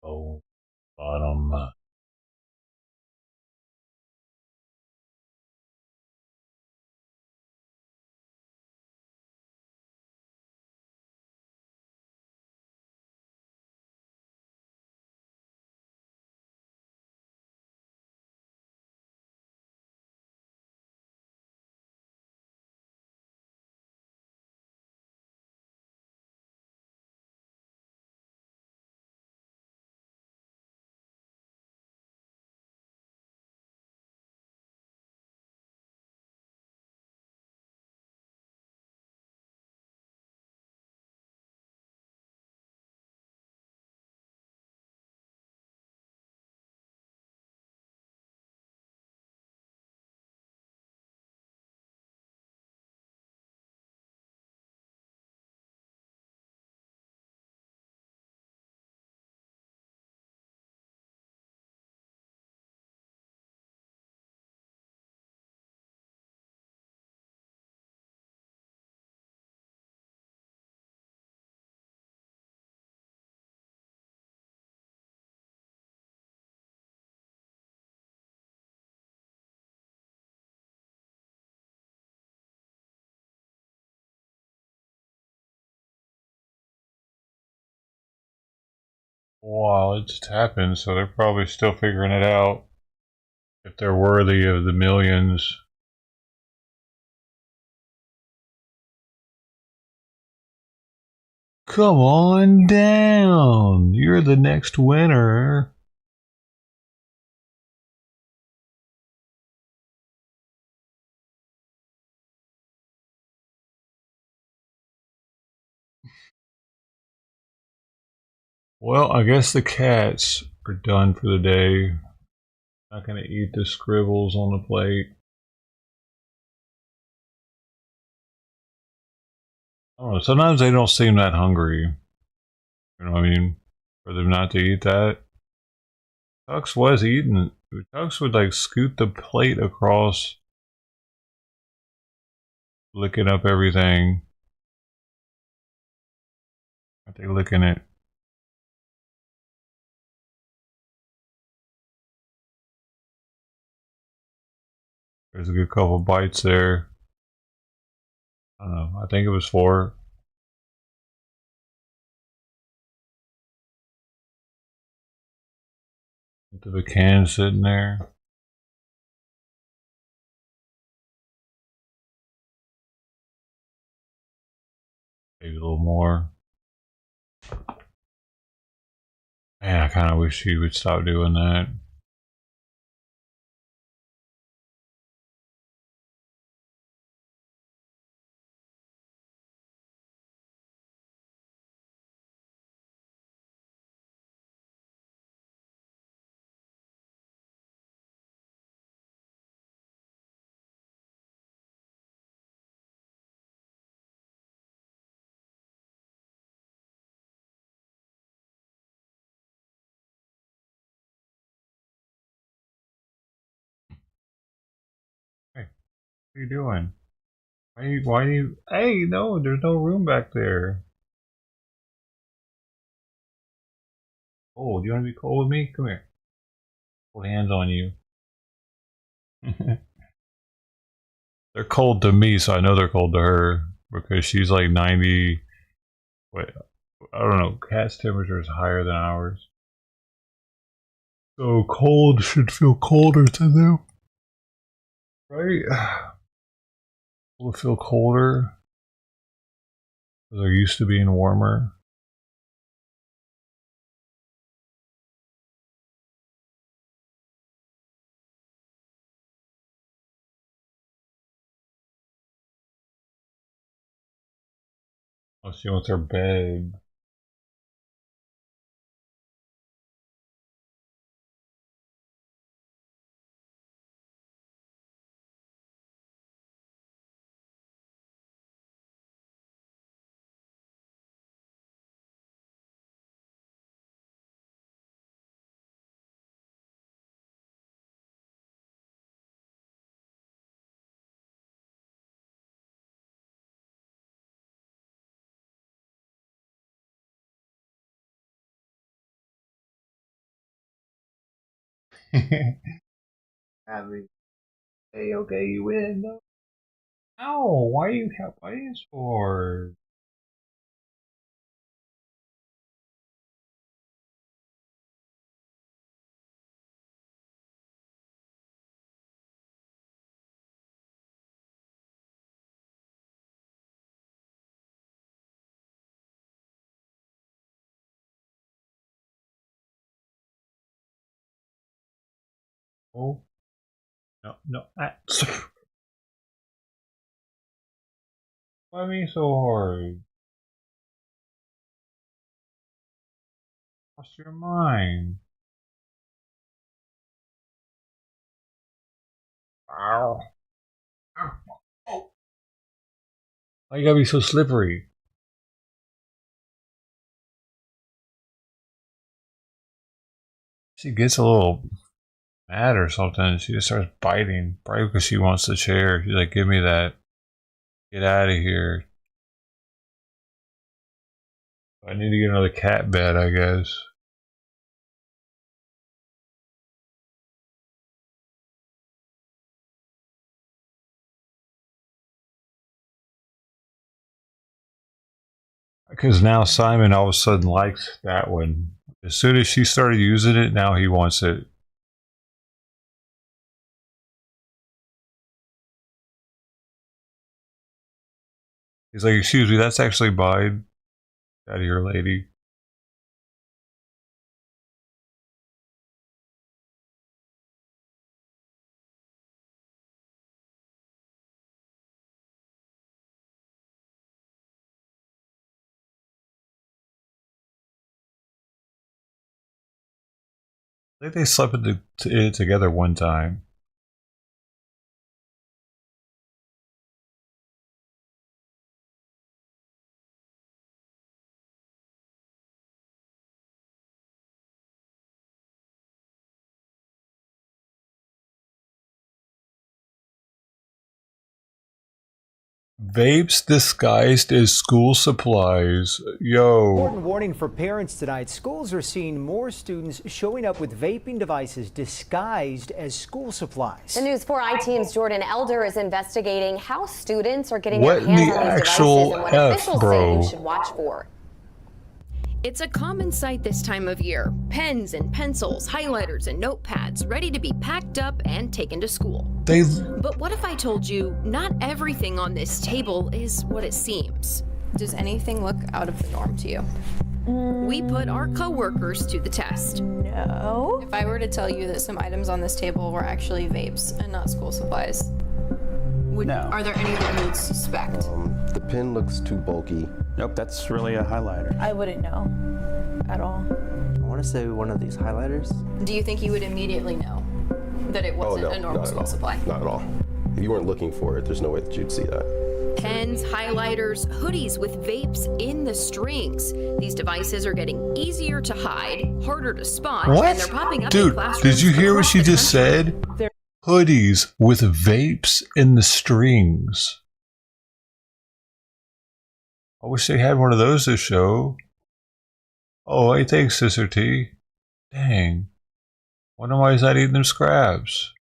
Oh, bottom. Wow, it just happened, so they're probably still figuring it out. If they're worthy of the millions. Come on down. You're the next winner. Well, I guess the cats are done for the day. Not gonna eat the scribbles on the plate. I don't know. Sometimes they don't seem that hungry. You know what I mean? For them not to eat that. Tux was eating. Tux would like scoot the plate across, licking up everything. Aren't they licking it? There's a good couple bites there. I don't know. I think it was 4. The can sitting there. Maybe a little more. Man, I kind of wish he would stop doing that. Hey, what are you doing? Why do you, hey, no, there's no room back there. Oh, do you want to be cold with me? Come here. Hold hands on you. They're cold to me, so I know they're cold to her because she's like 90. Wait, I don't know. Cat's temperature is higher than ours. So cold should feel colder to them. Right? Will it feel colder? Because they're used to being warmer. Oh, she wants her bed. I mean, hey, okay, you win. No. Ow, why you have ice for? Oh, no, no. Why me so hard? What's your mind? Ow. Oh. Why you gotta be so slippery? She gets a little mad or something. She just starts biting. Probably because she wants the chair. She's like, give me that. Get out of here. I need to get another cat bed, I guess. Because now Simon all of a sudden likes that one. As soon as she started using it, now he wants it. He's like, excuse me, that's actually mine. Out of here, lady. I think they slept it together one time. Vapes disguised as school supplies. Yo. Important warning for parents tonight. Schools are seeing more students showing up with vaping devices disguised as school supplies. The News 4i team's Jordan Elder is investigating how students are getting What their hands in the on these actual devices and what F, officials bro? say you should watch for. It's a common sight this time of year. Pens and pencils, highlighters and notepads ready to be packed up and taken to school. But what if I told you not everything on this table is what it seems? Does anything look out of the norm to you? We put our coworkers to the test. No. If I were to tell you that some items on this table were actually vapes and not school supplies, are there any that you would suspect? The pen looks too bulky. Nope, that's really a highlighter. I wouldn't know at all. I want to say one of these highlighters. Do you think you would immediately know that it wasn't a normal school supply? Not at all. If you weren't looking for it, there's no way that you'd see that. Pens, highlighters, hoodies with vapes in the strings. These devices are getting easier to hide, harder to spot, What? and they're popping up in Dude, classrooms did you hear what across she the just country. said? Hoodies with vapes in the strings. I wish they had one of those to show. Oh, hey, thanks, Sister T. Dang. Wonder why he's not eating them scraps.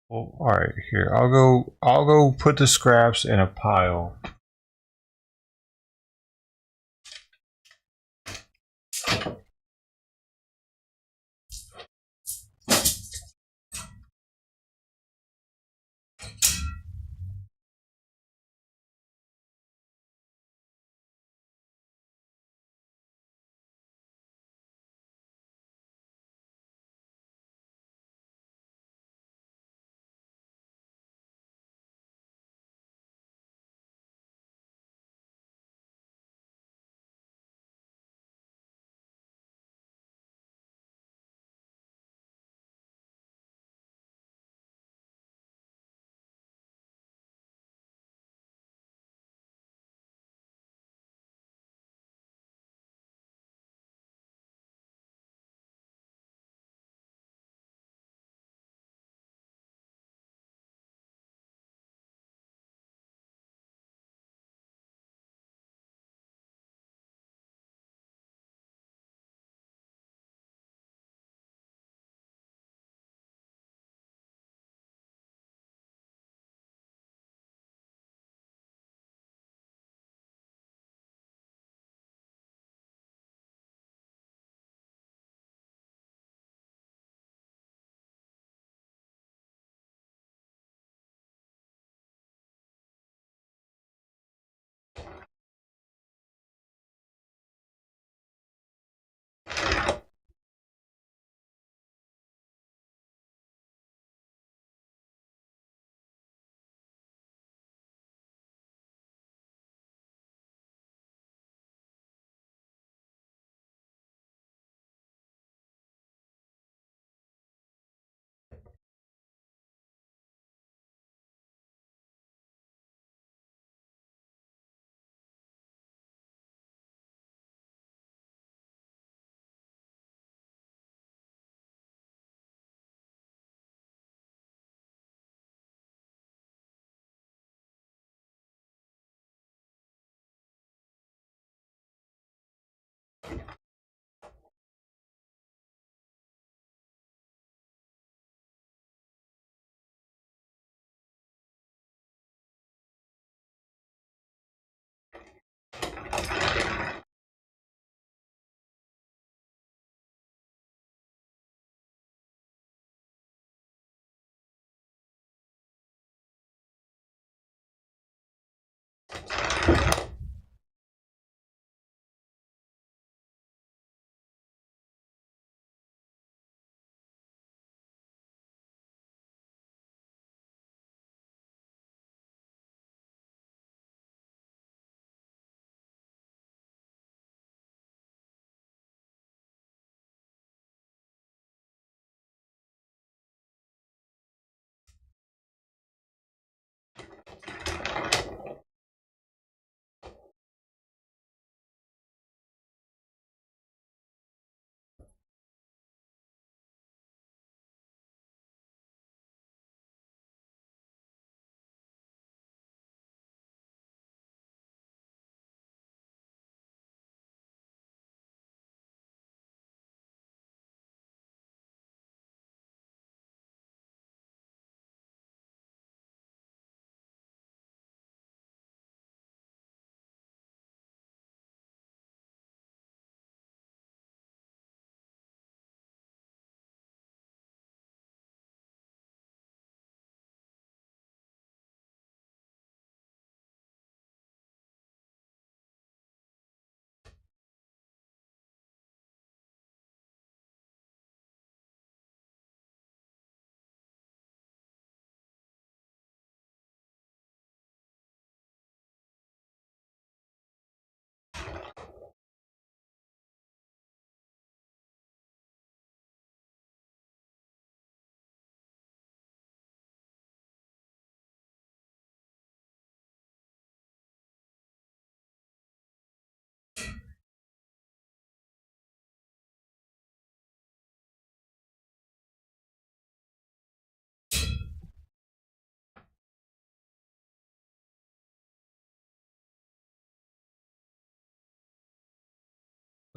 Well, alright, here. I'll go put the scraps in a pile.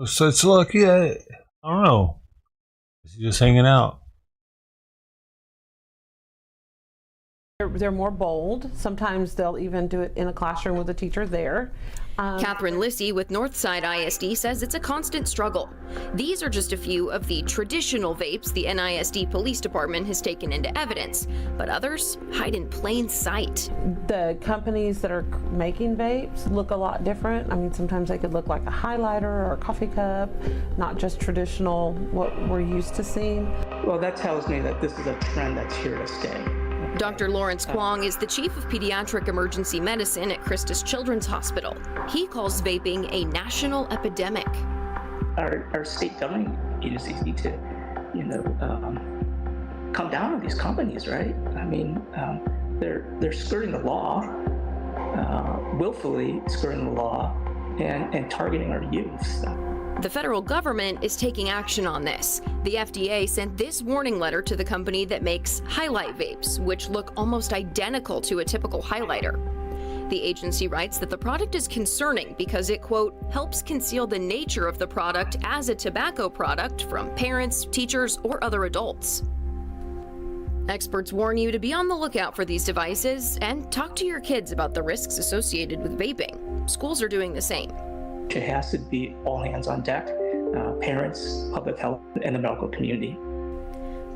So it's lucky. I don't know. Is he just hanging out? They're more bold. Sometimes they'll even do it in a classroom with a teacher there. Catherine Lissy with Northside ISD says it's a constant struggle. These are just a few of the traditional vapes the NISD Police Department has taken into evidence, but others hide in plain sight. The companies that are making vapes look a lot different. I mean, sometimes they could look like a highlighter or a coffee cup, not just traditional, what we're used to seeing. Well, that tells me that this is a trend that's here to stay. Dr. Lawrence Kwong is the chief of pediatric emergency medicine at Christus Children's Hospital. He calls vaping a national epidemic. Our state governing agencies need to, come down on these companies, right? I mean, they're skirting the law, willfully skirting the law, and targeting our youth. The federal government is taking action on this. The FDA sent this warning letter to the company that makes highlight vapes, which look almost identical to a typical highlighter. The agency writes that the product is concerning because it, quote, helps conceal the nature of the product as a tobacco product from parents, teachers, or other adults. Experts warn you to be on the lookout for these devices and talk to your kids about the risks associated with vaping. Schools are doing the same. It has to be all hands on deck, parents, public health, and the medical community.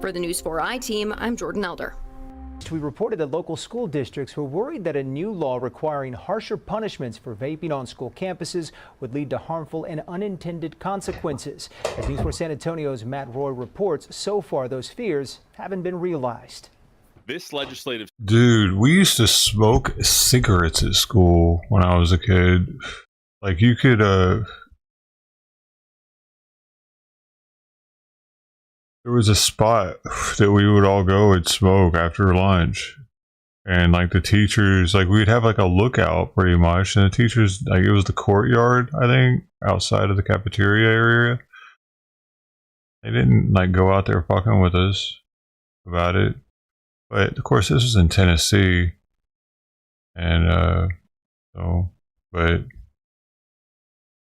For the News 4i team, I'm Jordan Elder. We reported that local school districts were worried that a new law requiring harsher punishments for vaping on school campuses would lead to harmful and unintended consequences. As News 4 San Antonio's Matt Roy reports, so far those fears haven't been realized. This legislative... Dude, we used to smoke cigarettes at school when I was a kid. Like, you could, there was a spot that we would all go and smoke after lunch. And, like, the teachers, like, we'd have, like, a lookout pretty much. And the teachers, like, it was the courtyard, I think, outside of the cafeteria area. They didn't, like, go out there fucking with us about it. But, of course, this was in Tennessee. And,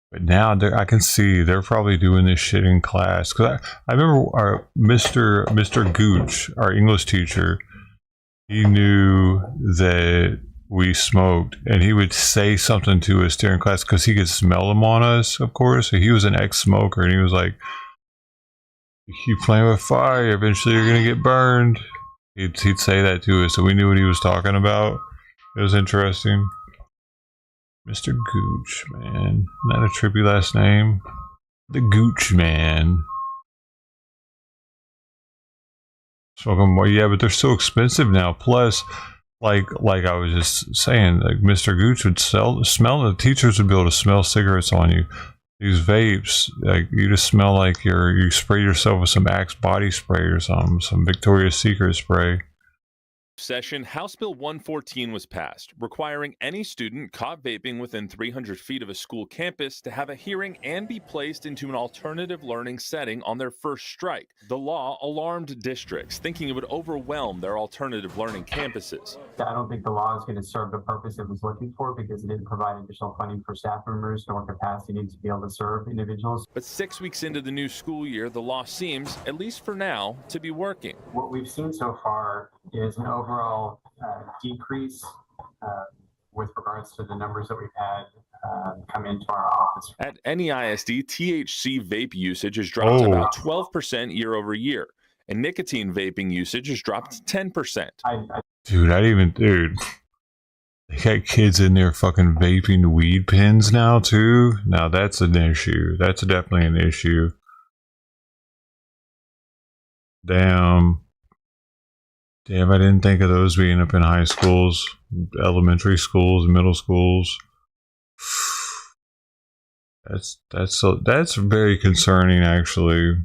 But now I can see they're probably doing this shit in class. Cause I remember our Mr. Gooch, our English teacher, he knew that we smoked, and he would say something to us during class because he could smell them on us, of course. So he was an ex-smoker, and he was like, "You keep playing with fire, eventually you're gonna get burned." He'd say that to us, so we knew what he was talking about. It was interesting. Mr. Gooch, man. Isn't that a trippy last name? The Gooch man. Well, yeah, but they're so expensive now. Plus, like I was just saying, like Mr. Gooch would smell. The teachers would be able to smell cigarettes on you. These vapes, like you just smell like you spray yourself with some Axe body spray or something, some Victoria's Secret spray. Session, House Bill 114 was passed, requiring any student caught vaping within 300 feet of a school campus to have a hearing and be placed into an alternative learning setting on their first strike. The law alarmed districts, thinking it would overwhelm their alternative learning campuses. I don't think the law is going to serve the purpose it was looking for because it didn't provide additional funding for staff members nor capacity to be able to serve individuals. But 6 weeks into the new school year, the law seems, at least for now, to be working. What we've seen so far is an overall decrease with regards to the numbers that we've had come into our office. At NEISD, THC vape usage has dropped about 12% year over year, and nicotine vaping usage has dropped 10%. Dude, they got kids in there fucking vaping weed pens now too. Now that's an issue. That's definitely an issue. Damn, I didn't think of those being up in high schools, elementary schools, middle schools. That's very concerning, actually.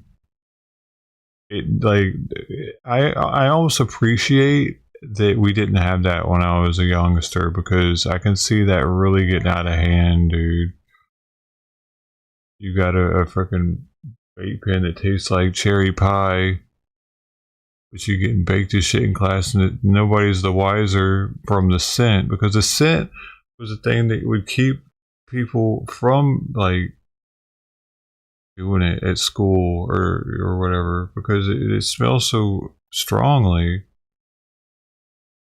I almost appreciate that we didn't have that when I was a youngster, because I can see that really getting out of hand, dude. You got a freaking vape pen that tastes like cherry pie, but you're getting baked as shit in class, and nobody's the wiser from the scent, because the scent was the thing that would keep people from, like, doing it at school or whatever, because it smells so strongly,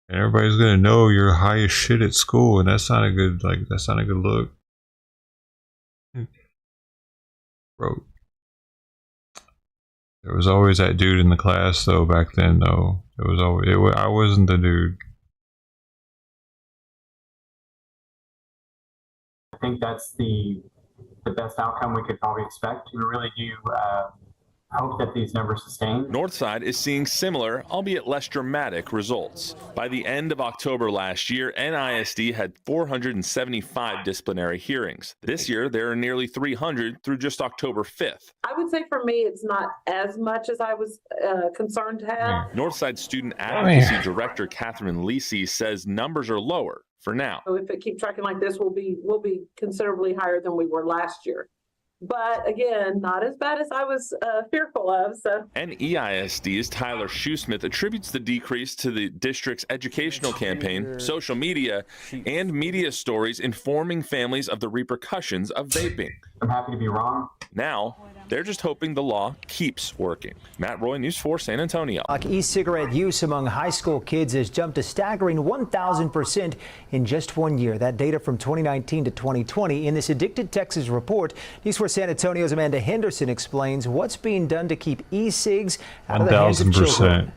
and everybody's gonna know you're high as shit at school, and that's not a good look, bro. There was always that dude in the class though. Back then though, I wasn't the dude. I think that's the best outcome we could probably expect. We really do hope that these numbers sustain. Northside is seeing similar, albeit less dramatic, results. By the end of October last year, NISD had 475 disciplinary hearings. This year, there are nearly 300 through just October 5th. I would say for me, it's not as much as I was concerned to have. Northside Student Advocacy Director Catherine Lisi says numbers are lower for now. So if it keeps tracking like this, we'll be considerably higher than we were last year. But again, not as bad as I was fearful of. So. NEISD's Tyler Shoesmith attributes the decrease to the district's educational campaign, social media, and media stories informing families of the repercussions of vaping. I'm happy to be wrong. Now, they're just hoping the law keeps working. Matt Roy, News 4, San Antonio. E-cigarette use among high school kids has jumped a staggering 1,000% in just 1 year. That data from 2019 to 2020 in this Addicted Texas report. News 4 San Antonio's Amanda Henderson explains what's being done to keep e-cigs out of the hands of children.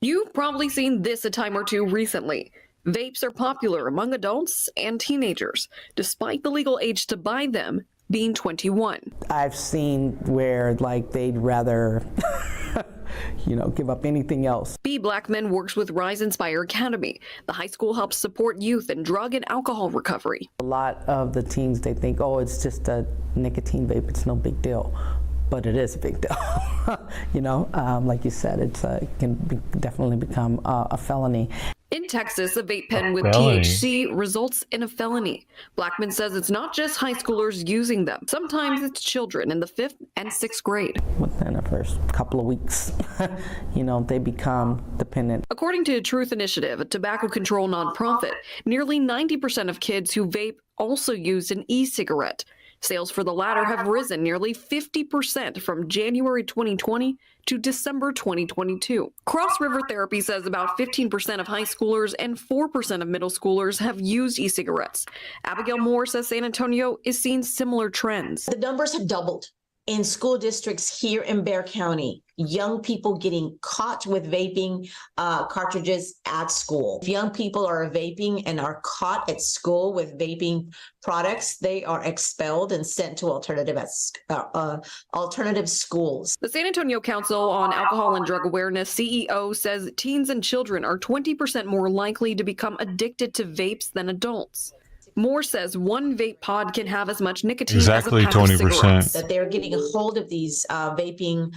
You've probably seen this a time or two recently. Vapes are popular among adults and teenagers, despite the legal age to buy them being 21. I've seen where they'd rather give up anything else. B. Blackman works with Rise Inspire Academy. The high school helps support youth in drug and alcohol recovery. A lot of the teens, they think, oh, it's just a nicotine vape, it's no big deal. But it is a big deal. Like you said, it can definitely become a felony. In Texas, a vape pen with Felony. THC results in a felony. Blackman says it's not just high schoolers using them. Sometimes it's children in the 5th and 6th grade. Within the first couple of weeks, they become dependent. According to Truth Initiative, a tobacco control nonprofit, nearly 90% of kids who vape also use an e-cigarette. Sales for the latter have risen nearly 50% from January 2020 to December 2022. Cross River Therapy says about 15% of high schoolers and 4% of middle schoolers have used e-cigarettes. Abigail Moore says San Antonio is seeing similar trends. The numbers have doubled in school districts here in Bexar County. Young people getting caught with vaping cartridges at school. If young people are vaping and are caught at school with vaping products, they are expelled and sent to alternative schools. The San Antonio Council on Alcohol and Drug Awareness CEO says teens and children are 20% more likely to become addicted to vapes than adults. Moore says one vape pod can have as much nicotine as a pack of 20%. That they're getting a hold of these vaping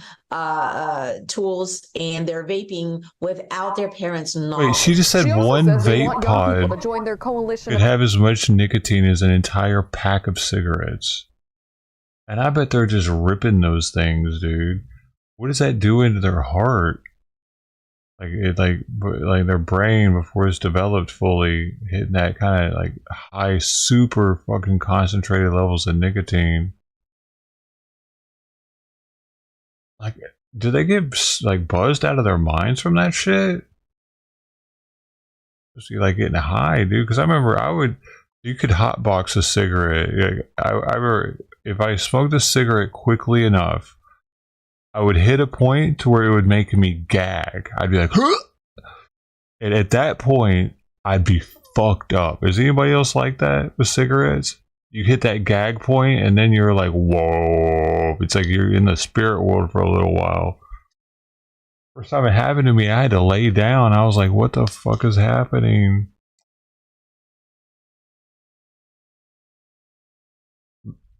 tools, and they're vaping without their parents' knowledge. Wait, she just said one vape pod could have as much nicotine as an entire pack of cigarettes. And I bet they're just ripping those things, dude. What does that do into their heart? Like their brain before it's developed fully, hitting that kind of high, super fucking concentrated levels of nicotine. Do they get buzzed out of their minds from that shit? Especially getting high, dude. Because I remember you could hotbox a cigarette. I remember if I smoked a cigarette quickly enough, I would hit a point to where it would make me gag. I'd be like, huh! And at that point, I'd be fucked up. Is anybody else like that with cigarettes? You hit that gag point, and then you're like, whoa. It's like you're in the spirit world for a little while. First time it happened to me, I had to lay down. I was like, what the fuck is happening?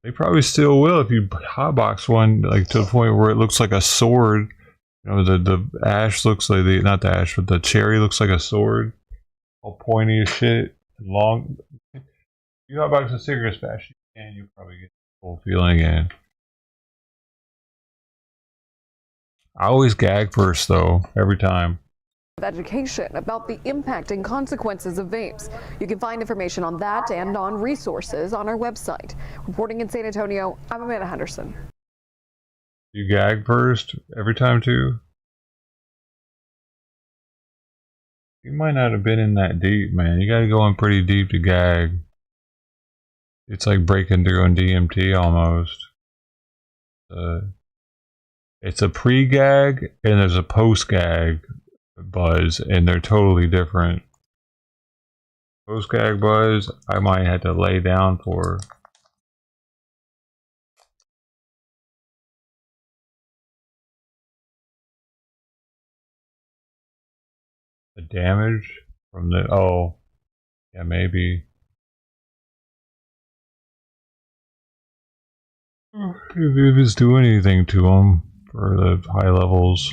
They probably still will if you hotbox one to the point where it looks like a sword. The ash looks like not the ash, but the cherry looks like a sword, all pointy as shit, long. If you hotbox a cigarette fast, you probably get the full feeling again. I always gag first though, every time. Education about the impact and consequences of vapes. You can find information on that and on resources on our website. Reporting in San Antonio, I'm Amanda Henderson. You gag first every time too? You might not have been in that deep, man. You gotta go in pretty deep to gag. It's like breaking through on DMT almost. It's a pre-gag and there's a post-gag buzz, and they're totally different. Post-gag buzz, I might have to lay down for. The damage from the, oh, yeah, maybe. If it's doing anything to them for the high levels.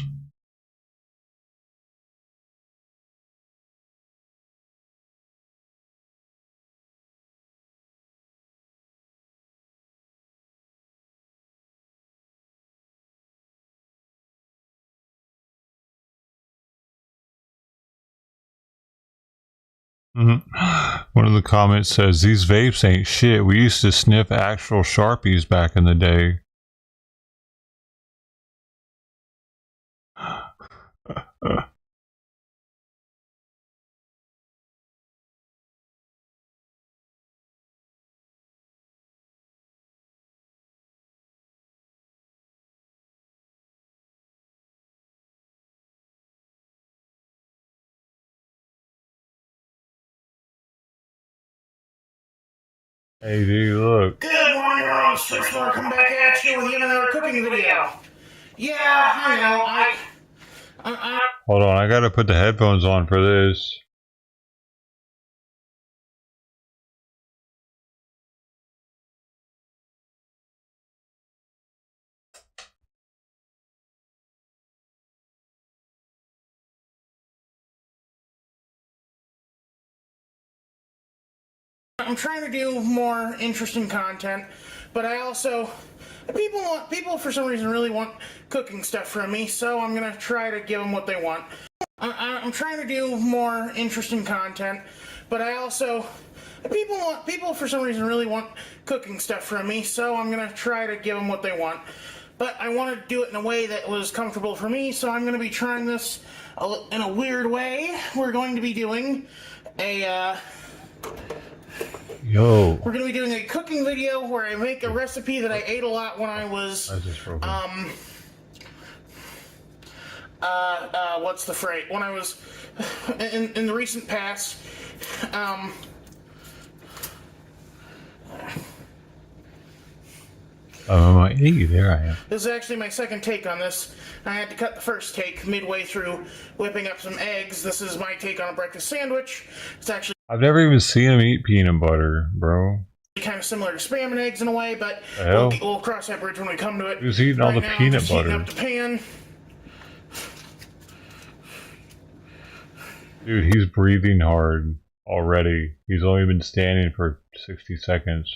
One of the comments says, these vapes ain't shit. We used to sniff actual Sharpies back in the day. Hey dude, look. Good morning, Rose. Welcome back at you with another cooking video. Yeah, I know. Hold on, I gotta put the headphones on for this. I'm trying to do more interesting content, but I also people for some reason really want cooking stuff from me, so I'm gonna try to give them what they want. I'm trying to do more interesting content, but I also people for some reason really want cooking stuff from me, so I'm gonna try to give them what they want. But I want to do it in a way that was comfortable for me, so I'm going to be trying this in a weird way. We're going to be doing a Yo. We're going to be doing a cooking video where I make a recipe that I ate a lot when I was what's the phrase? When I was in the recent past. Hey, there I am. This is actually my second take on this. I had to cut the first take midway through whipping up some eggs. This is my take on a breakfast sandwich. It's actually I've never even seen him eat peanut butter, bro. kind of similar to Spam and eggs in a way, but we'll cross that bridge when we come to it. He was eating all the now, peanut just butter. Heating up the pan. Dude, he's breathing hard already. He's only been standing for 60 seconds.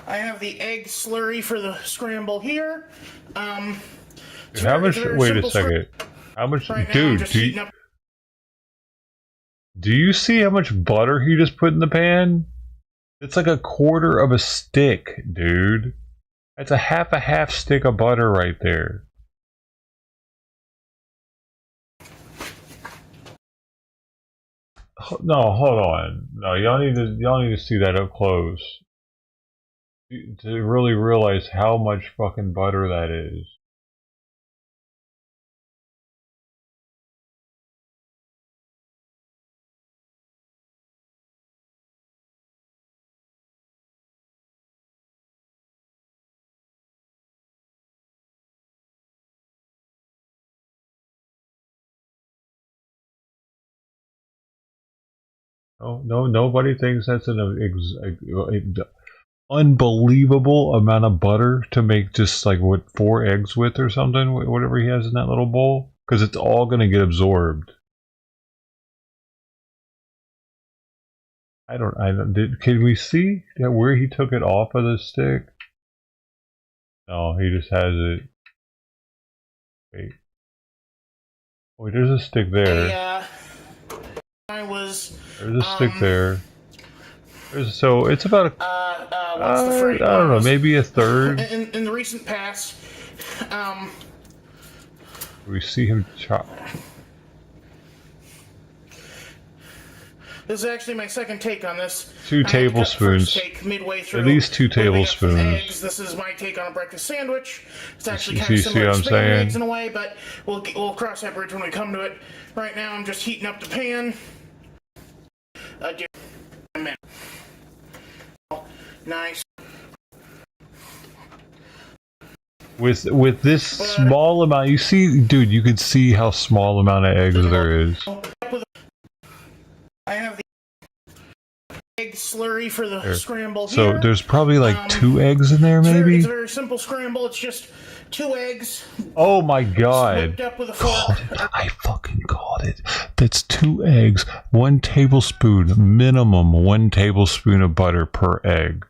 I have the egg slurry for the scramble here. Dude, how much? Wait a second. How much? Right dude, do you see how much butter he just put in the pan? It's like a quarter of a stick, dude. That's a half stick of butter right there. No, hold on. No, y'all need to see that up close to really realize how much fucking butter that is. No, nobody thinks that's an unbelievable amount of butter to make just like what 4 eggs with or something, whatever he has in that little bowl, because it's all gonna get absorbed. I don't. Can we see where he took it off of the stick? No, he just has it. Wait. Wait, there's a stick there. There's a stick there. So it's about a. What's the phrase? I don't know, maybe a third. In the recent past, We see him chop. this is actually my second take on this. 2 tablespoons. Take midway through. At least 2 tablespoons. Eggs. This is my take on a breakfast sandwich. It's actually kind of see similar what to I'm spaghetti saying? eggs in a way, but we'll cross that bridge when we come to it. Right now, I'm just heating up the pan. Nice. With this small amount, you see, dude, you could see how small amount of eggs there is. I have the egg slurry for the scramble here. So there's probably like 2 eggs in there, maybe. It's a very simple scramble. It's just 2 eggs. Oh my god! Up with a fork. I fucking called it. That's 2 eggs, 1 tablespoon minimum, 1 tablespoon of butter per egg.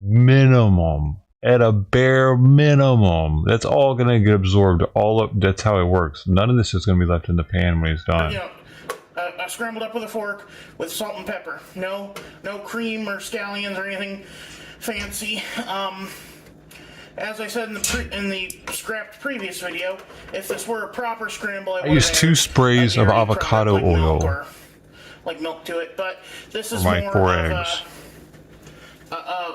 Minimum. At a bare minimum. That's all gonna get absorbed all up. That's how it works. None of this is gonna be left in the pan when he's done. Scrambled up with a fork with salt and pepper. No cream or scallions or anything fancy. As I said in the scrapped previous video, if this were a proper scramble, I used 2 sprays of avocado oil. Like milk to it, but this is for my more 4 of eggs.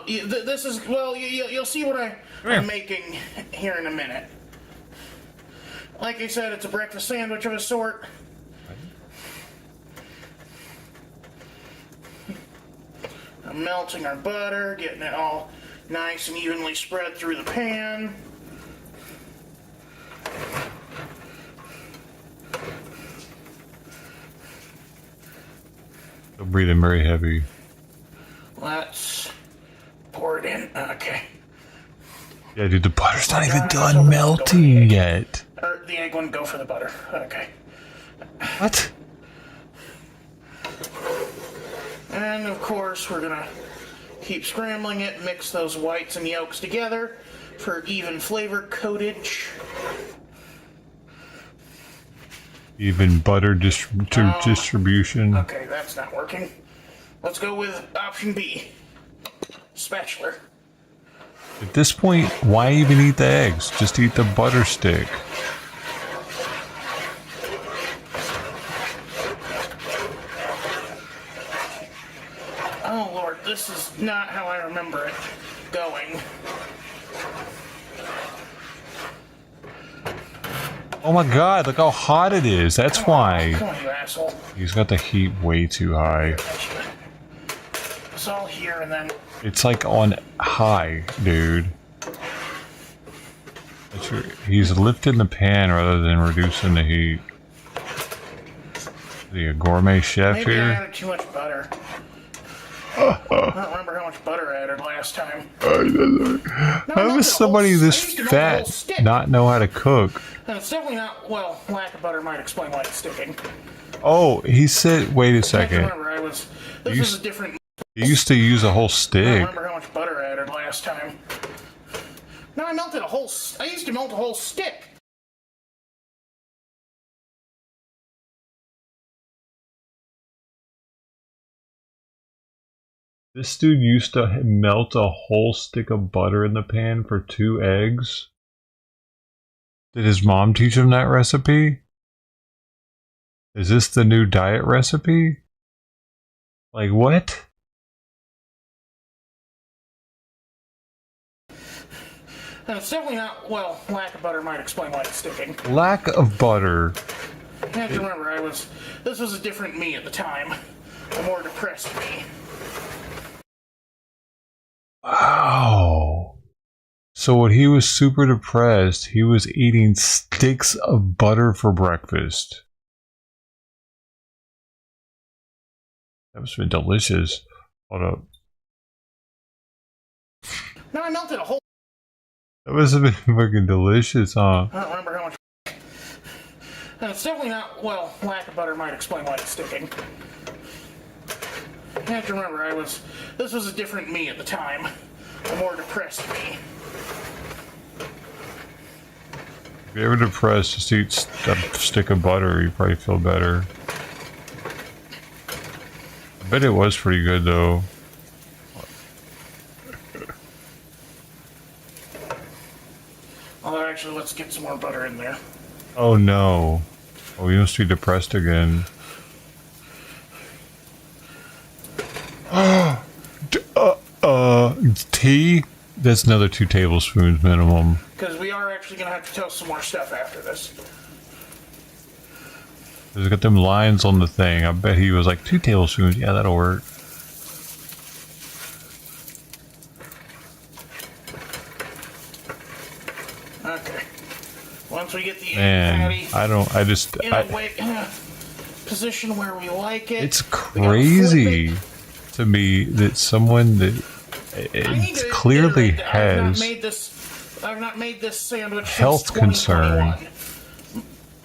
this is, well, you'll see what I'm making here in a minute. Like I said, it's a breakfast sandwich of a sort. I'm melting our butter, getting it all nice and evenly spread through the pan. Still breathing very heavy. Let's pour it in. Okay. Yeah, dude, the butter's not even done melting yet. Or the egg wouldn't go for the butter. Okay. What? And of course, we're gonna keep scrambling it, mix those whites and yolks together for even flavor coatage. Even butter distribution. Okay, that's not working. Let's go with option B. Spatula. At this point, why even eat the eggs? Just eat the butter stick. Oh Lord, this is not how I remember it going. Oh my god, look how hot it is. That's why. Come on, you asshole. He's got the heat way too high. It's all here and then. It's like on high, dude. He's lifting the pan rather than reducing the heat. Is he a gourmet chef Maybe here? I added too much butter. I don't remember how much butter I added last time. How does somebody this fat not know how to cook? And it's definitely not, well, lack of butter might explain why it's sticking. Oh, he said, wait a second. Remember, this was a different. He used to use a whole I don't stick. remember how much butter I added last time. No, I used to melt a whole stick. This dude used to melt a whole stick of butter in the pan for 2 eggs. Did his mom teach him that recipe? Is this the new diet recipe? Like what? And it's definitely not, well, lack of butter might explain why it's sticking. Lack of butter. You have to remember, this was a different me at the time. A more depressed me. Wow. So when he was super depressed, he was eating sticks of butter for breakfast. That must have been delicious. Hold up. No, I melted a whole. That must have been fucking delicious, huh? I don't remember how much. And it's definitely not, well, lack of butter might explain why it's sticking. You have to remember, this was a different me at the time. A more depressed me. If you're ever depressed, just eat a stick of butter. You probably feel better. I bet it was pretty good though. Although actually, let's get some more butter in there. Oh no. Oh, you must be depressed again. Tea? That's another 2 tablespoons minimum. Because we are actually going to have to toast some more stuff after this. There's got them lines on the thing. I bet he was like 2 tablespoons. Yeah, that'll work. Okay. Once we get the Man, I just in a position where we like it. It's crazy to me that someone that it clearly has I've not made this sandwich health since concern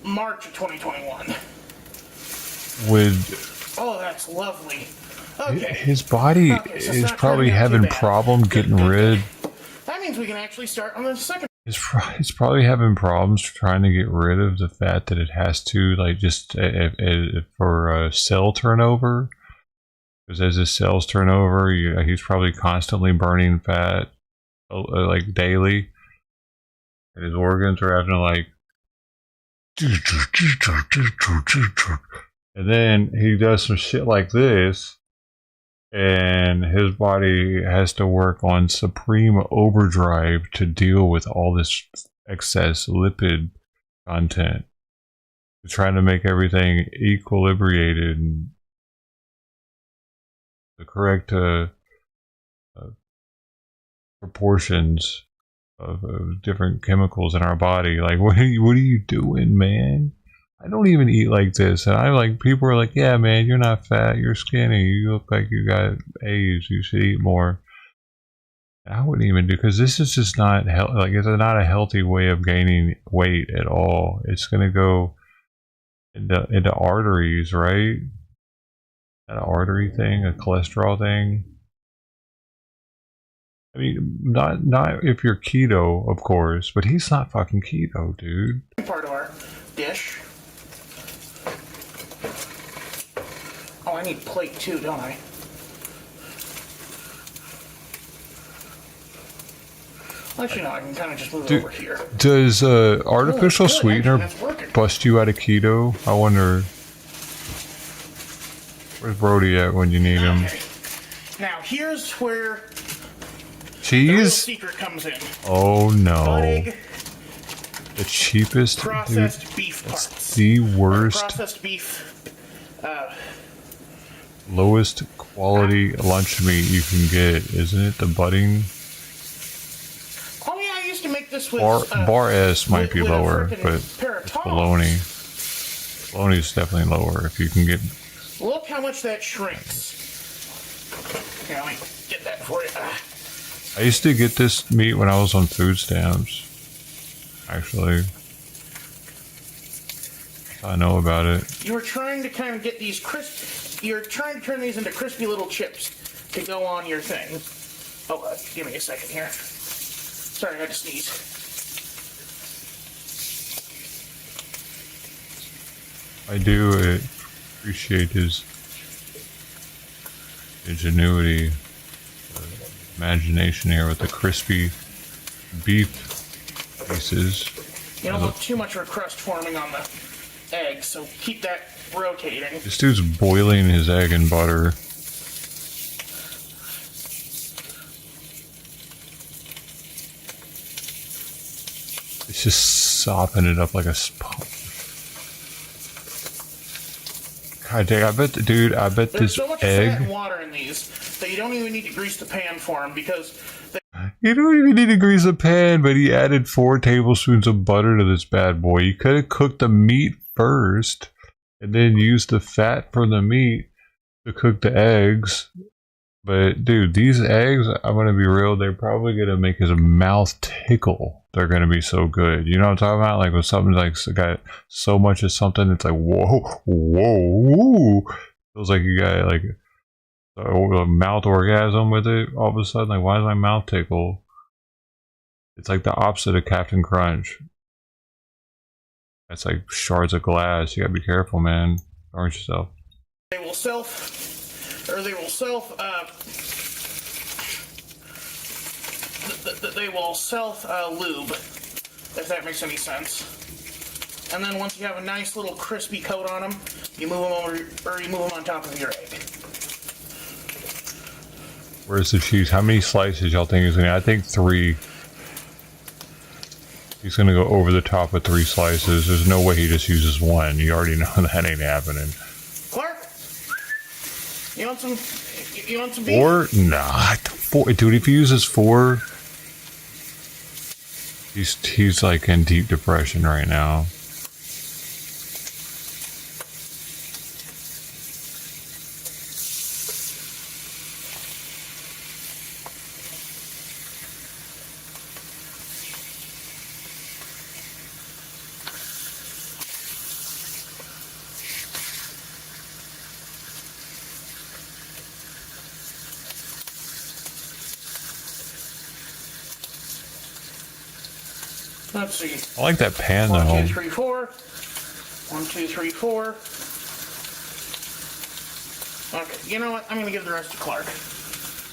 March of 2021. with Oh, that's lovely. Okay. his body So is it's probably not turning having out too bad. problem getting rid. That means we can actually start on the second. It's probably having problems trying to get rid of the fat that it has to, like just for cell turnover. Because as his cells turn over, he's probably constantly burning fat, like daily. And his organs are having to like. And then he does some shit like this. And his body has to work on supreme overdrive to deal with all this excess lipid content. Trying to make everything equilibrated and the correct proportions of different chemicals in our body. Like, what are you doing, man? I don't even eat like this, and I like people are like, yeah, man, you're not fat, you're skinny, you look like you got AIDS, you should eat more. I wouldn't even do, because this is just not like it's not a healthy way of gaining weight at all. It's gonna go into arteries, right? An artery thing, a cholesterol thing. I mean, not if you're keto, of course, but he's not fucking keto, dude. Part of our dish. Oh, I need plate too, don't I? Actually, no, I can kind of just move it over here. Does artificial sweetener bust you out of keto? I wonder. Where's Brody at when you need him? Now, here's where cheese? the real secret comes in. Oh no. Butt egg, the cheapest, processed dude, beef parts. The worst. Processed beef. Lowest quality lunch meat you can get, isn't it? The budding. Oh yeah, I used to make this with Bar S might be with lower, a but pair of it's tongs. bologna. Bologna's definitely lower if you can get. Look how much that shrinks. Here, let me get that for you. I used to get this meat when I was on food stamps. Actually, I know about it. You were trying to kind of get these you're trying to turn these into crispy little chips to go on your thing. Oh, give me a second here. Sorry, I had to sneeze. I do appreciate his ingenuity, imagination here with the crispy beef pieces. You don't want too much of a crust forming on the egg, so keep that rotating. This dude's boiling his egg in butter. It's just sopping it up like a sponge. God dang, I bet There's this so much egg. fat and water in these that you don't even need to grease the pan for them because You don't even need to grease a pan, but he added 4 tablespoons of butter to this bad boy. You could have cooked the meat first and then used the fat from the meat to cook the eggs. But dude, these eggs, I'm gonna be real, they're probably gonna make his mouth tickle. They're gonna be so good. You know what I'm talking about? Like when something like got so much of something, it's like whoa, whoa. Feels like you got like a mouth orgasm with it. All of a sudden, like why does my mouth tickle? It's like the opposite of Captain Crunch. That's like shards of glass. You gotta be careful, man. Burn yourself. They will self lube, if that makes any sense. And then once you have a nice little crispy coat on them, you move them over, or you move them on top of your egg. Where's the cheese? How many slices y'all think he's gonna? I think 3. He's gonna go over the top of 3 slices. There's no way he just uses 1. You already know that ain't happening. Clark, you want some? You want some beef? 4? Nah, 4. Dude, if he uses 4, he's like in deep depression right now. Let's see. I like that pan though. 1, 2, 3, 4. 1, 2, 3, 4. Okay, you know what? I'm gonna give the rest to Clark.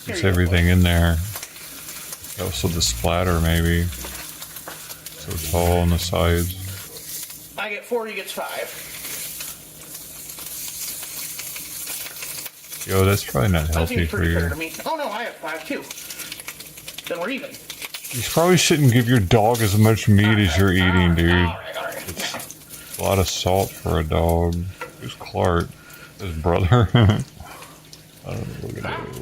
There's everything in there. Also the splatter maybe. So it's all on the sides. I get 4, he gets 5. Yo, that's probably not That healthy seems for pretty you. fair to me. Oh no, I have 5 too. Then we're even. You probably shouldn't give your dog as much meat as you're eating, dude. It's a lot of salt for a dog. Who's Clark? His brother? I don't know what we're gonna do.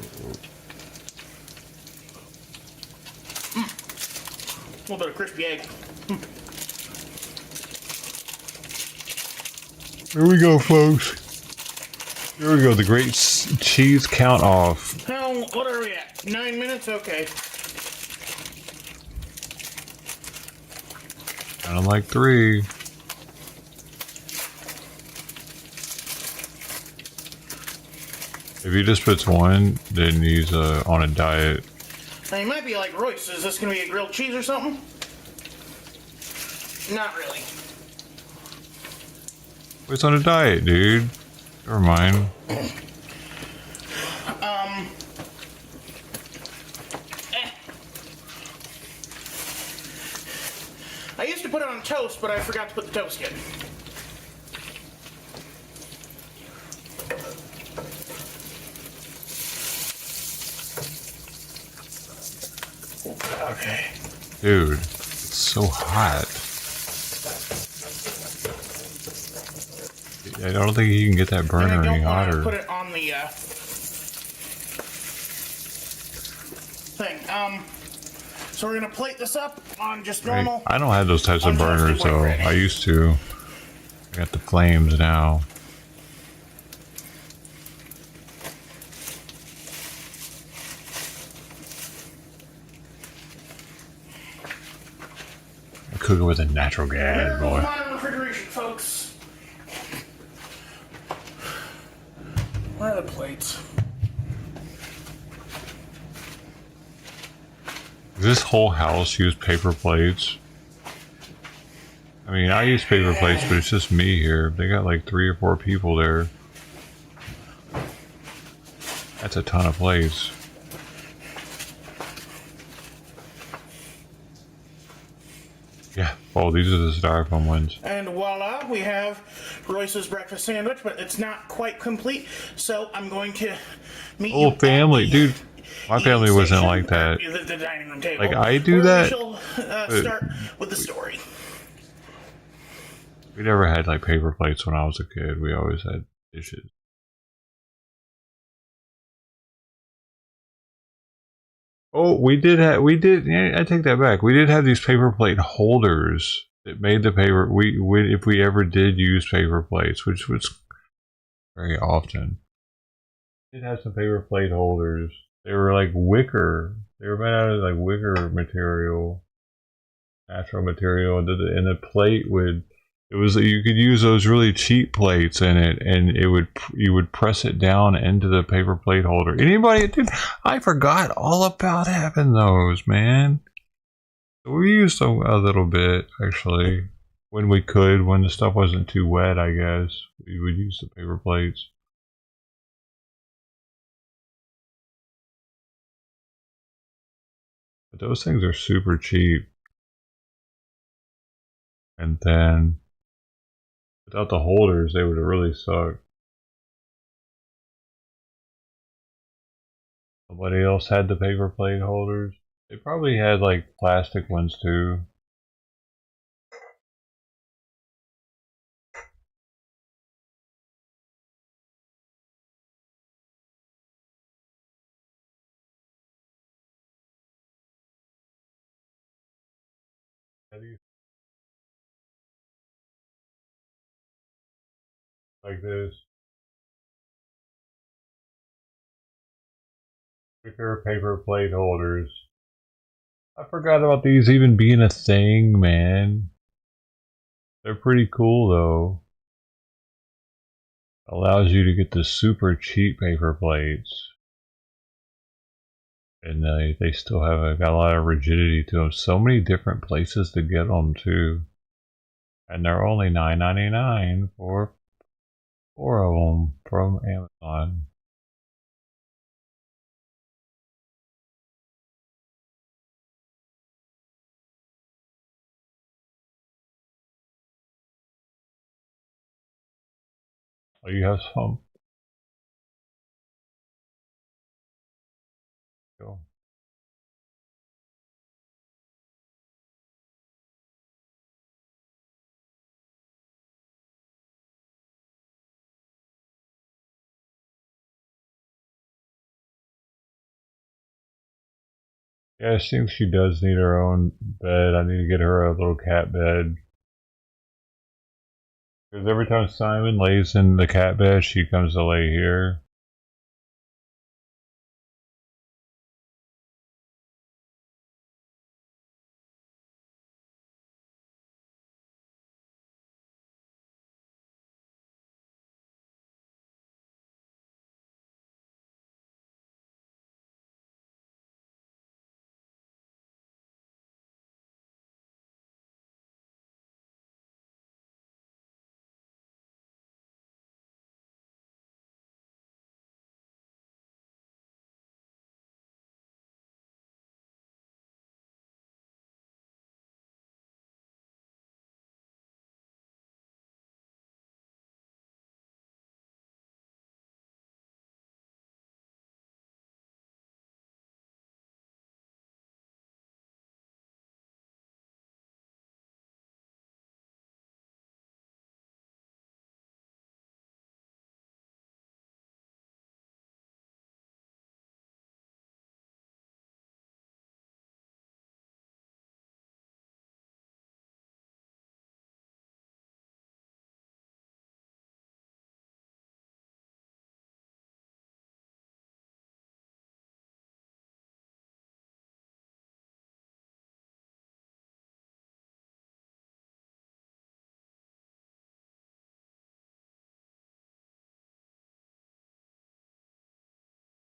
A little bit of crispy egg. Here we go, folks. Here we go, the great cheese count off. How, what are we at? 9 minutes? Okay. Kind of like 3. If he just puts 1, then he's on a diet. Now you might be like, Royce, is this going to be a grilled cheese or something? Not really. It's on a diet, dude. Never mind. I used to put it on toast, but I forgot to put the toast in. Okay. Dude, it's so hot. I don't think you can get that burner any hotter. Put it on the thing. So we're gonna plate this up on just normal. I don't have those types of burners though. I used to. I got the flames now. I cook it with a natural gas, boy. Modern refrigeration, folks. Where are the plates? Does this whole house use paper plates? I mean, I use paper plates, but it's just me here. They got like 3 or 4 people there. That's a ton of plates. Yeah. Oh, these are the styrofoam ones. And voila, we have Royce's breakfast sandwich, but it's not quite complete. So I'm going to meet you. Oh, family, dude. My family wasn't like that. The dining room table. Like I do where that. We shall start with the story. We never had like paper plates when I was a kid. We always had dishes. Oh, we did. Yeah, I take that back. We did have these paper plate holders that made the paper. If we ever did use paper plates, which was very often, we did have some paper plate holders. They were like wicker. They were made out of like wicker material, natural material, and the plate would. It was you could use those really cheap plates in it, and you would press it down into the paper plate holder. Anybody, dude, I forgot all about having those, man. We used them a little bit actually. when we could, when the stuff wasn't too wet, I guess, we would use the paper plates. But those things are super cheap. And then without the holders, they would have really sucked. Nobody else had the paper plate holders. They probably had like plastic ones too. Like this. Thicker paper plate holders. I forgot about these even being a thing, man. They're pretty cool though. Allows you to get the super cheap paper plates. And they still have got a lot of rigidity to them. So many different places to get them too. And they're only $9.99 for 4 of them from Amazon. Oh, you have some? Go. Yeah, I think she does need her own bed. I need to get her a little cat bed. Because every time Simon lays in the cat bed, she comes to lay here.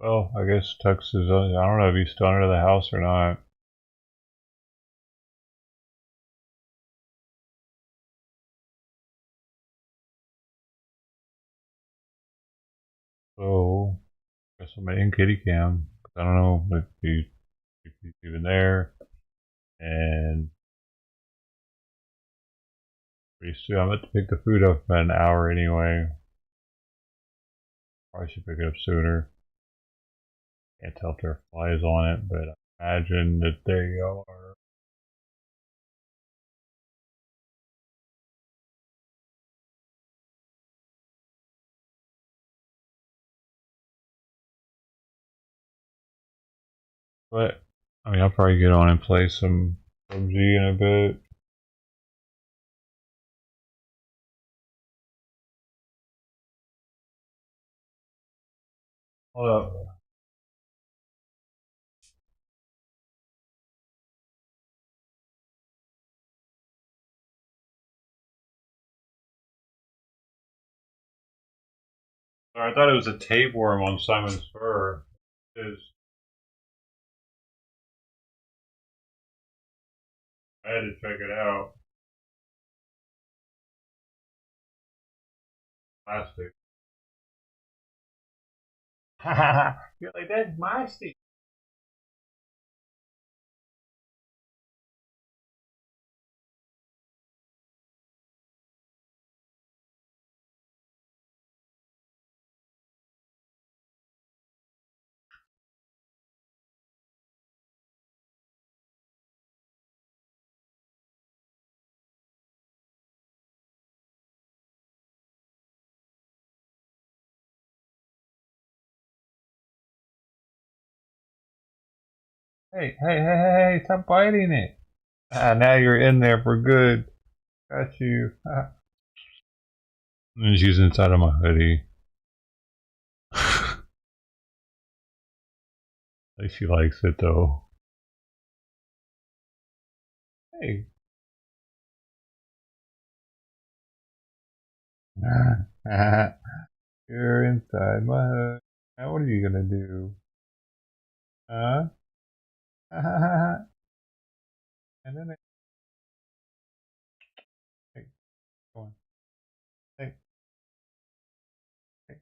Well, I guess Tux is, I don't know if he's still under the house or not. So, I guess I'm in kitty cam. I don't know if he's even there. And pretty soon, I'm about to pick the food up in an hour anyway. Probably should pick it up sooner. Can't tell if there are flies on it, but I imagine that they are. But, I mean, I'll probably get on and play some PUBG in a bit. Hold up. Sorry, I thought it was a tapeworm on Simon's fur. It is. I had to check it out. Plastic. You're like, that's my stick. Hey, stop biting it. Now you're in there for good. Got you. And she's inside of my hoodie. At least she likes it though. Hey. You're inside my hood. Now what are you gonna do? Huh? And then hey, go on. Hey. Hey.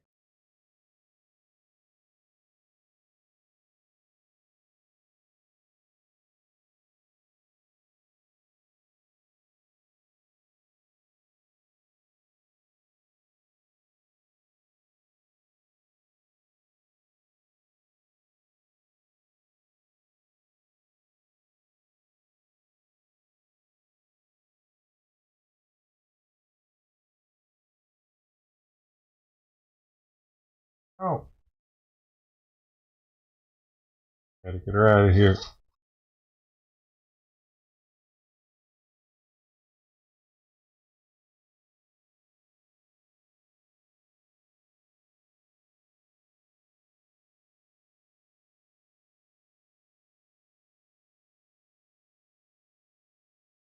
Oh. Gotta get her out of here.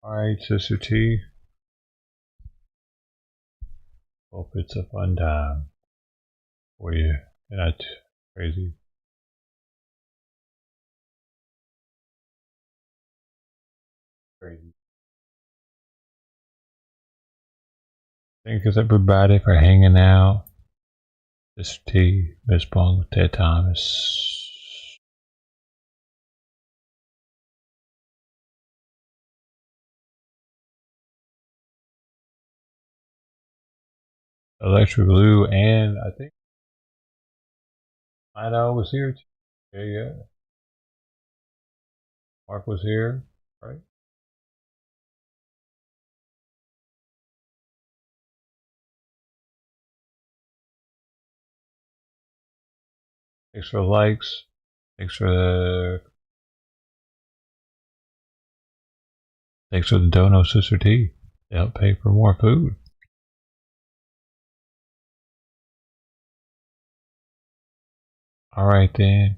Alright, Sister T. Hope it's a fun time for you. You're not crazy. Crazy. Thank you everybody for hanging out. Sister T, Miss Bong, Ted Thomas. Electric Glue, and I think Idaho was here too. Yeah. Mark was here, right? Thanks for the likes. Thanks for the dono, Sister T. They help pay for more food. Alright then.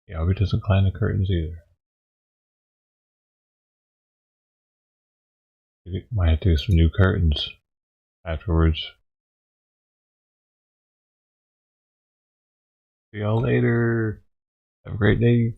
Yeah, we doesn't climb the curtains either. We might have to do some new curtains afterwards. See y'all later. Have a great day.